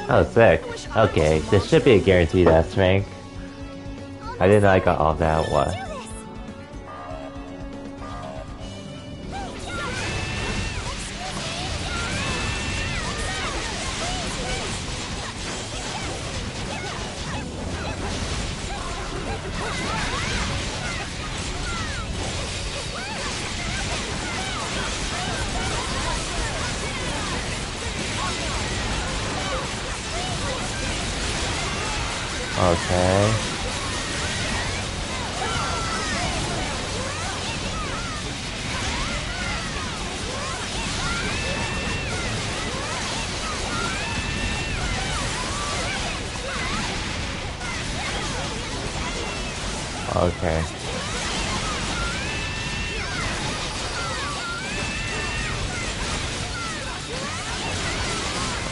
Speaker 1: Oh, sick. Okay, this should be a guaranteed S rank. I didn't know I got all that one. Okay. Okay.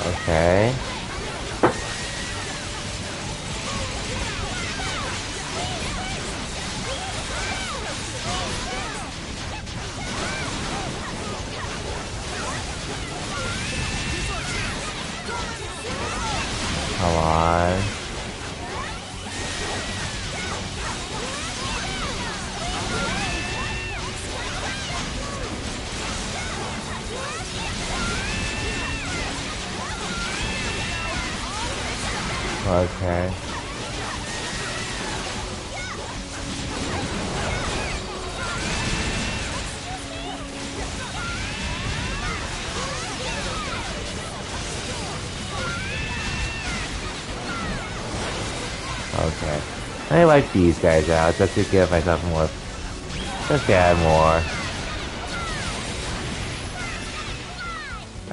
Speaker 1: Okay. Come on. Okay. Okay. I like these guys out just to give myself more. Just to add more.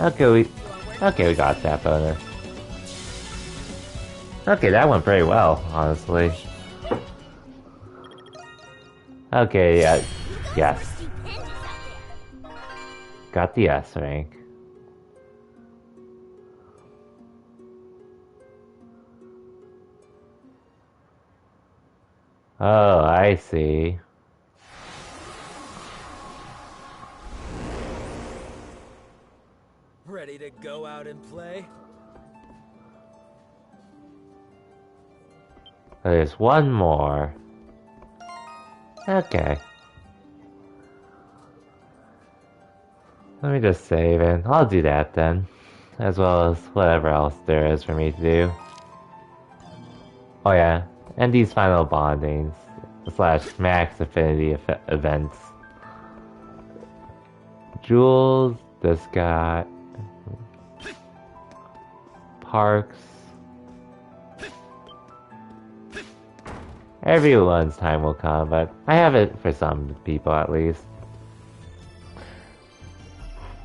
Speaker 1: Okay, we got that bonus. Okay, that went pretty well, honestly. Okay, yeah, yes. Got the S rank. Oh, I see.
Speaker 8: Ready to go out and play?
Speaker 1: There's one more. Okay. Let me just save and I'll do that then. As well as whatever else there is for me to do. Oh yeah, and these final bondings / max affinity events. Jules, this guy, Parks. Everyone's time will come, but I have it for some people at least.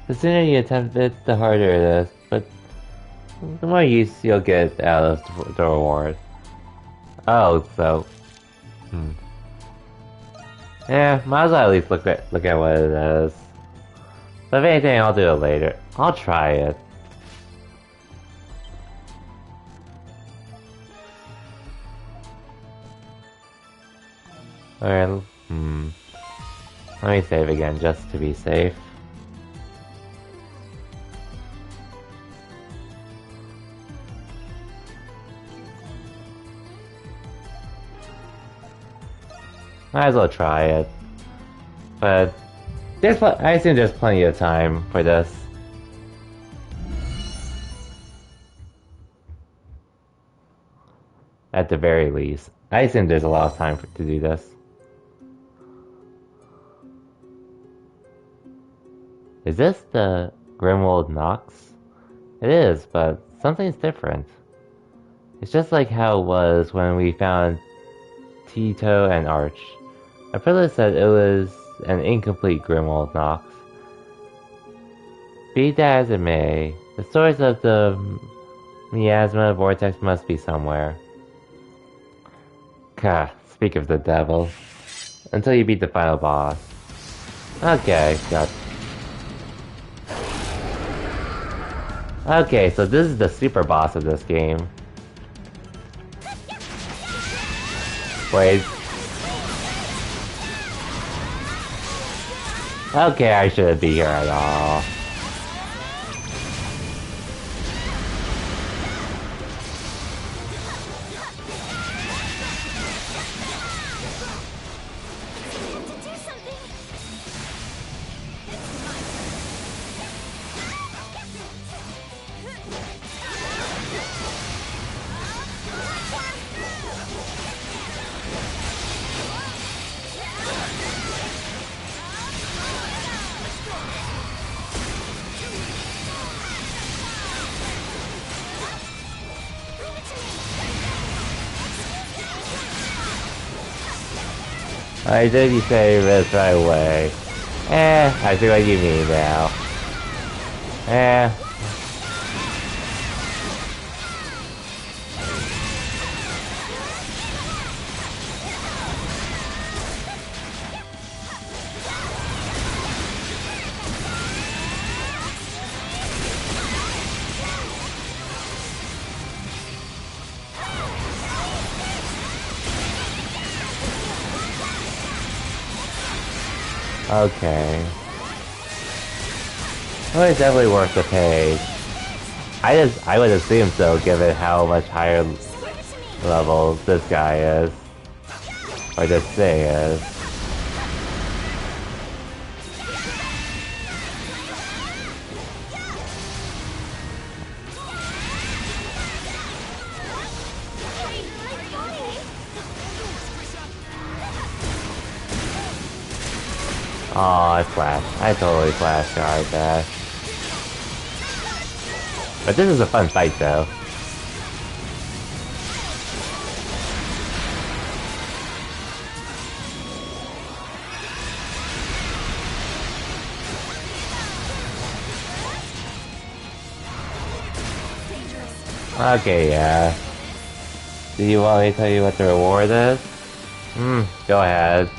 Speaker 1: The sooner you attempt it, the harder it is, but the more use you'll get out of the reward. Oh, so... Yeah, might as well at least look at what it is. But if anything, I'll do it later. I'll try it. Alright, let me save again just to be safe. Might as well try it. But I assume there's plenty of time for this. At the very least. I assume there's a lot of time to do this. Is this the Grimwald Nox? It is, but something's different. It's just like how it was when we found Tito and Arch. My brother said it was an incomplete Grimwald Nox. Be that as it may, the source of the miasma vortex must be somewhere. Gah, speak of the devil. Until you beat the final boss. Okay, got. Okay, so this is the super boss of this game. Wait. Okay, I shouldn't be here at all. I did you say this right away. I see what you mean now. Okay. Well, it's definitely worth the pay. I would assume so, given how much higher level this guy is. Or this thing is. Oh, I flashed. I totally flashed guard that. But this is a fun fight though. Okay, yeah. Do you want me to tell you what the reward is? Go ahead.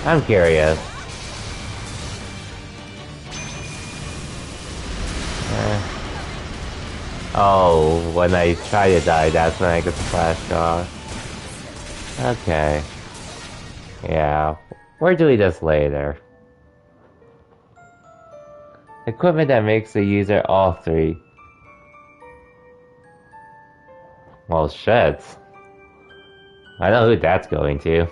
Speaker 1: I'm curious. Oh, when I try to die, that's when I get the flash guard. Okay. Yeah, we're doing this later. Equipment that makes the user all three. Well, shit. I know who that's going to.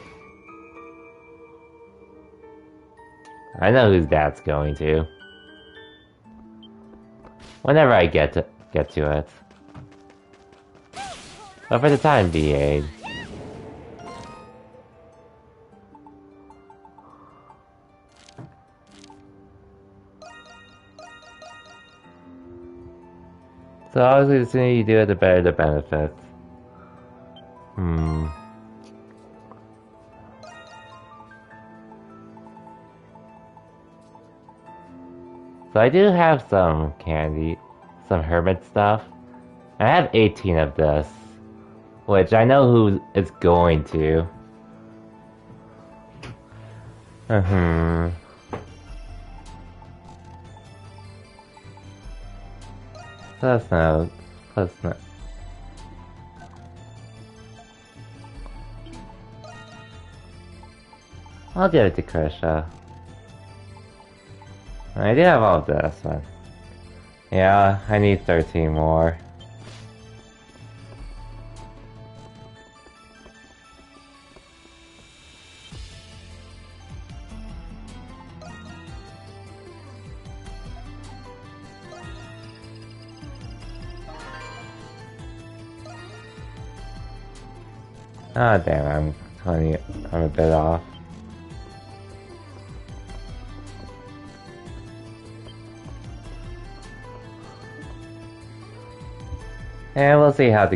Speaker 1: I know who that's going to. Whenever I get to it. But for the time being. So obviously the sooner you do it, the better the benefits. So I do have some candy, some hermit stuff. I have 18 of this, which I know who it's going to. That's not. I'll give it to Krisha. I do have all of this, but yeah, I need 13 more. Ah, damn, I'm a bit off. And we'll see how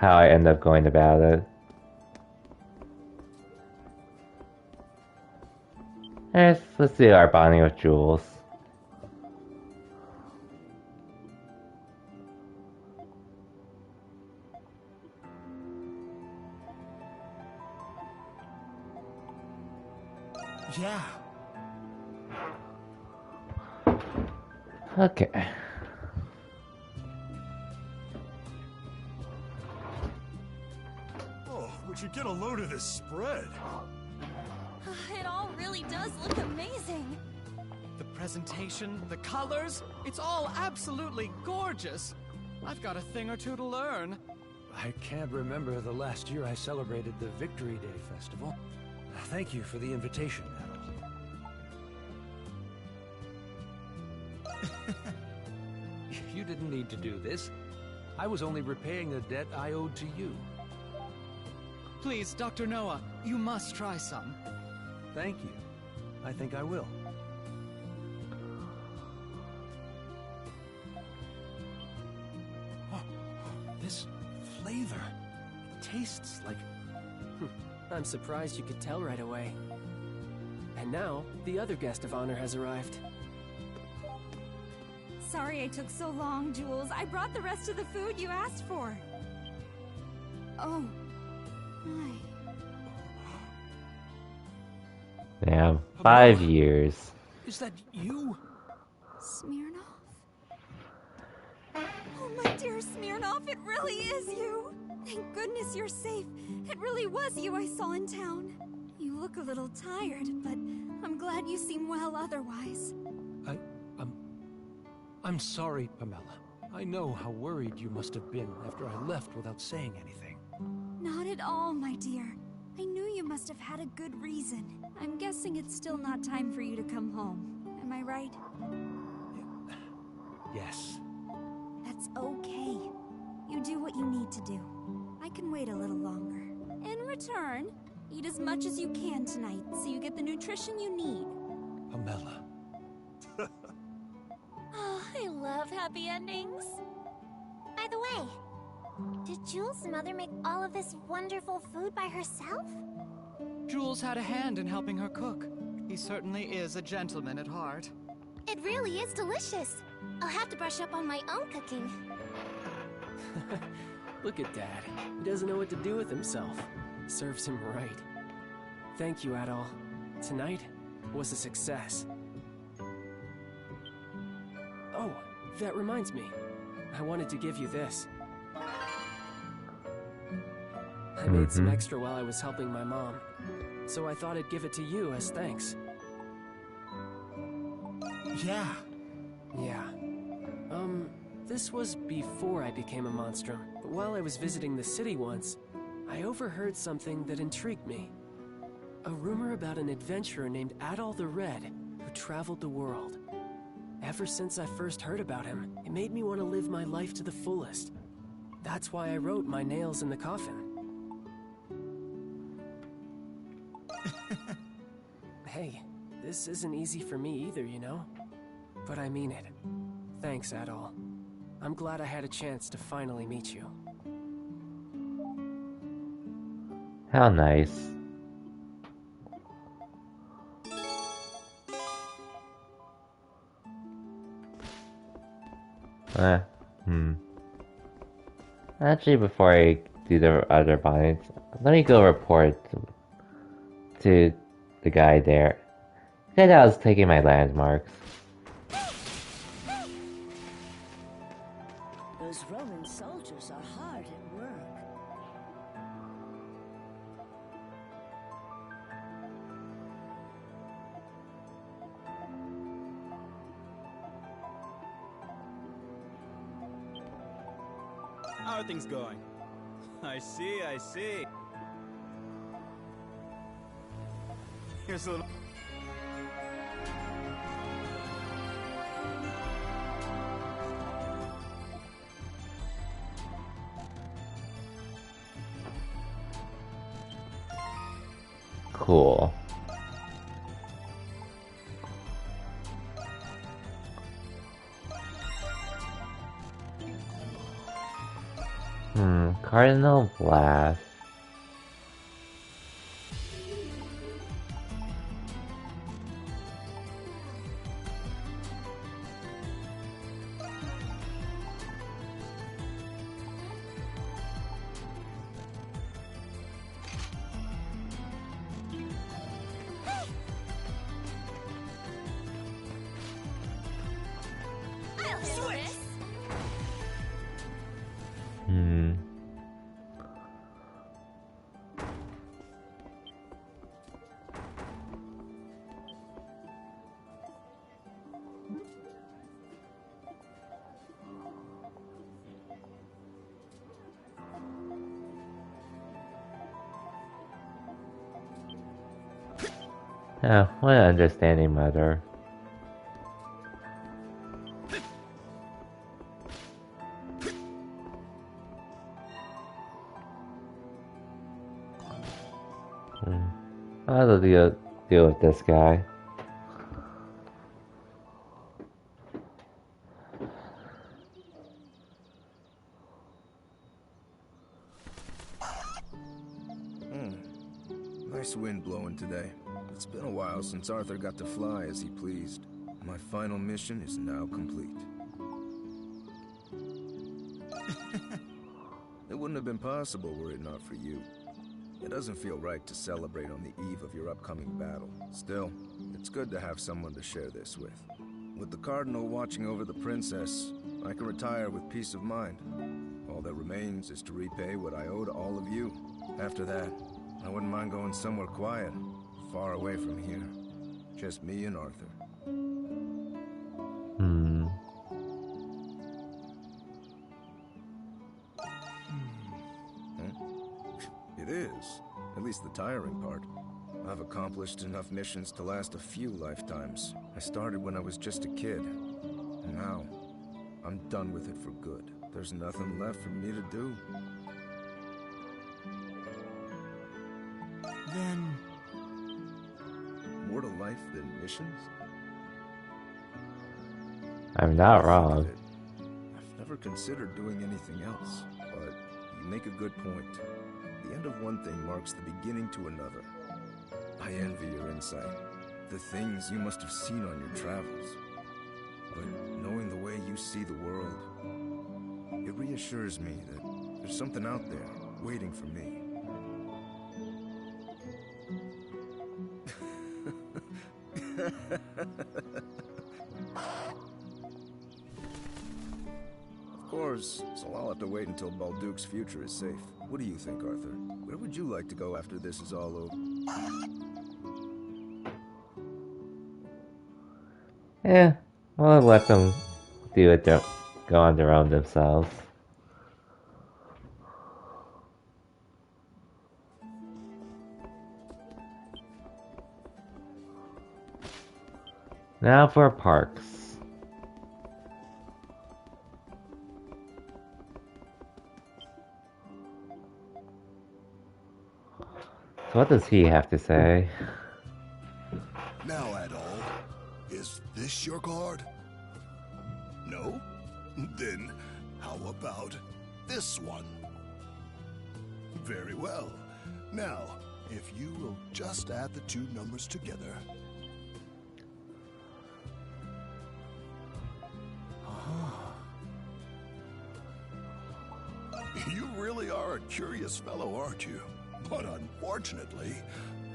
Speaker 1: I end up going about it. Let's do our bonding with Jules.
Speaker 2: Yeah.
Speaker 1: Okay.
Speaker 4: Oh, would you get a load of this spread?
Speaker 3: It all really does look amazing.
Speaker 11: The presentation, the colors, it's all absolutely gorgeous. I've got a thing or two to learn.
Speaker 7: I can't remember the last year I celebrated the Victory Day Festival. Thank you for the invitation, Adol. You didn't need to do this. I was only repaying a debt I owed to you.
Speaker 11: Please, Dr. Noah, you must try some.
Speaker 7: Thank you. I think I will. Oh, this flavor. It tastes like...
Speaker 12: I'm surprised you could tell right away. And now, the other guest of honor has arrived.
Speaker 14: Sorry I took so long, Jules. I brought the rest of the food you asked for. Oh, my.
Speaker 1: Damn, 5 years.
Speaker 7: Is that you?
Speaker 14: Smirnoff? Oh, my dear Smirnoff, it really is you. Thank goodness you're safe. It really was you I saw in town. You look a little tired, but I'm glad you seem well otherwise.
Speaker 7: I'm sorry, Pamela. I know how worried you must have been after I left without saying anything.
Speaker 14: Not at all, my dear. I knew you must have had a good reason. I'm guessing it's still not time for you to come home. Am I right?
Speaker 7: Yes.
Speaker 14: That's okay. You do what you need to do. I can wait a little longer. In return, eat as much as you can tonight so you get the nutrition you need.
Speaker 7: Pamela.
Speaker 3: Oh, I love happy endings.
Speaker 10: By the way, did Jules' mother make all of this wonderful food by herself?
Speaker 11: Jules had a hand in helping her cook. He certainly is a gentleman at heart.
Speaker 10: It really is delicious. I'll have to brush up on my own cooking.
Speaker 12: Look at Dad. He doesn't know what to do with himself. Serves him right. Thank you, Adol. Tonight was a success. Oh, that reminds me. I wanted to give you this. I made some extra while I was helping my mom, so I thought I'd give it to you as thanks.
Speaker 2: Yeah.
Speaker 12: Yeah. This was before I became a monstrum, but while I was visiting the city once, I overheard something that intrigued me. A rumor about an adventurer named Adol the Red, who traveled the world. Ever since I first heard about him, it made me want to live my life to the fullest. That's why I wrote my nails in the coffin. Hey, this isn't easy for me either, you know? But I mean it. Thanks, Adol. I'm glad I had a chance to finally meet you.
Speaker 1: How nice. Actually, before I do the other bindings, let me go report to the guy there. The guy that was taking my landmarks.
Speaker 13: Those Roman soldiers are hard at work.
Speaker 15: How are things going? I see, I see. Here's a little...
Speaker 1: cool. Cardinal Blast. Oh, what an understanding mother. I'll deal with this guy.
Speaker 16: Nice wind blowing today. It's been a while since Arthur got to fly as he pleased. My final mission is now complete. It wouldn't have been possible were it not for you. It doesn't feel right to celebrate on the eve of your upcoming battle. Still, it's good to have someone to share this with. With the Cardinal watching over the princess, I can retire with peace of mind. All that remains is to repay what I owe to all of you. After that, I wouldn't mind going somewhere quiet, far away from here. Just me and Arthur. It is. At least the tiring part. I've accomplished enough missions to last a few lifetimes. I started when I was just a kid. And now, I'm done with it for good. There's nothing left for me to do.
Speaker 2: Then...
Speaker 16: more to life than missions?
Speaker 1: I'm not wrong.
Speaker 16: I've never considered doing anything else, but you make a good point. The end of one thing marks the beginning to another. I envy your insight, the things you must have seen on your travels. But knowing the way you see the world, it reassures me that there's something out there waiting for me. Of course, so I'll have to wait until Balduke's future is safe. What do you think, Arthur? Where would you like to go after this is all over?
Speaker 1: Yeah, I'll let them do it, go on their own themselves. Now for parks. So what does he have to say?
Speaker 6: Now, Adol, is this your card? No? Then how about this one? Very well. Now, if you will just add the two numbers together. You really are a curious fellow, aren't you? But unfortunately,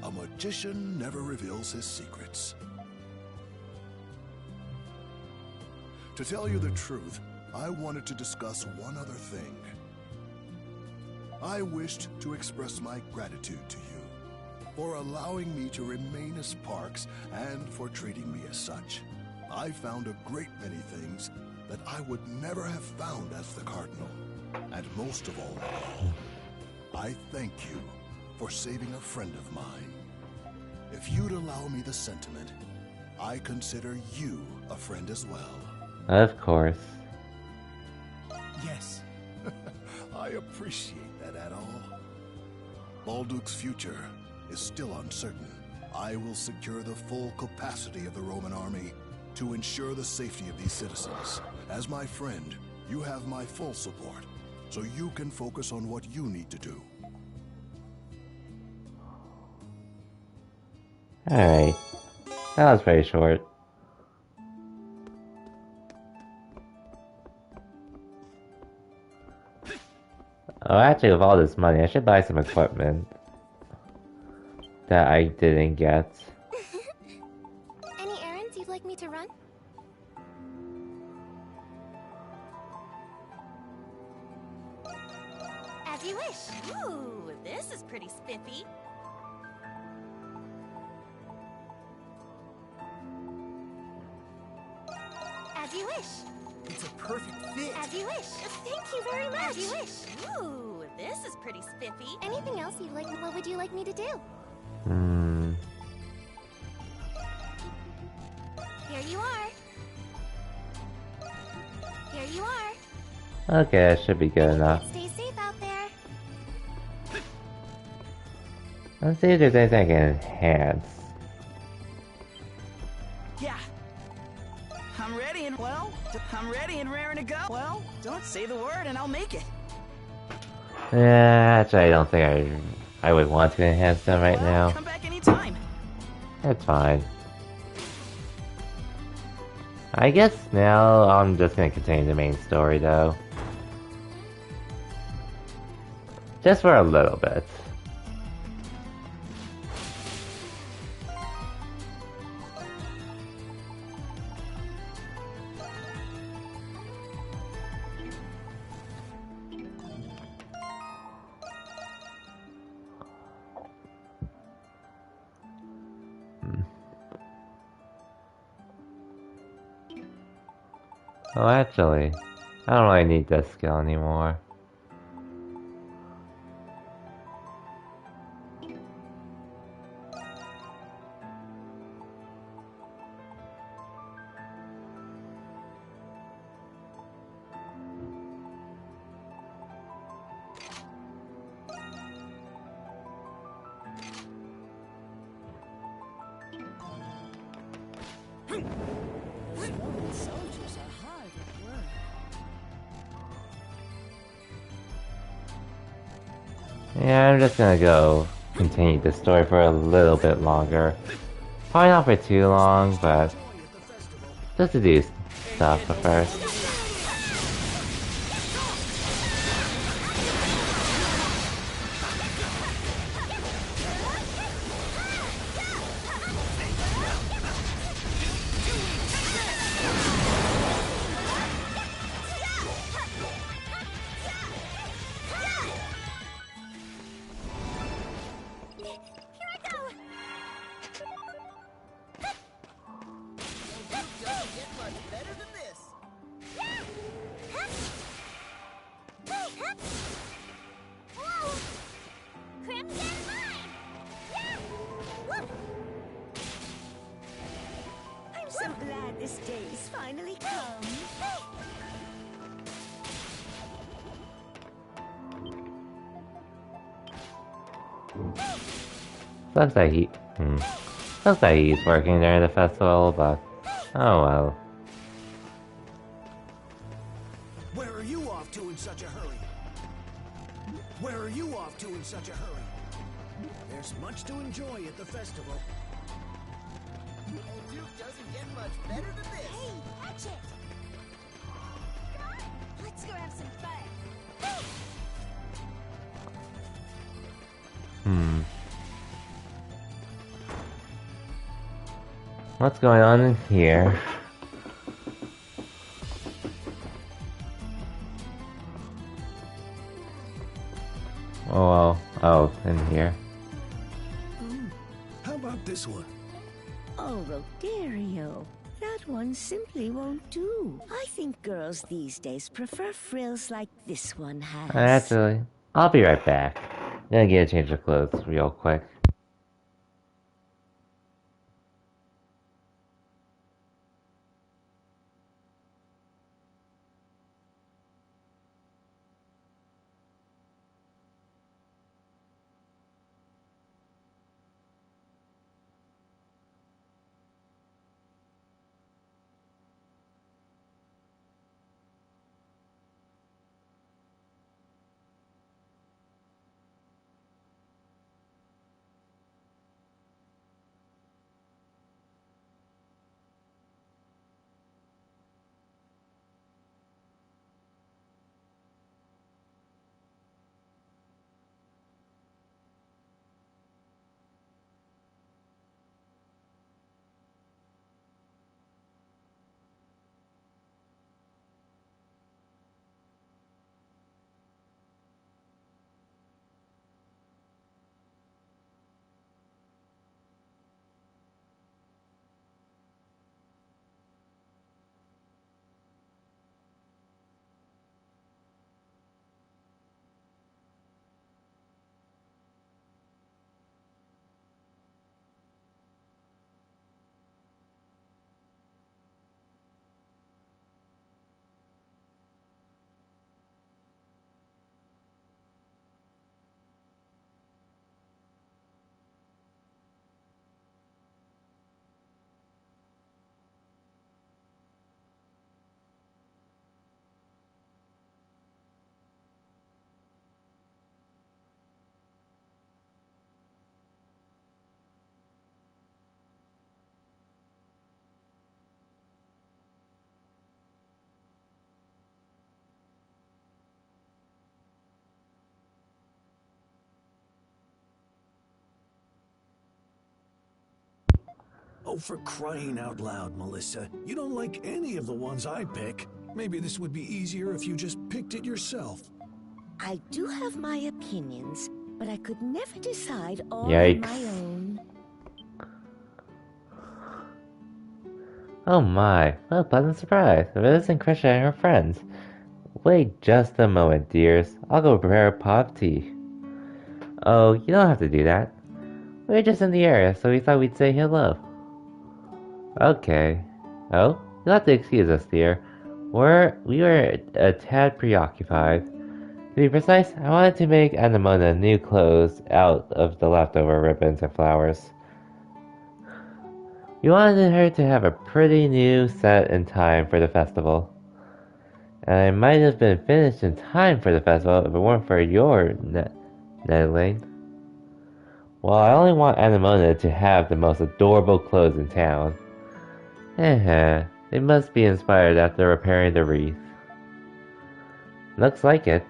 Speaker 6: a magician never reveals his secrets. To tell you the truth, I wanted to discuss one other thing. I wished to express my gratitude to you for allowing me to remain as Parks and for treating me as such. I found a great many things that I would never have found as the Cardinal. And most of all, I thank you for saving a friend of mine. If you'd allow me the sentiment, I consider you a friend as well.
Speaker 1: Of course.
Speaker 2: Yes.
Speaker 6: I appreciate that, Adol. Balduke's future is still uncertain. I will secure the full capacity of the Roman army to ensure the safety of these citizens. As my friend, you have my full support, so you can focus on what you need to do.
Speaker 1: Alright. That was pretty short. Oh, actually, with all this money, I should buy some equipment that I didn't get.
Speaker 10: Any errands you'd like me to run?
Speaker 3: As you wish. Ooh, this is pretty spiffy. As you wish.
Speaker 2: It's a perfect fit.
Speaker 3: As you wish. Thank you very much. As you wish. Ooh, this is pretty spiffy.
Speaker 10: Anything else you'd like? What would you like me to do? Here you are. Here you are.
Speaker 1: Okay, that should be good enough.
Speaker 10: Stay safe out there.
Speaker 1: Let's see if there's anything I can enhance.
Speaker 17: Yeah. I'm ready and I'm ready and raring to go. Well, don't say the word and I'll make it.
Speaker 1: Yeah, actually, I don't think I would want to enhance them right now.
Speaker 17: Come back anytime.
Speaker 1: That's fine. I guess now I'm just gonna continue the main story though. Just for a little bit. Well, actually, I don't really need this skill anymore.
Speaker 13: Soldiers are hard at work.
Speaker 1: Yeah, I'm just gonna go continue the story for a little bit longer. Probably not for too long, but just to do stuff first.
Speaker 13: I'm so glad this day's finally come.
Speaker 1: Sucks that sucks that he's working during the festival, but oh well.
Speaker 2: Where are you off to in such a hurry? Where are you off to in such a hurry? There's much to enjoy at the festival.
Speaker 17: Old Duke doesn't get much better than this.
Speaker 10: Hey, watch it. Let's go have some fun.
Speaker 1: What's going on in here? Oh well. Oh, in here.
Speaker 6: How about this one?
Speaker 13: Oh, Rogerio. That one simply won't do. I think girls these days prefer frills like this one has.
Speaker 1: Actually, I'll be right back. Gonna get a change of clothes real quick.
Speaker 2: Oh, for crying out loud, Melissa. You don't like any of the ones I pick. Maybe this would be easier if you just picked it yourself.
Speaker 13: I do have my opinions, but I could never decide all
Speaker 1: Yikes.
Speaker 13: on my own.
Speaker 1: Oh my, what a pleasant surprise. Liz and Krisha and her friends. Wait just a moment, dears. I'll go prepare a pot of tea. Oh, you don't have to do that. We were just in the area, so we thought we'd say hello. Okay. Oh, you'll have to excuse us, dear. We were a tad preoccupied. To be precise, I wanted to make Anemona new clothes out of the leftover ribbons and flowers. We wanted her to have a pretty new set in time for the festival. And I might have been finished in time for the festival if it weren't for your meddling. Well, I only want Anemona to have the most adorable clothes in town. They must be inspired after repairing the wreath. Looks like it.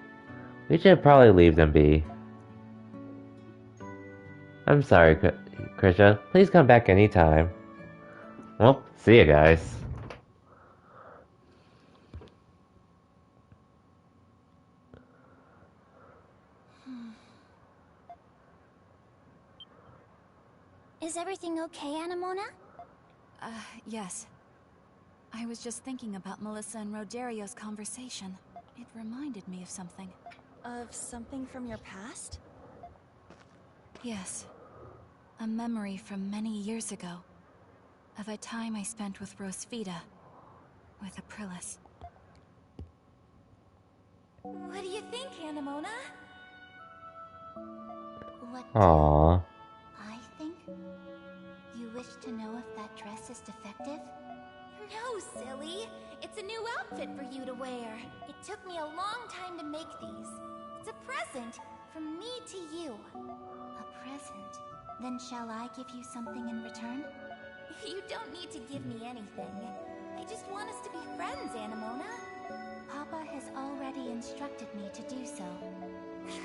Speaker 1: We should probably leave them be. I'm sorry, Krisha. Please come back anytime. Well, see you guys.
Speaker 10: Is everything okay, Anemona?
Speaker 9: Yes. I was just thinking about Melissa and Roderio's conversation. It reminded me of something.
Speaker 3: Of something from your past?
Speaker 9: Yes. A memory from many years ago. Of a time I spent with Rosvita. With Aprilis.
Speaker 3: What do you think, Anemona?
Speaker 10: What
Speaker 1: Aww.
Speaker 10: I think? You wish to know if that dress is defective?
Speaker 3: No, silly. It's a new outfit for you to wear.
Speaker 10: It took me a long time to make these. It's a present from me to you. A present? Then shall I give you something in return?
Speaker 3: You don't need to give me anything. I just want us to be friends, Anemona.
Speaker 10: Papa has already instructed me to do so.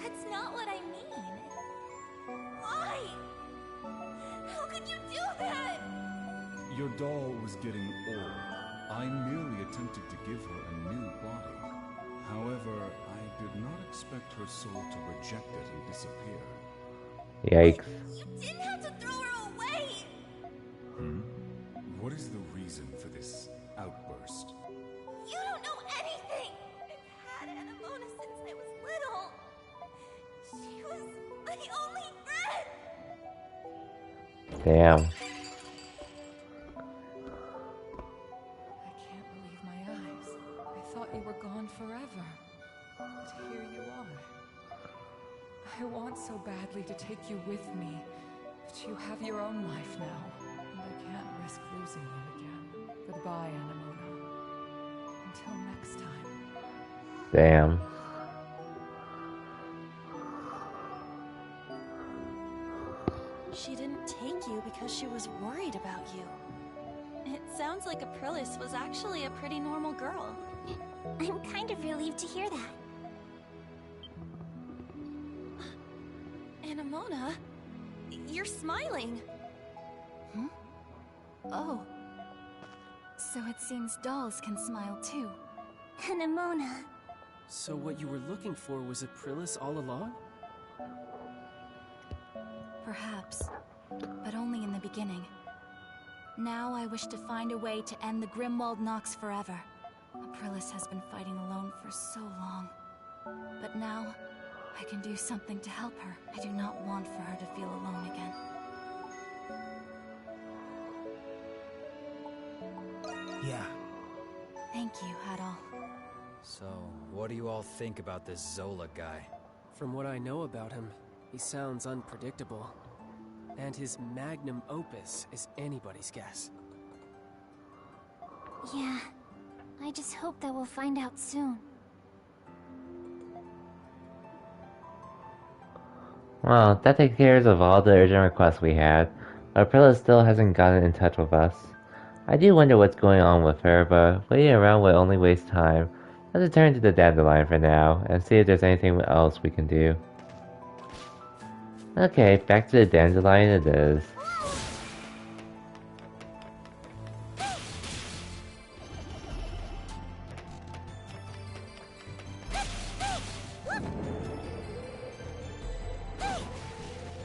Speaker 3: That's not what I mean. Why? How could you do that?
Speaker 18: Your doll was getting old. I merely attempted to give her a new body. However, I did not expect her soul to reject it and disappear.
Speaker 1: Yikes.
Speaker 3: You didn't have to throw her away!
Speaker 18: What is the reason for this outburst?
Speaker 3: You don't know anything! I've had Anemona since I was little. She was my only friend!
Speaker 1: Damn.
Speaker 19: I can't believe my eyes. I thought you were gone forever. But here you are. I want so badly to take you with me, but you have your own life now, and I can't risk losing you again. Goodbye, Anemona. Until next time.
Speaker 1: Damn.
Speaker 3: She didn't take you because she was worried about you. It sounds like Aprilis was actually a pretty normal girl.
Speaker 10: I'm kind of relieved to hear that.
Speaker 3: Anemona, you're smiling.
Speaker 9: Oh. So it seems dolls can smile too.
Speaker 10: Anemona.
Speaker 12: So what you were looking for was Aprilis all along?
Speaker 9: Perhaps, but only in the beginning. Now I wish to find a way to end the Grimwald Nox forever. Aprilis has been fighting alone for so long. But now, I can do something to help her. I do not want for her to feel alone again.
Speaker 2: Yeah.
Speaker 9: Thank you, Adol.
Speaker 8: So, what do you all think about this Zola guy?
Speaker 12: From what I know about him, he sounds unpredictable. And his magnum opus is anybody's guess.
Speaker 10: Yeah. I just hope that we'll find out soon.
Speaker 1: Well, that takes care of all the urgent requests we had. Aprilis still hasn't gotten in touch with us. I do wonder what's going on with her, but waiting around will only waste time. Let's return to the Dandelion for now, and see if there's anything else we can do. Okay, back to the Dandelion it is.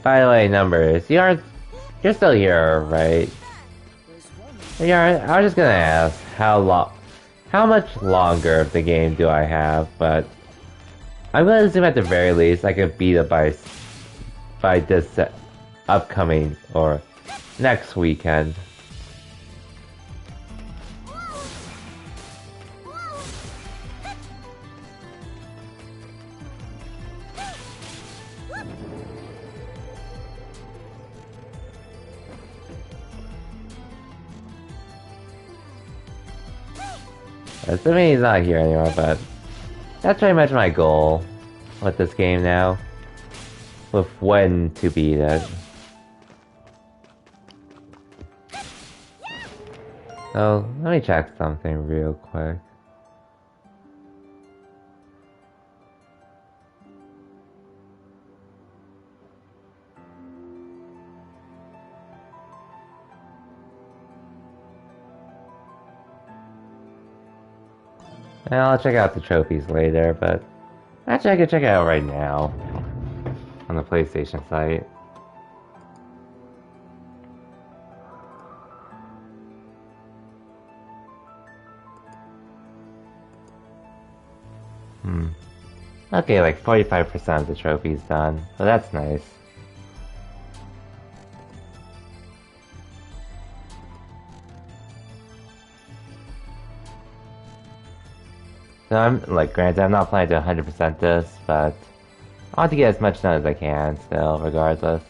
Speaker 1: By the way, Numbers, you're still here, right? I was just gonna ask how much longer of the game do I have, but I'm gonna assume at the very least I can beat it by this upcoming or next weekend. Assuming he's not here anymore, but that's pretty much my goal with this game now. With when to beat it. So, let me check something real quick. And I'll check out the trophies later, but actually I can check it out right now on the PlayStation site. Okay, like 45% of the trophy's done, so that's nice. So I'm, like, granted, I'm not planning to 100% this, but I want to get as much done as I can still, regardless.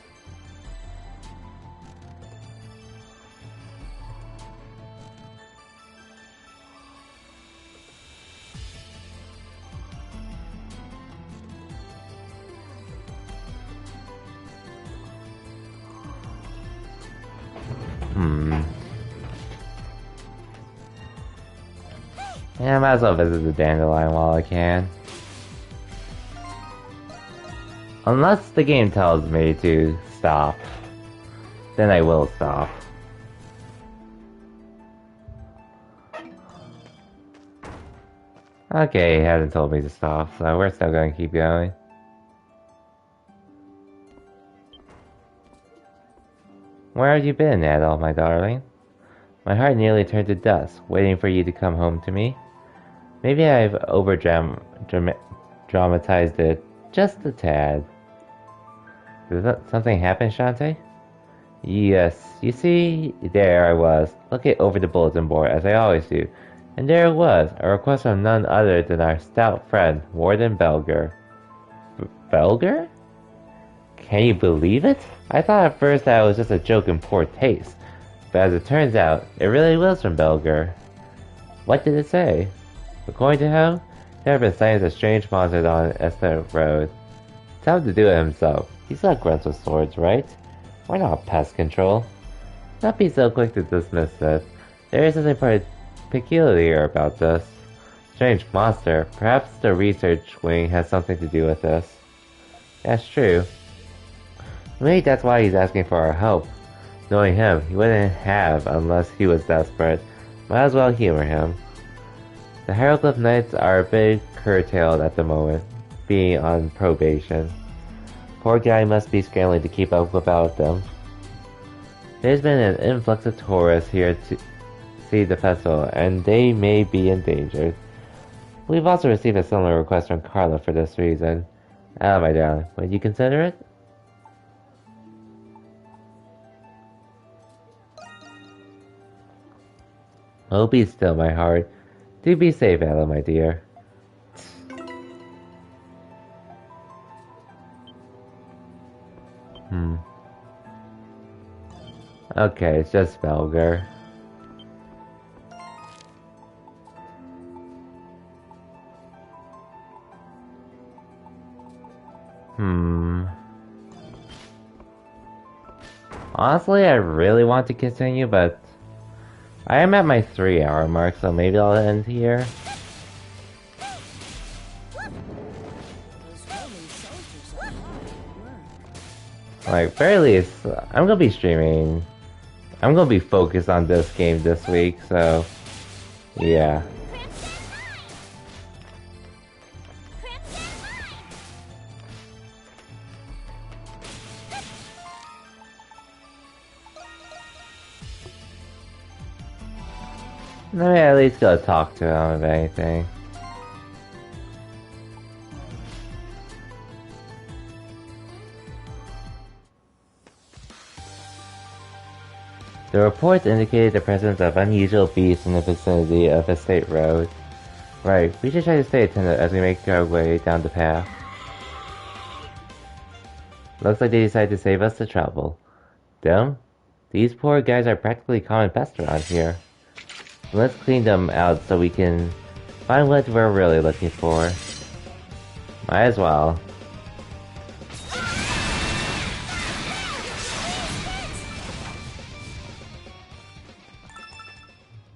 Speaker 1: Yeah, I might as well visit the Dandelion while I can. Unless the game tells me to stop, then I will stop. Okay, he hasn't told me to stop, so we're still going to keep going. Where have you been, Adol, my darling? My heart nearly turned to dust, waiting for you to come home to me. Maybe I've dramatized it just a tad. Did something happen, Shantae? Yes, you see, there I was, looking over the bulletin board, as I always do. And there it was, a request from none other than our stout friend, Warden Belger. Belger? Can you believe it? I thought at first that it was just a joke in poor taste. But as it turns out, it really was from Belger. What did it say? According to him, there had been sightings of strange monsters on Esther Road. Time to do it himself. He's not grunts with swords, right? We're not pest control. Don't be so quick to dismiss this. There is something peculiar about this. Strange monster. Perhaps the research wing has something to do with this. That's true. Maybe that's why he's asking for our help. Knowing him, he wouldn't have unless he was desperate. Might as well humor him. The Hieroglyph Knights are a bit curtailed at the moment, being on probation. Poor guy must be scrambling to keep up without them. There's been an influx of tourists here to see the festival, and they may be endangered. We've also received a similar request from Carla for this reason. Ah, my darling, would you consider it? Oh, be still, my heart. Do be safe, Ella, my dear. Okay, it's just Belger. Honestly, I really want to continue, but I am at my 3-hour mark, so maybe I'll end here. Like, very least, I'm gonna be streaming. I'm gonna be focused on this game this week, so yeah. Let me at least go talk to him if anything. The reports indicated the presence of unusual beasts in the vicinity of Estate Road. Right, we should try to stay attentive as we make our way down the path. Looks like they decided to save us the trouble. Them? These poor guys are practically common pests around here. Let's clean them out so we can find what we're really looking for. Might as well.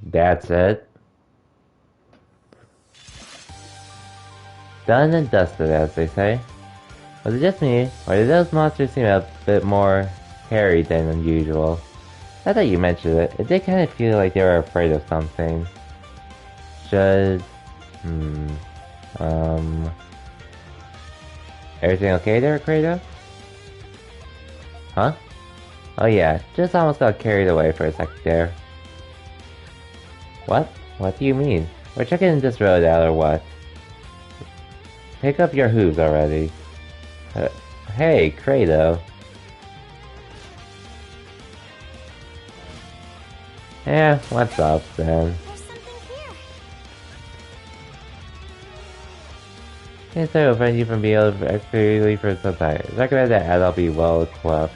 Speaker 1: That's it. Done and dusted, as they say. Was it just me, or did those monsters seem a bit more hairy than usual? Now that you mentioned it, it did kind of feel like they were afraid of something. Should... Everything okay there, Kratos? Huh? Oh yeah, just almost got carried away for a second there. What? What do you mean? We're checking this road out or what? Pick up your hooves already. Hey, Kratos. Yeah, what's up then? Can't say prevent you from being able to accurately for some time. Recommend that adult be well equipped.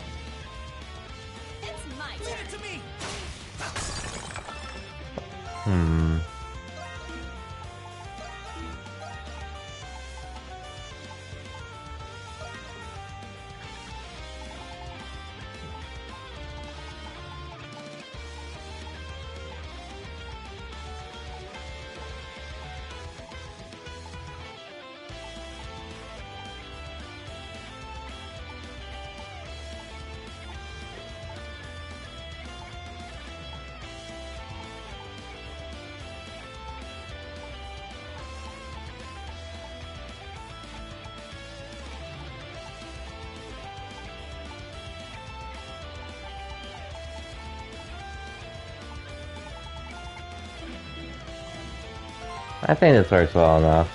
Speaker 1: I think this works well enough.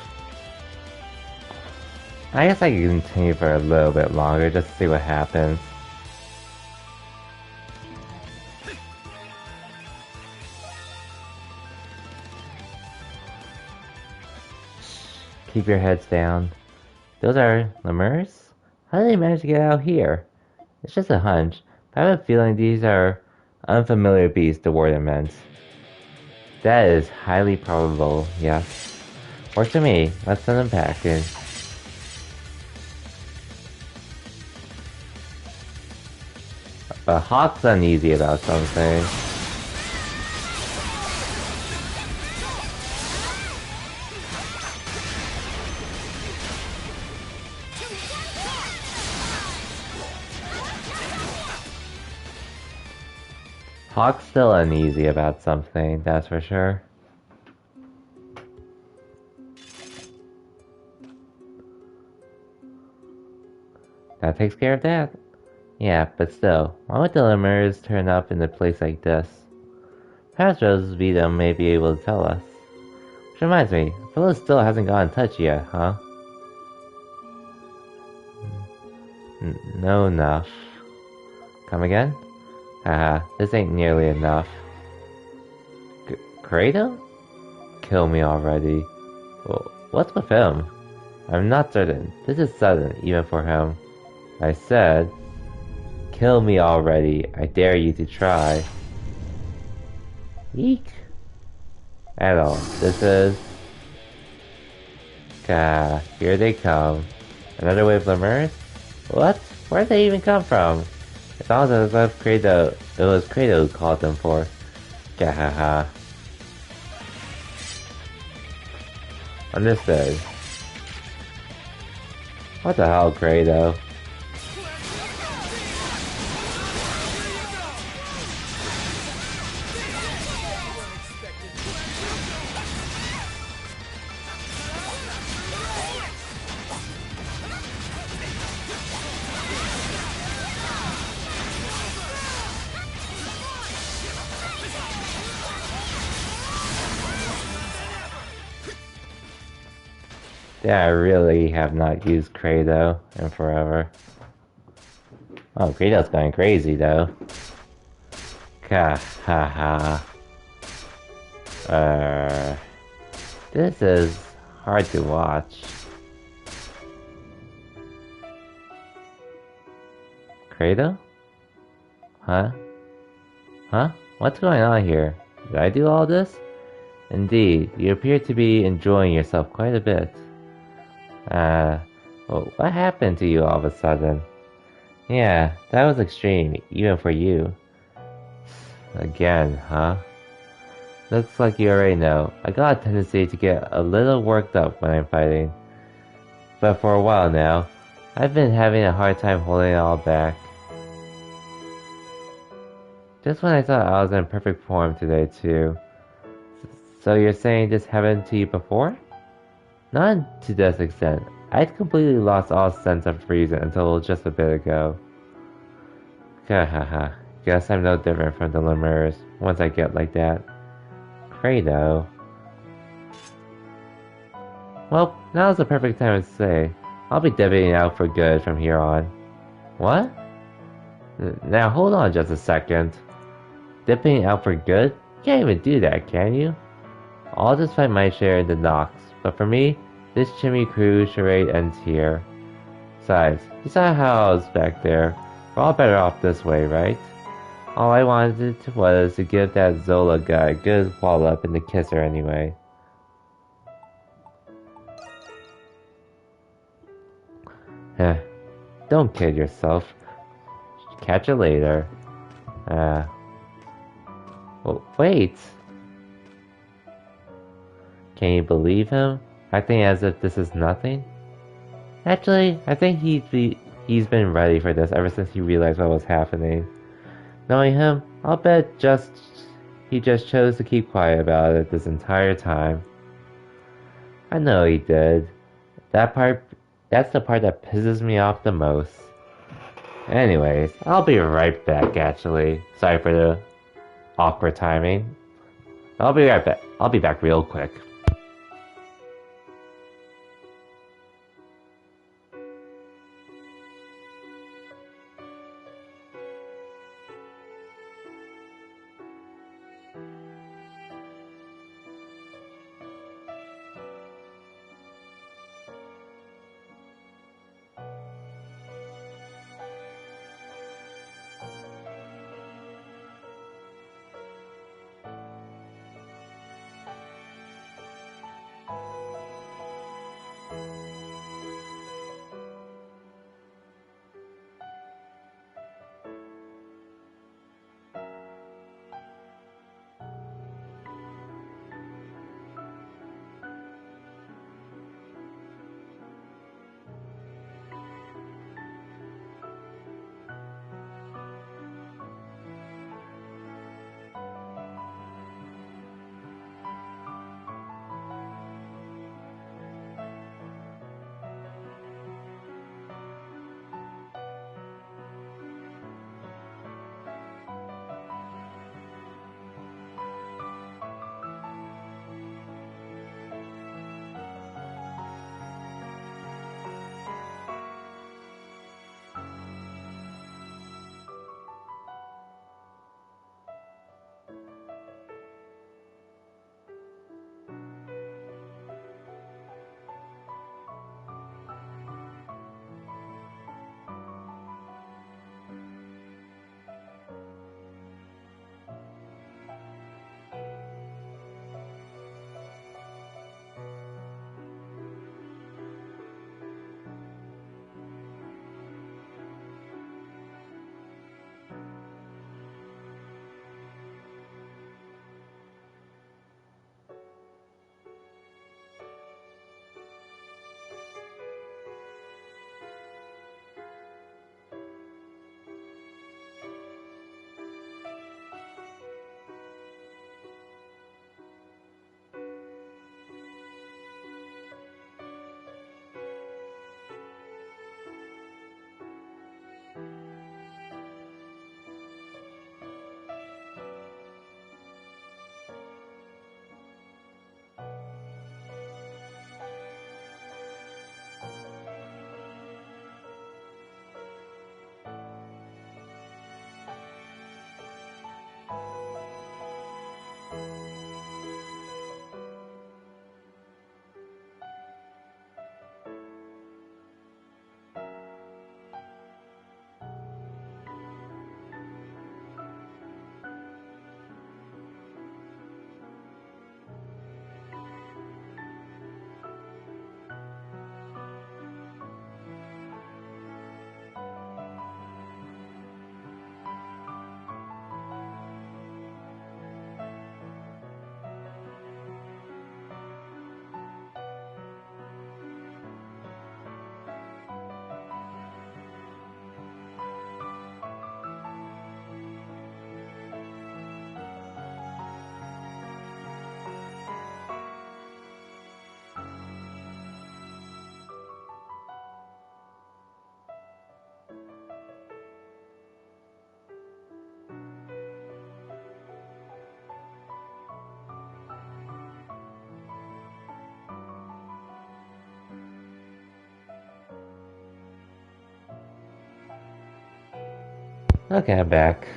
Speaker 1: I guess I can continue for a little bit longer just to see what happens. Keep your heads down. Those are lemurs? How did they manage to get out here? It's just a hunch, but I have a feeling these are unfamiliar beasts the warden meant. That is highly probable, yes. Works for me. Let's send them packing. But Hawk's uneasy about something. Hawk's still uneasy about something, that's for sure. That takes care of that. Yeah, but still, why would the lemurs turn up in a place like this? Perhaps Rosevita may be able to tell us. Which reminds me, Phyllis still hasn't got in touch yet, huh? No enough. Come again? Haha, this ain't nearly enough. Kratos? Kill me already. Well, what's with him? I'm not certain. This is sudden, even for him. I said, kill me already. I dare you to try. Eek. At all. This is... Gah, here they come. Another wave of lemurs? What? Where'd they even come from? It's almost as if it was Kratos who called them for. Gahaha. Understood. What the hell, Kratos? Yeah, I really have not used Credo in forever. Oh, Credo's going crazy though. Ha ha ha. This is hard to watch. Credo? Huh? Huh? What's going on here? Did I do all this? Indeed, you appear to be enjoying yourself quite a bit. Well, what happened to you all of a sudden? Yeah, that was extreme, even for you. Again, huh? Looks like you already know. I got a tendency to get a little worked up when I'm fighting. But for a while now, I've been having a hard time holding it all back. Just when I thought I was in perfect form today too. So you're saying this happened to you before? Not to this extent. I'd completely lost all sense of reason until just a bit ago. Hahaha. Guess I'm no different from the lemurs once I get like that. Credo. Well, now's the perfect time to say. I'll be dipping out for good from here on. What? Now hold on just a second. Dipping out for good? You can't even do that, can you? I'll just find my share in the Nox, but for me, this Chimney Crew charade ends here. Besides, you saw how I was back there. We're all better off this way, right? All I wanted was to give that Zola guy a good wallop and to kiss her anyway. Don't kid yourself. Catch you later. Well, wait. Can you believe him? Acting as if this is nothing? Actually, I think he's been ready for this ever since he realized what was happening. Knowing him, I'll bet he just chose to keep quiet about it this entire time. I know he did. That's the part that pisses me off the most. Anyways, I'll be right back actually. Sorry for the awkward timing. I'll be right back. I'll be back real quick. Okay, I'm back.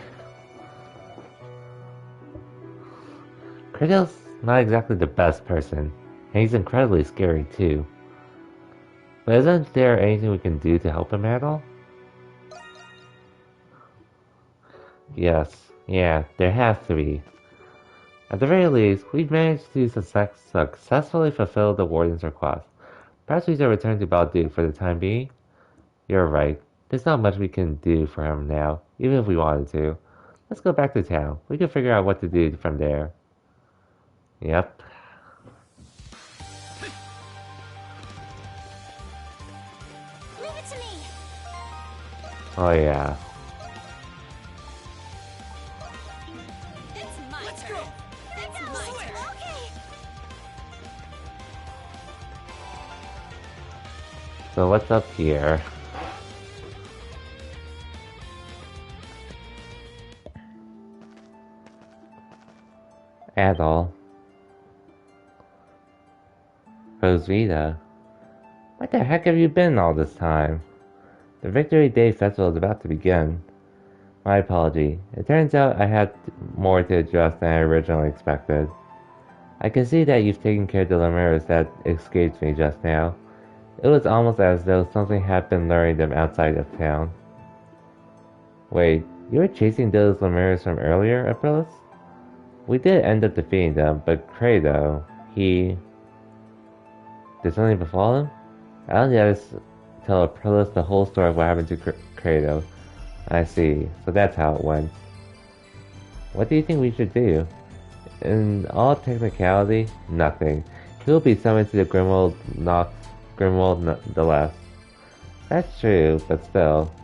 Speaker 1: Kratos not exactly the best person, and he's incredibly scary too. But isn't there anything we can do to help him at all? Yes, yeah, there has to be. At the very least, we've managed to successfully fulfill the Warden's request. Perhaps we should return to Balduke for the time being? You're right. There's not much we can do for him now, even if we wanted to. Let's go back to town. We can figure out what to do from there. Yep.
Speaker 10: Leave it to me.
Speaker 1: Oh yeah.
Speaker 3: It's my turn. It's my turn.
Speaker 10: Okay.
Speaker 1: So what's up here? Adol. Rosvita. What the heck have you been all this time? The Victory Day Festival is about to begin. My apology. It turns out I had more to address than I originally expected. I can see that you've taken care of the lemurs that escaped me just now. It was almost as though something had been luring them outside of town. Wait, you were chasing those lemurs from earlier, Aprilis? We did end up defeating them, but Credo, he... Did something befall him? I don't just tell Aprilis the whole story of what happened to Credo. I see, so that's how it went. What do you think we should do? In all technicality, nothing. He will be summoned to the Grimwald nonetheless. That's true, but still.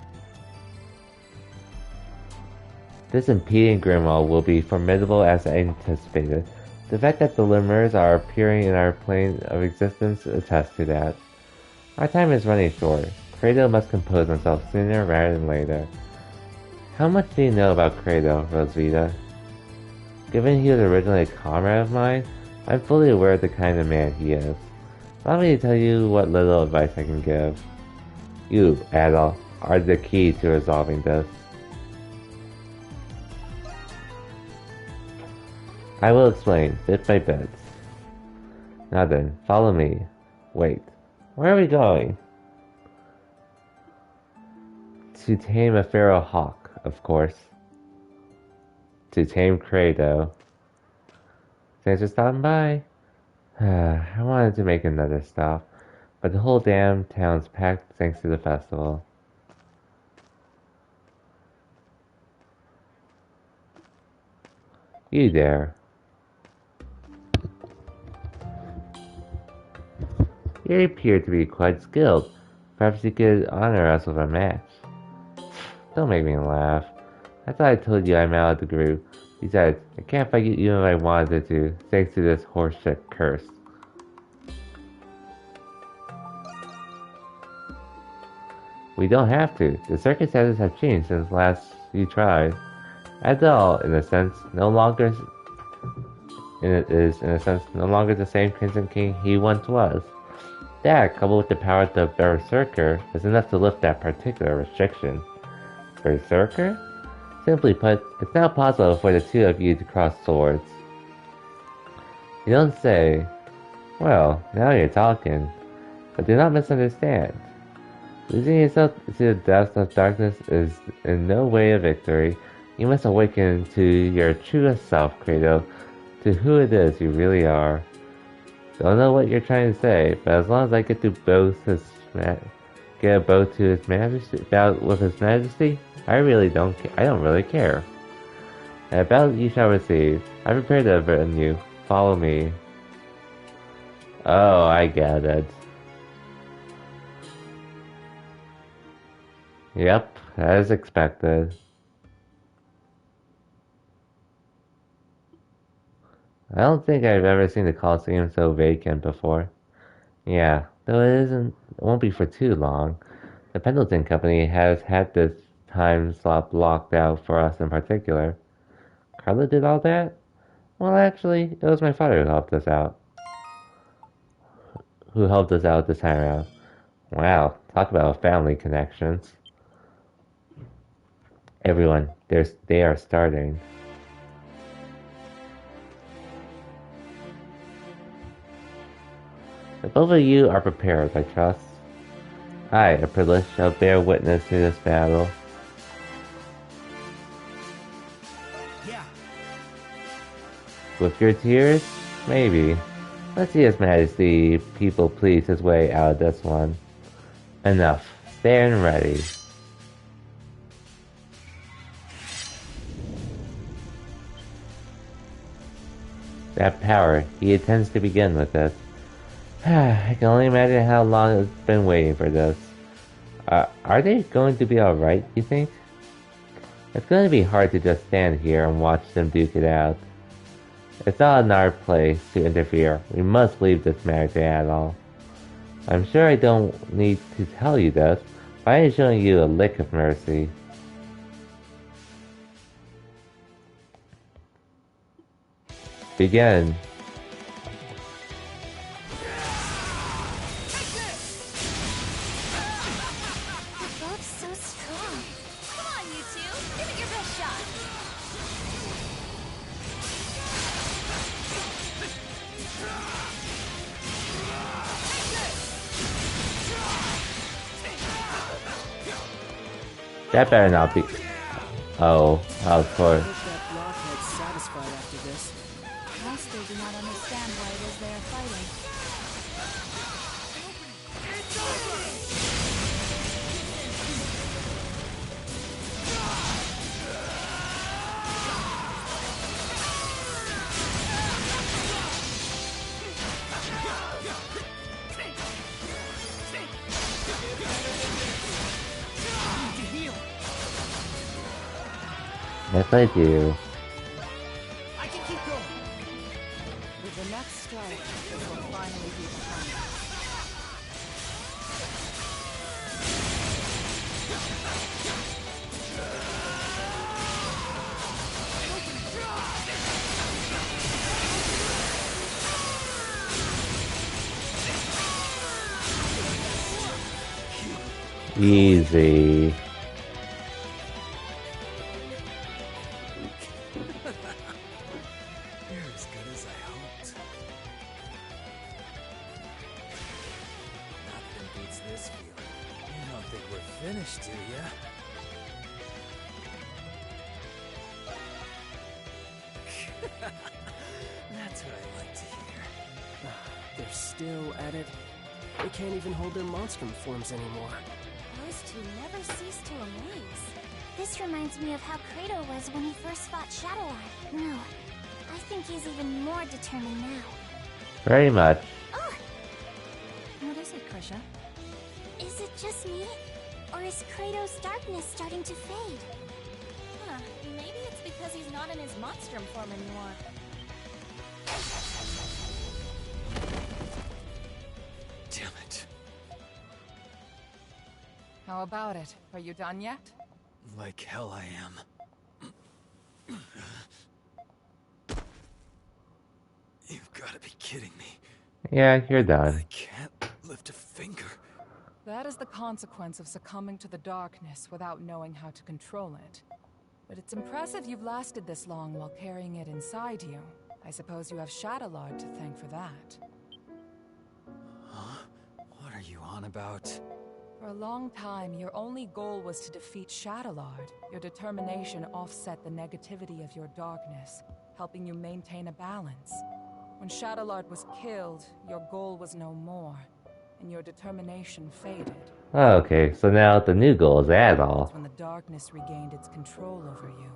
Speaker 1: This impeding Grimwald will be formidable as anticipated. The fact that the lemurs are appearing in our plane of existence attests to that. Our time is running short. Credo must compose himself sooner rather than later. How much do you know about Credo, Rosvita? Given he was originally a comrade of mine, I'm fully aware of the kind of man he is. Allow me to tell you what little advice I can give. You, Adol, are the key to resolving this. I will explain, bit by bit. Now then, follow me. Wait, where are we going? To tame a feral hawk, of course. To tame Credo. Thanks for stopping by. I wanted to make another stop, but the whole damn town's packed thanks to the festival. You there. You appear to be quite skilled. Perhaps you could honor us with a match. Don't make me laugh. I thought I told you I'm out of the group. Besides, I can't fight you even if I wanted to, thanks to this horseshit curse. We don't have to. The circumstances have changed since last you tried. Adol, in a sense, no longer the same Crimson King he once was. That, coupled with the power of the Berserker, is enough to lift that particular restriction. Berserker? Simply put, it's now possible for the two of you to cross swords. You don't say. Well, now you're talking. But do not misunderstand. Losing yourself to the depths of darkness is in no way a victory. You must awaken to your truest self, Credo, to who it is you really are. Don't know what you're trying to say, but as long as I get a bow to his majesty, with his majesty, I don't really care. And about you shall receive. I prepared to avert you. Follow me. Oh, I get it. Yep, as expected. I don't think I've ever seen the Colosseum so vacant before. Yeah, though it won't be for too long. The Pendleton Company has had this time slot blocked out for us in particular. Carla did all that? Well, actually, it was my father who helped us out. This time around. Wow, talk about family connections. Everyone, they are starting. The both of you are prepared, I trust. I, Aprilis, shall bear witness to this battle.
Speaker 2: Yeah.
Speaker 1: With your tears? Maybe. Let's see His Majesty people please his way out of this one. Enough. Stand ready. That power, he intends to begin with it. I can only imagine how long it's been waiting for this. Are they going to be alright, you think? It's going to be hard to just stand here and watch them duke it out. It's not in our place to interfere. We must leave this matter to Adol. I'm sure I don't need to tell you this, but I am showing you a lick of mercy. Begin. That better not be. Oh, of course.
Speaker 9: Satisfied after this. I still do not understand why it is they are fighting.
Speaker 1: Yes, I do.
Speaker 2: I can keep going.
Speaker 19: With the next strike, this will finally be behind us.
Speaker 1: Easy.
Speaker 8: You're as good as I hoped. Nothing beats this feeling. You don't think we're finished, do ya? That's what I like to hear.
Speaker 12: They're still at it. They can't even hold their monstrum forms anymore.
Speaker 10: Those two never cease to amaze. This reminds me of how Kratos was when he first fought Shadowheart. No, I think he's even more determined now.
Speaker 1: Very much.
Speaker 10: Oh!
Speaker 9: What is it, Krisha?
Speaker 10: Is it just me? Or is Kratos' darkness starting to fade?
Speaker 3: Huh, maybe it's because he's not in his monstrum form anymore.
Speaker 8: Damn it.
Speaker 19: How about it? Are you done yet?
Speaker 8: Like hell I am. You've got to be kidding me.
Speaker 1: Yeah, you're done.
Speaker 8: I can't lift a finger.
Speaker 19: That is the consequence of succumbing to the darkness without knowing how to control it. But it's impressive you've lasted this long while carrying it inside you. I suppose you have Shadowlord to thank for that.
Speaker 8: Huh? What are you on about?
Speaker 19: For a long time, your only goal was to defeat Shadowlord. Your determination offset the negativity of your darkness, helping you maintain a balance. When Shadowlord was killed, your goal was no more, and your determination faded.
Speaker 1: Okay, so now the new goal is Adol.
Speaker 19: That's when the darkness regained its control over you.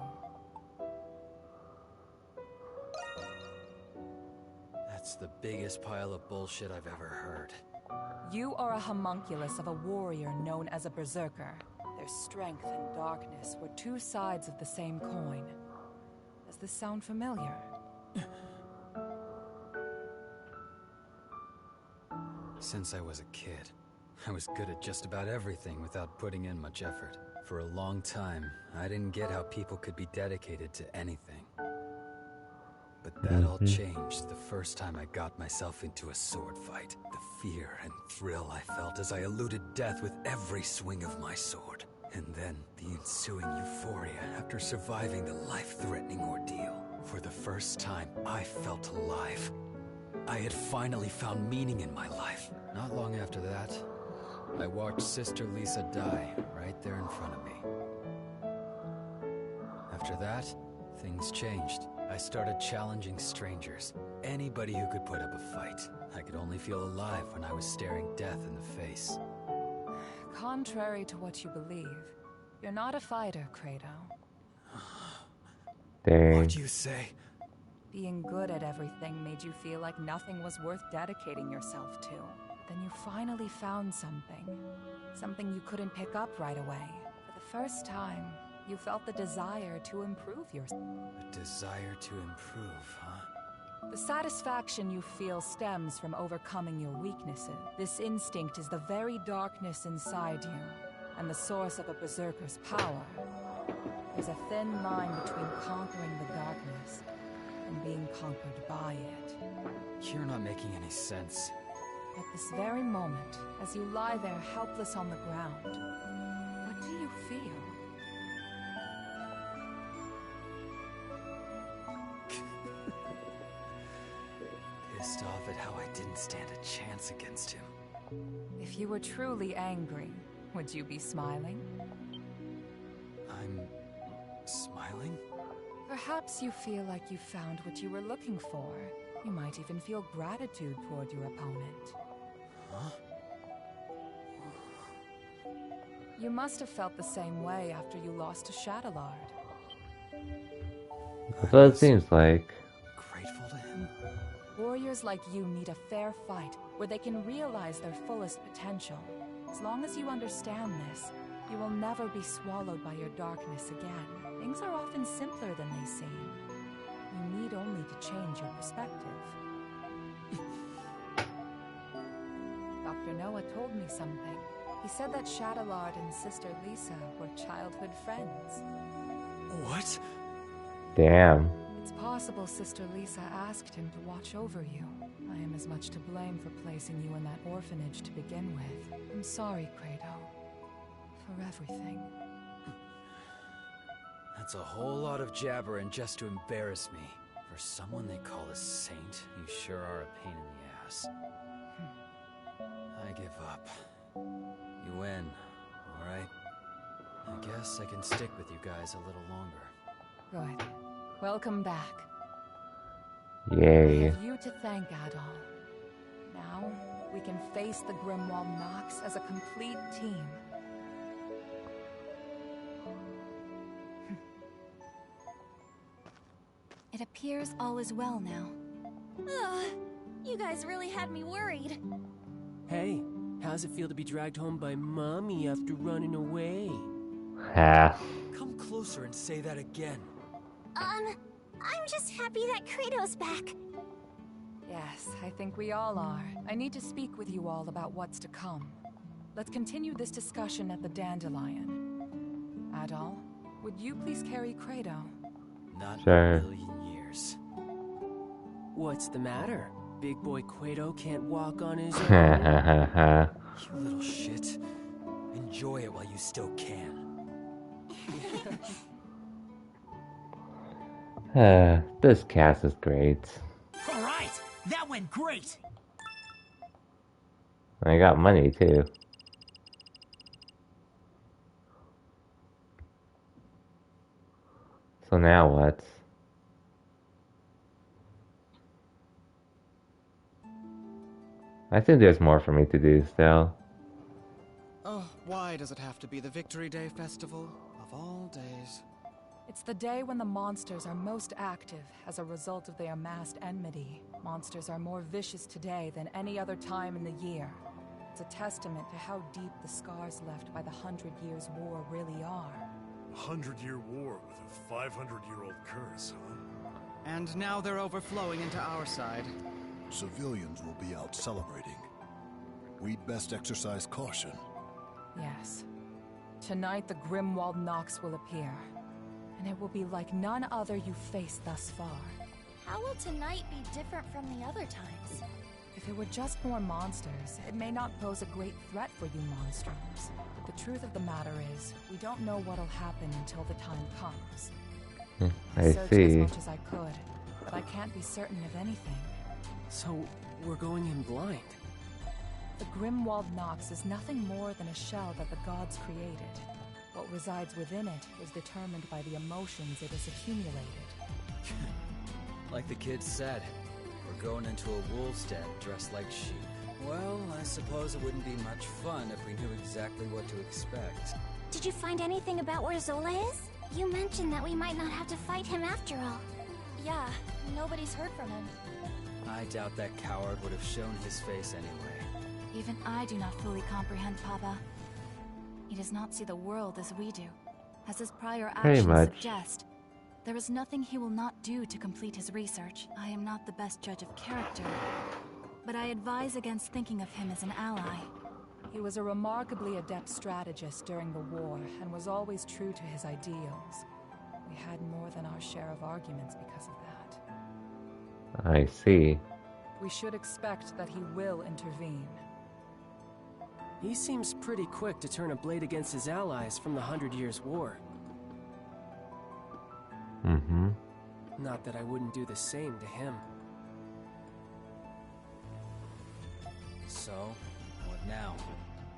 Speaker 8: That's the biggest pile of bullshit I've ever heard.
Speaker 19: You are a homunculus of a warrior known as a berserker. Their strength and darkness were two sides of the same coin. Does this sound familiar?
Speaker 8: Since I was a kid, I was good at just about everything without putting in much effort. For a long time, I didn't get how people could be dedicated to anything. But that all changed the first time I got myself into a sword fight. The fear and thrill I felt as I eluded death with every swing of my sword. And then the ensuing euphoria after surviving the life-threatening ordeal. For the first time, I felt alive. I had finally found meaning in my life. Not long after that, I watched Sister Lisa die right there in front of me. After that, things changed. I started challenging strangers, anybody who could put up a fight. I could only feel alive when I was staring death in the face.
Speaker 19: Contrary to what you believe, you're not a fighter, Credo.
Speaker 1: Dang.
Speaker 8: What'd you say?
Speaker 19: Being good at everything made you feel like nothing was worth dedicating yourself to. Then you finally found something. Something you couldn't pick up right away. For the first time, you felt the desire to improve yourself.
Speaker 8: A desire to improve, huh?
Speaker 19: The satisfaction you feel stems from overcoming your weaknesses. This instinct is the very darkness inside you, and the source of a berserker's power. There's a thin line between conquering the darkness and being conquered by it.
Speaker 8: You're not making any sense.
Speaker 19: At this very moment, as you lie there helpless on the ground, what do you feel?
Speaker 8: Pissed off at how I didn't stand a chance against him.
Speaker 19: If you were truly angry, would you be smiling?
Speaker 8: I'm smiling?
Speaker 19: Perhaps you feel like you found what you were looking for. You might even feel gratitude toward your opponent.
Speaker 8: Huh?
Speaker 19: You must have felt the same way after you lost to Shadowlord.
Speaker 1: That's what it seems like.
Speaker 8: Grateful to him?
Speaker 19: Warriors like you need a fair fight where they can realize their fullest potential. As long as you understand this, you will never be swallowed by your darkness again. Things are often simpler than they seem. You need only to change your perspective. Dr. Noah told me something. He said that Shadowlord and Sister Lisa were childhood friends.
Speaker 8: What?
Speaker 1: Damn.
Speaker 19: It's possible Sister Lisa asked him to watch over you. I am as much to blame for placing you in that orphanage to begin with. I'm sorry, Credo. For everything.
Speaker 8: That's a whole lot of jabbering just to embarrass me. For someone they call a saint, you sure are a pain in the ass. I give up. You win, alright? I guess I can stick with you guys a little longer.
Speaker 19: Good. Welcome back.
Speaker 1: Yay.
Speaker 19: I have you to thank, Adol. Now, we can face the Grimwald Nox as a complete team.
Speaker 9: It appears all is well now.
Speaker 3: Ugh, you guys really had me worried.
Speaker 12: Hey, how's it feel to be dragged home by Mommy after running away?
Speaker 1: Ha.
Speaker 8: Come closer and say that again.
Speaker 10: I'm just happy that Kratos back.
Speaker 19: Yes, I think we all are. I need to speak with you all about what's to come. Let's continue this discussion at the Dandelion. Adol, would you please carry Credo?
Speaker 8: Not
Speaker 1: Sure.
Speaker 8: in a million years.
Speaker 12: What's the matter? Big boy Quato can't walk on his
Speaker 1: Ha.
Speaker 8: You little shit. Enjoy it while you still can.
Speaker 1: This cast is great.
Speaker 2: All right, that went great.
Speaker 1: I got money too. So now what? I think there's more for me to do still.
Speaker 11: Oh, why does it have to be the Victory Day Festival of all days?
Speaker 19: It's the day when the monsters are most active as a result of their amassed enmity. Monsters are more vicious today than any other time in the year. It's a testament to how deep the scars left by the 100 Years' War really are.
Speaker 4: A 100-year war with a 500-year-old curse, huh?
Speaker 11: And now they're overflowing into our side.
Speaker 6: Civilians will be out celebrating. We'd best exercise caution.
Speaker 19: Yes. Tonight the Grimwald Nox will appear. And it will be like none other you've faced thus far.
Speaker 3: How will tonight be different from the other times?
Speaker 19: If it were just more monsters, it may not pose a great threat for you Monstroms. But the truth of the matter is, we don't know what'll happen until the time comes.
Speaker 1: I
Speaker 19: searched
Speaker 1: see.
Speaker 19: as much as I could, but I can't be certain of anything.
Speaker 12: So, we're going in blind.
Speaker 19: The Grimwald Nox is nothing more than a shell that the gods created. What resides within it is determined by the emotions it has accumulated.
Speaker 8: Like the kid said, we're going into a wolf's den dressed like sheep. Well, I suppose it wouldn't be much fun if we knew exactly what to expect.
Speaker 10: Did you find anything about where Zola is? You mentioned that we might not have to fight him after all.
Speaker 3: Yeah, nobody's heard from him.
Speaker 8: I doubt that coward would have shown his face anyway.
Speaker 9: Even I do not fully comprehend Papa. He does not see the world as we do. As his prior
Speaker 1: Pretty
Speaker 9: actions
Speaker 1: much.
Speaker 9: suggest, there is nothing he will not do to complete his research. I am not the best judge of character, but I advise against thinking of him as an ally.
Speaker 19: He was a remarkably adept strategist during the war and was always true to his ideals. We had more than our share of arguments because of that.
Speaker 1: I see.
Speaker 19: We should expect that he will intervene.
Speaker 12: He seems pretty quick to turn a blade against his allies from the 100 Years' War.
Speaker 1: Mm-hmm.
Speaker 12: Not that I wouldn't do the same to him.
Speaker 8: So, what now?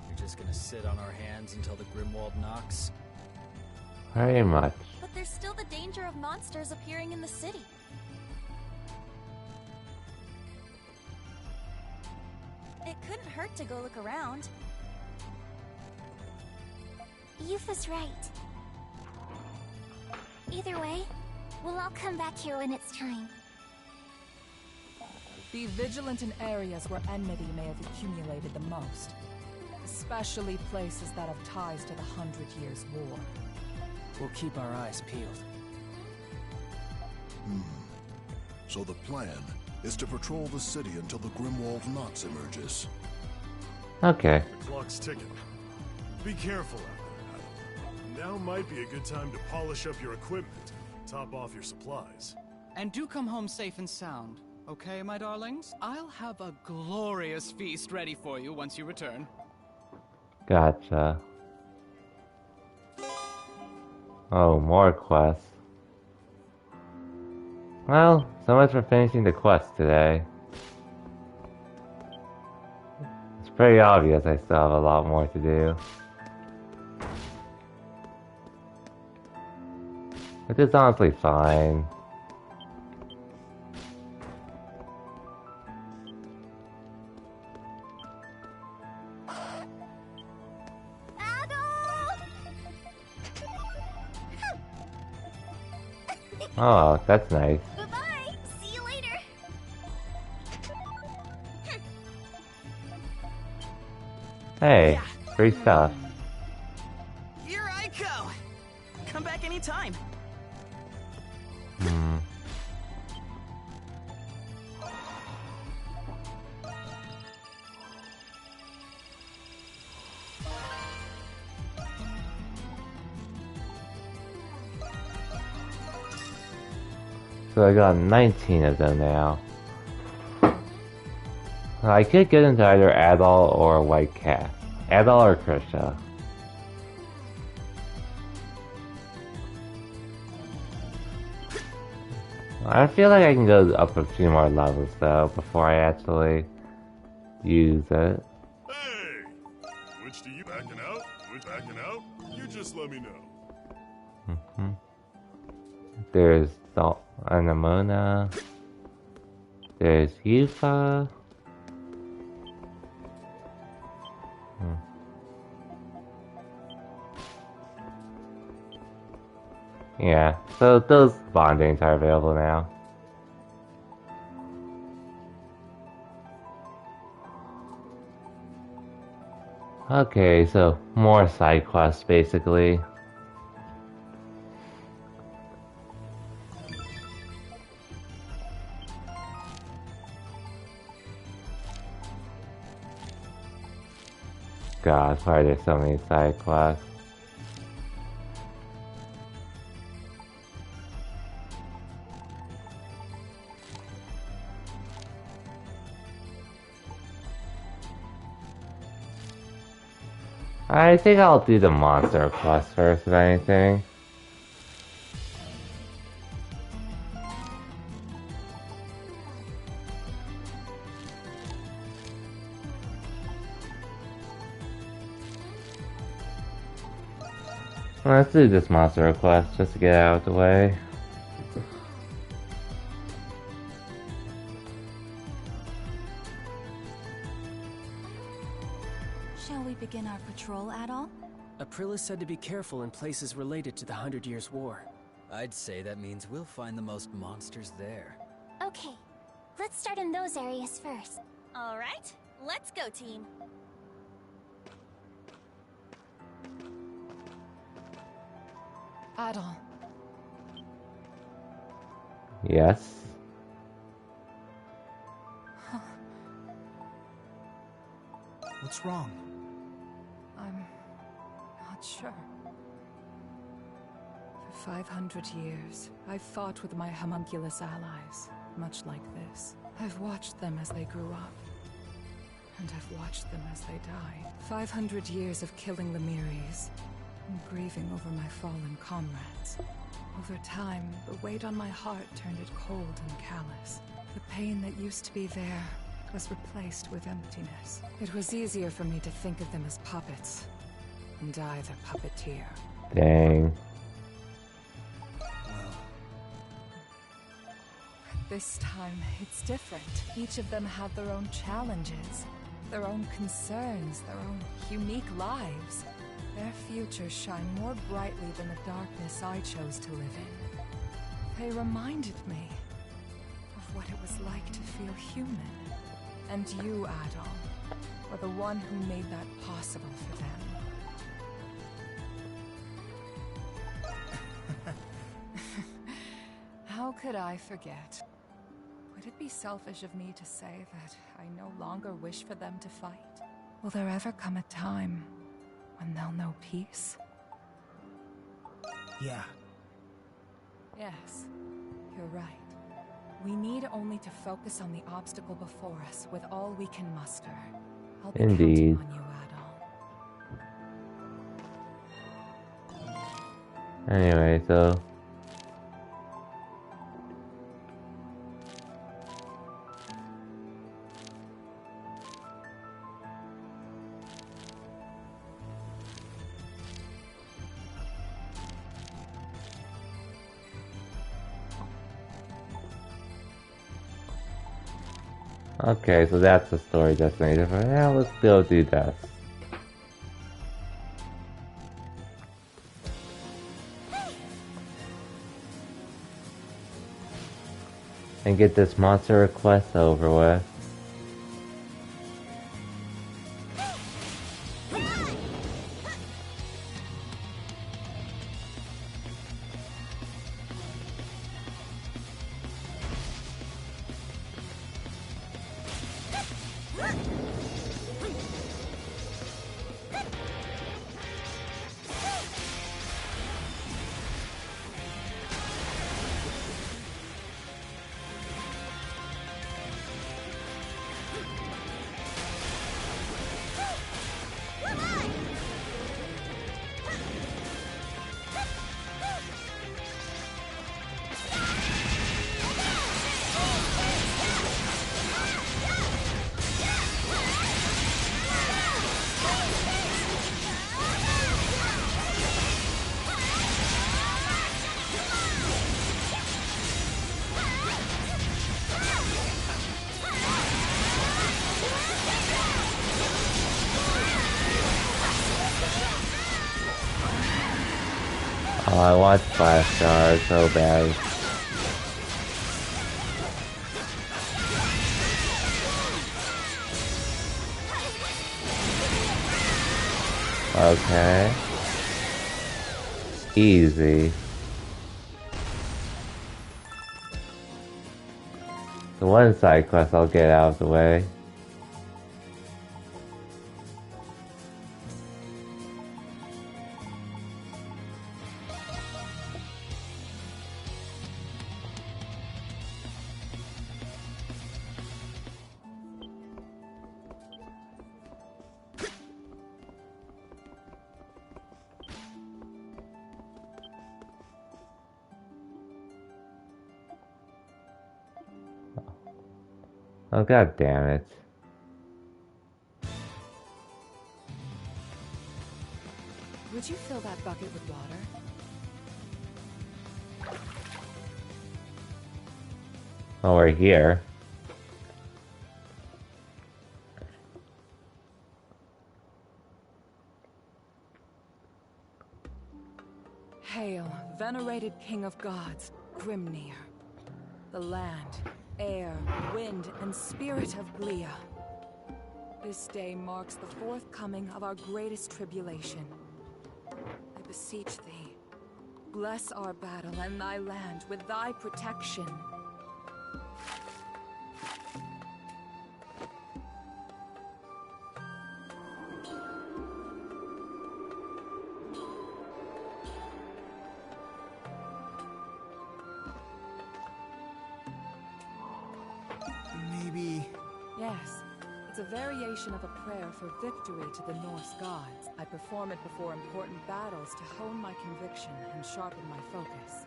Speaker 8: You're just gonna sit on our hands until the Grimwald knocks?
Speaker 1: Very much.
Speaker 3: But there's still the danger of monsters appearing in the city. It couldn't hurt to go look around.
Speaker 10: Yufa's right. Either way, we'll all come back here when it's time.
Speaker 19: Be vigilant in areas where enmity may have accumulated the most, especially places that have ties to the 100 Years' War.
Speaker 12: We'll keep our eyes peeled.
Speaker 6: So the plan is to patrol the city until the Grimwald Nox emerges.
Speaker 1: Okay.
Speaker 4: The clock's ticking. Be careful out there. Now might be a good time to polish up your equipment, top off your supplies.
Speaker 11: And do come home safe and sound, okay, my darlings? I'll have a glorious feast ready for you once you return.
Speaker 1: Gotcha. Oh, more quests. Well, so much for finishing the quest today. It's pretty obvious I still have a lot more to do. Which is honestly fine. Oh, that's nice.
Speaker 10: Bye-bye! See you later!
Speaker 1: Hey, free stuff.
Speaker 17: Here I go! Come back anytime.
Speaker 1: So I got 19 of them now. I could get into either Adol or White Cat. Adol or Krisha. I feel like I can go up a few more levels though before I actually use it.
Speaker 4: Hey! Which do you backing out? Which backing out? You just let me know.
Speaker 1: There's Anemona. There's Yufa. Yeah, so those bondings are available now. Okay, so more side quests basically. God, why are there so many side quests? I think I'll do the monster quest first, if anything. Let's do this monster quest just to get out of the way.
Speaker 9: Shall we begin our patrol, Adol?
Speaker 12: Aprilis said to be careful in places related to the 100 Years' War.
Speaker 8: I'd say that means we'll find the most monsters there.
Speaker 10: Okay, let's start in those areas first.
Speaker 3: All right, let's go, team.
Speaker 19: Adol.
Speaker 1: Yes.
Speaker 2: What's wrong?
Speaker 19: I'm not sure. For 500 years, I've fought with my homunculus allies, much like this. I've watched them as they grew up. And I've watched them as they died. 500 years of killing the Miris, and grieving over my fallen comrades. Over time, the weight on my heart turned it cold and callous. The pain that used to be there was replaced with emptiness. It was easier for me to think of them as puppets, and I the puppeteer.
Speaker 1: Dang.
Speaker 19: This time, it's different. Each of them have their own challenges, their own concerns, their own unique lives. Their futures shine more brightly than the darkness I chose to live in. They reminded me of what it was like to feel human. And you, Adol, were the one who made that possible for them. How could I forget? Would it be selfish of me to say that I no longer wish for them to fight? Will there ever come a time when they'll know peace?
Speaker 2: Yeah.
Speaker 19: Yes, you're right. We need only to focus on the obstacle before us with all we can muster. I'll be
Speaker 1: Indeed.
Speaker 19: counting on you, Adol.
Speaker 1: Anyway, so okay, so that's the story destination for now. Let's go do that. And get this monster request over with. Oh, I want 5 stars so bad. Okay. Easy. The one side quest I'll get out of the way. Oh, god damn it.
Speaker 19: Would you fill that bucket with water?
Speaker 1: While we're here.
Speaker 19: Hail, venerated king of gods, Grimnir. The land, air, wind, and spirit of Glia. This day marks the forthcoming of our greatest tribulation. I beseech thee, bless our battle and thy land with thy protection.
Speaker 2: Maybe...
Speaker 19: Yes. It's a variation of a prayer for victory to the Norse gods. I perform it before important battles to hone my conviction and sharpen my focus.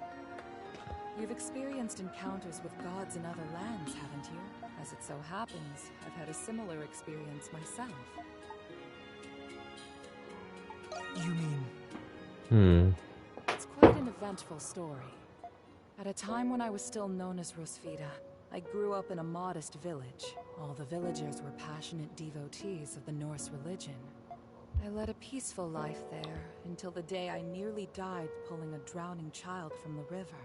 Speaker 19: You've experienced encounters with gods in other lands, haven't you? As it so happens, I've had a similar experience myself.
Speaker 2: You mean...
Speaker 19: It's quite an eventful story. At a time when I was still known as Rosvita, I grew up in a modest village. All the villagers were passionate devotees of the Norse religion. I led a peaceful life there until the day I nearly died pulling a drowning child from the river.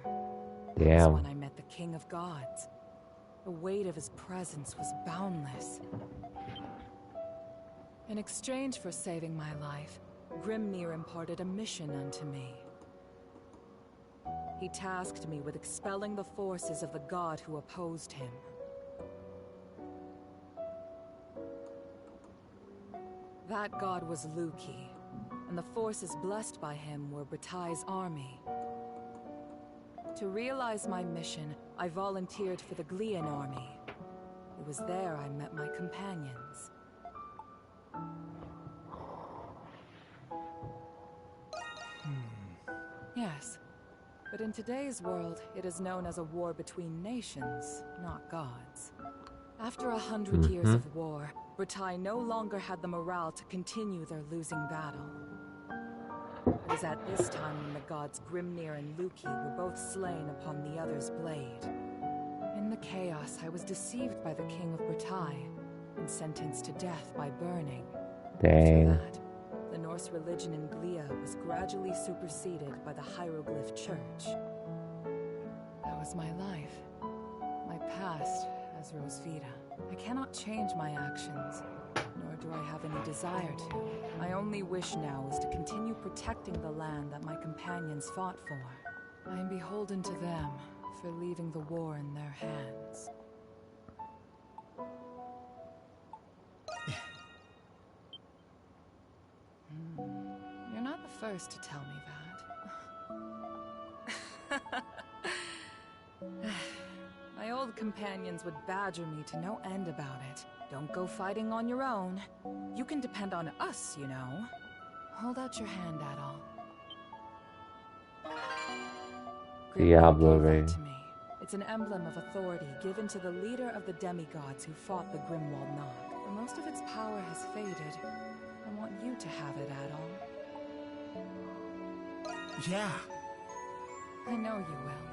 Speaker 1: Damn.
Speaker 19: That's when I met the King of Gods. The weight of his presence was boundless. In exchange for saving my life, Grimnir imparted a mission unto me. He tasked me with expelling the forces of the god who opposed him. That god was Luki, and the forces blessed by him were Bratai's army. To realize my mission, I volunteered for the Glian army. It was there I met my companions. Yes. But in today's world, it is known as a war between nations, not gods. After 100 years of war, Bratai no longer had the morale to continue their losing battle. It was at this time when the gods Grimnir and Luki were both slain upon the other's blade. In the chaos, I was deceived by the king of Bratai and sentenced to death by burning.
Speaker 1: Dang.
Speaker 19: After that, the Norse religion in Glia was gradually superseded by the Hieroglyph Church. That was my life. My past as Rosvita. I cannot change my actions, nor do I have any desire to. My only wish now is to continue protecting the land that my companions fought for. I am beholden to them for leaving the war in their hands. You're not the first to tell me that. My old companions would badger me to no end about it. Don't go fighting on your own. You can depend on us, you know. Hold out your hand, Adol.
Speaker 1: Diablo
Speaker 19: Gave that
Speaker 1: ring.
Speaker 19: to me. It's an emblem of authority given to the leader of the demigods who fought the Grimwald Nog. But most of its power has faded. I want you to have it, Adol.
Speaker 2: Yeah.
Speaker 19: I know you will.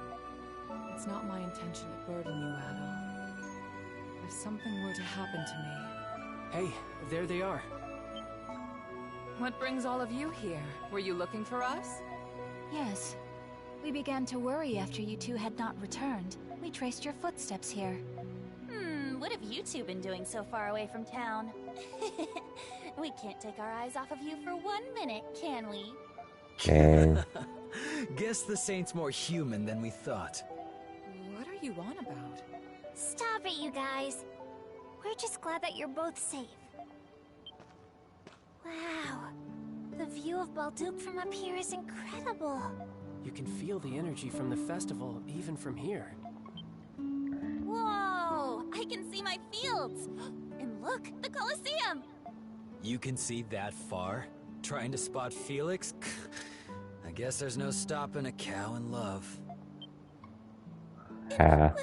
Speaker 19: It's not my intention to burden you, Adol. If something were to happen to me...
Speaker 12: Hey, there they are.
Speaker 19: What brings all of you here? Were you looking for us?
Speaker 9: Yes. We began to worry after you two had not returned. We traced your footsteps here.
Speaker 3: What have you two been doing so far away from town? We can't take our eyes off of you for 1 minute, can we?
Speaker 1: Dang.
Speaker 8: Guess the Saint's more human than we thought.
Speaker 19: What are you on about?
Speaker 10: Stop it, you guys. We're just glad that you're both safe. Wow. The view of Balduke from up here is incredible.
Speaker 12: You can feel the energy from the festival, even from here.
Speaker 3: Whoa! I can see my fields! And look, the Colosseum!
Speaker 8: You can see that far? Trying to spot Felix? I guess there's no stopping a cow in love.
Speaker 1: Ah.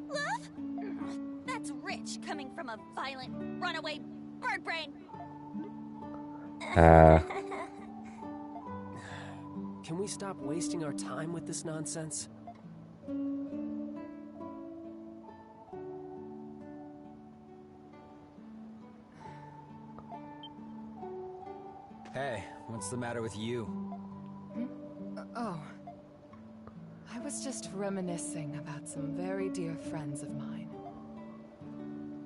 Speaker 3: Love? That That's rich coming from a violent, runaway bird brain.
Speaker 12: Can we stop wasting our time with this nonsense?
Speaker 8: Hey, what's the matter with you?
Speaker 19: Oh. I was just reminiscing about some very dear friends of mine.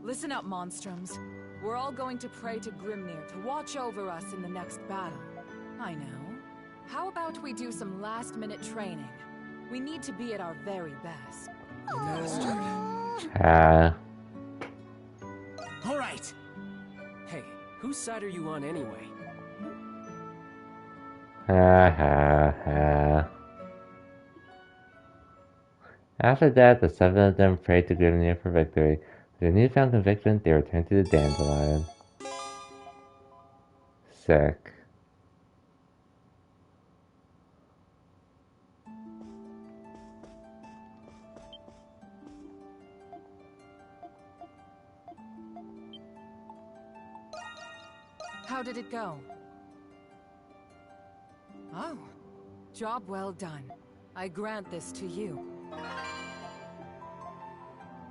Speaker 19: Listen up, Monstroms. We're all going to pray to Grimnir to watch over us in the next battle. I know. How about we do some last-minute training? We need to be at our very best.
Speaker 12: All right. Hey, whose side are you on anyway?
Speaker 1: After that, the 7 of them prayed to Grimnir for victory. With a newfound conviction, they returned to the Dandelion. Sick.
Speaker 19: How did it go? Oh, job well done. I grant this to you.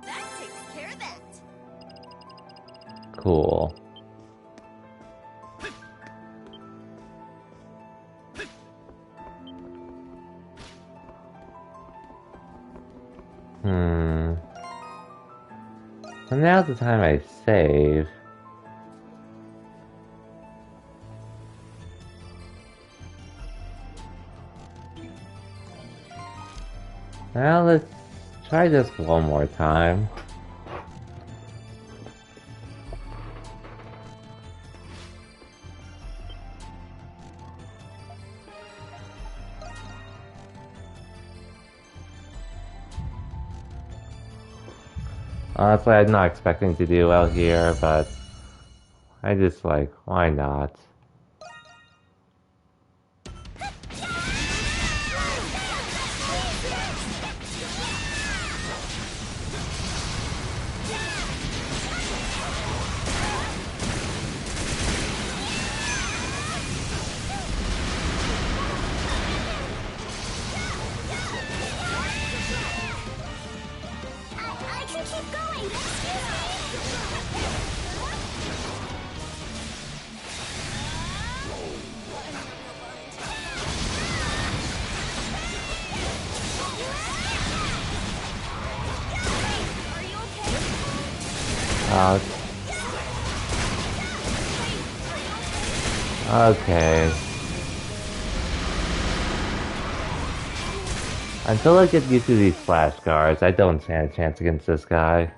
Speaker 3: That takes care of that.
Speaker 1: Cool. So now's the time I save. Now let's try this one more time. Honestly, I'm not expecting to do well here, but I just like, why not? Okay. Until I get used to these flash guards, I don't stand a chance against this guy.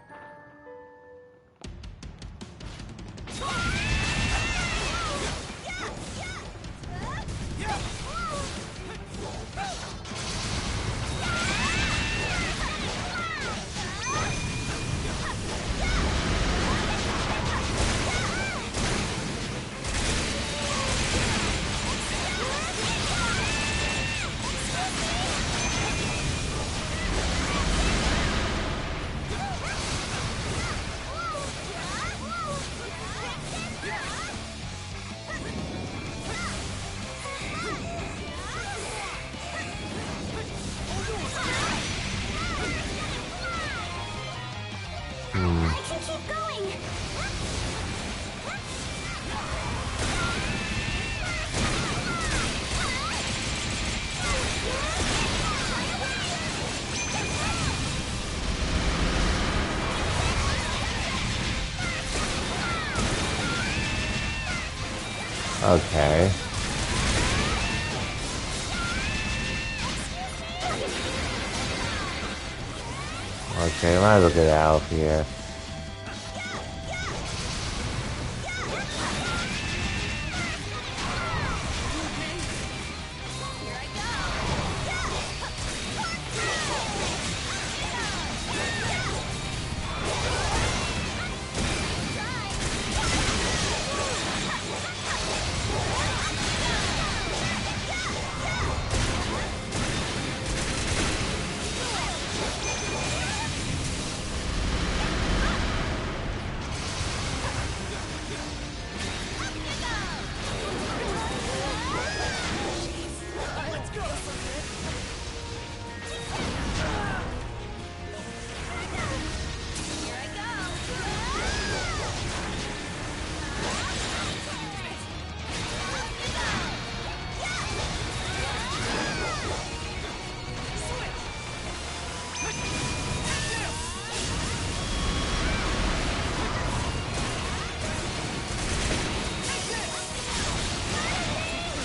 Speaker 1: Okay. Okay, might as well get out of here.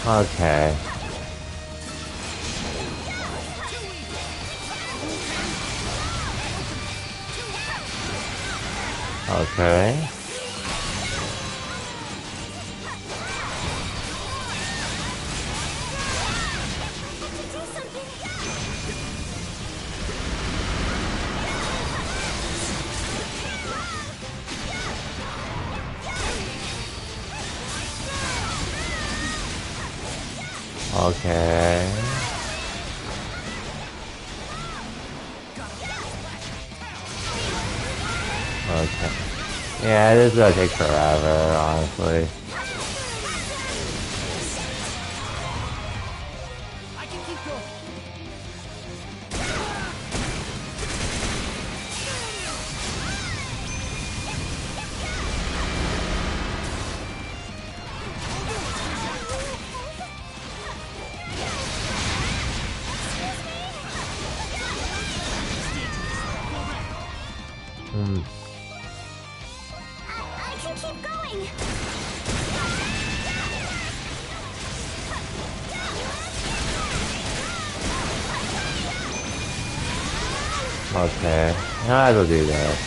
Speaker 1: Okay. Okay. Okay. Okay. Yeah, this is gonna take forever, honestly.
Speaker 2: I can keep going.
Speaker 1: Hmm.
Speaker 10: I can keep going.
Speaker 1: Okay. I'll do that.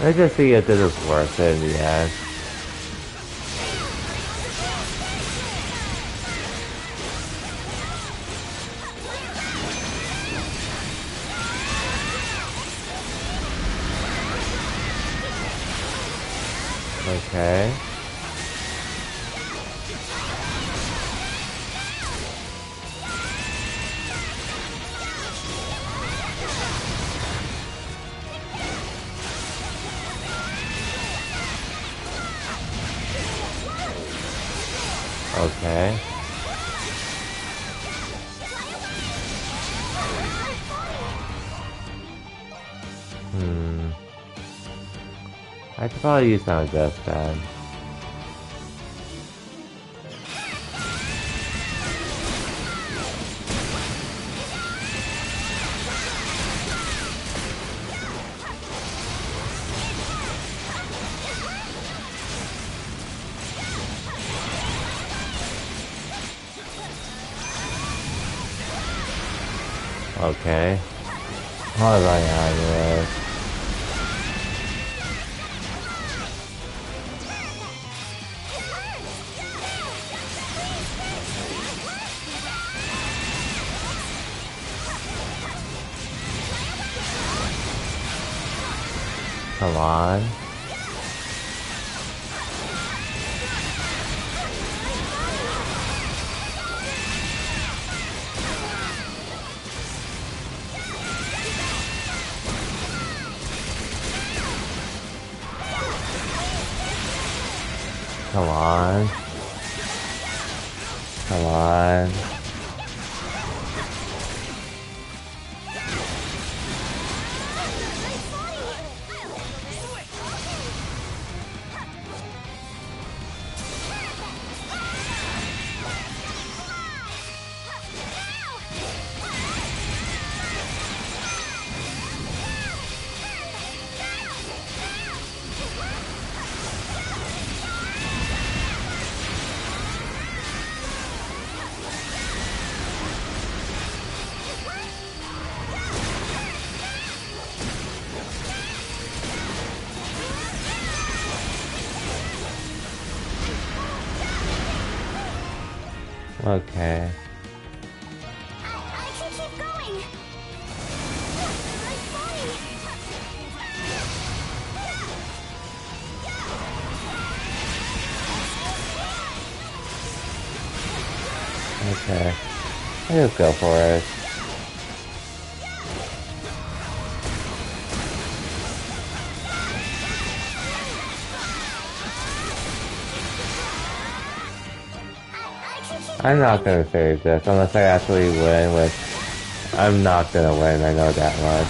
Speaker 1: Let's just see if this is worth it in the end. Okay. Okay. I could probably use some of this then. Okay. How do I have this? Come on. Come on. Come on. Okay.
Speaker 10: I can keep going.
Speaker 1: Okay. I'll just go for it. I'm not gonna save this unless I actually win with I'm not gonna win, I know that much.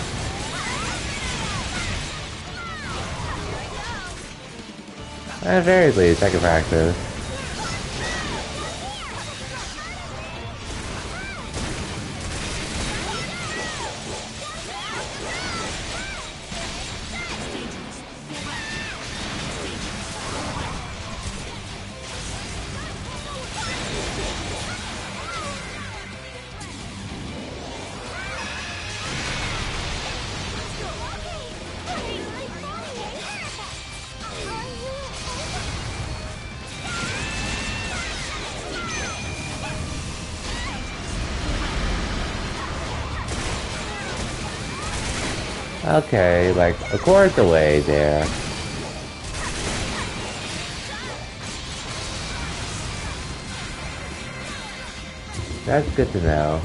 Speaker 1: At the very least, I can practice. Okay, like a quarter the way there. That's good to know.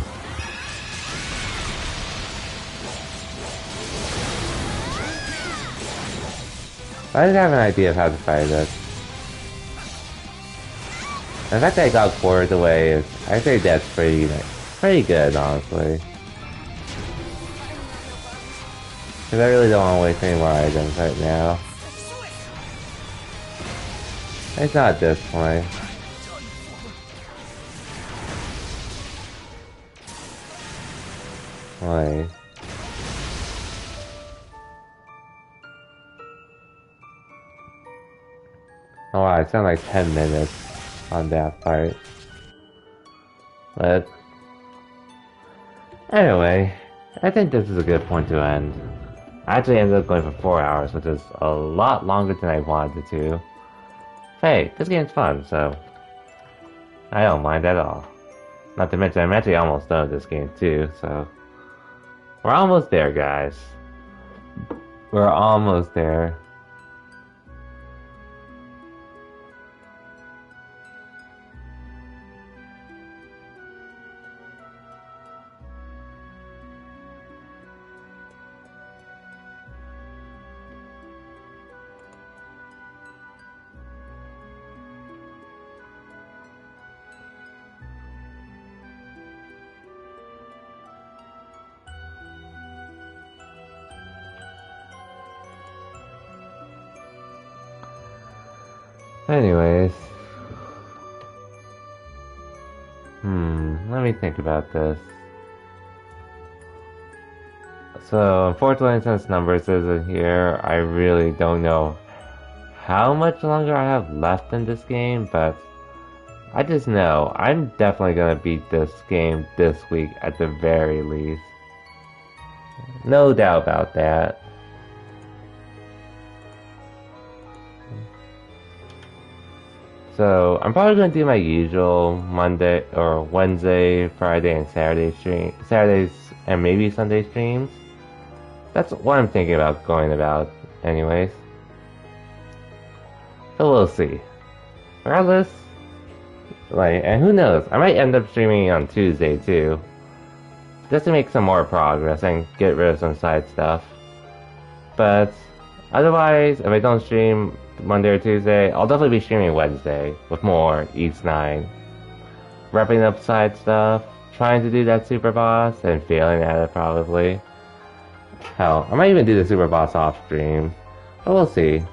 Speaker 1: I didn't have an idea of how to fight this. The fact that I got quartered away is, I think that's pretty good, honestly. Because I really don't want to waste any more items right now. It's not at this point. Wait. Oh wow, I spent like 10 minutes on that fight. But anyway, I think this is a good point to end. I actually ended up going for 4 hours, which is a lot longer than I wanted to. Hey, this game's fun, so I don't mind at all. Not to mention, I'm actually almost done with this game too, so we're almost there, guys. We're almost there. Anyways. Let me think about this. So, unfortunately, since Numbers isn't here, I really don't know how much longer I have left in this game, but I just know I'm definitely gonna beat this game this week at the very least. No doubt about that. So, I'm probably going to do my usual Monday or Wednesday, Friday, and Saturdays and maybe Sunday streams. That's what I'm thinking about going about anyways. So we'll see. Regardless, and who knows, I might end up streaming on Tuesday too. Just to make some more progress and get rid of some side stuff. But otherwise, if I don't stream Monday or Tuesday, I'll definitely be streaming Wednesday with more East 9. Wrapping up side stuff, trying to do that super boss, and failing at it probably. Hell, I might even do the super boss off stream, but we'll see.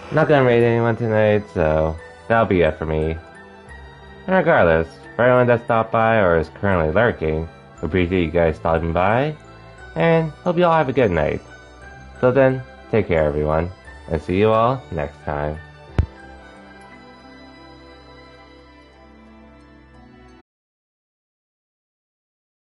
Speaker 1: I'm not gonna raid anyone tonight, so that'll be it for me. And regardless, for everyone that stopped by or is currently lurking, appreciate you guys stopping by, and hope you all have a good night. Till then, take care everyone, and see you all next time.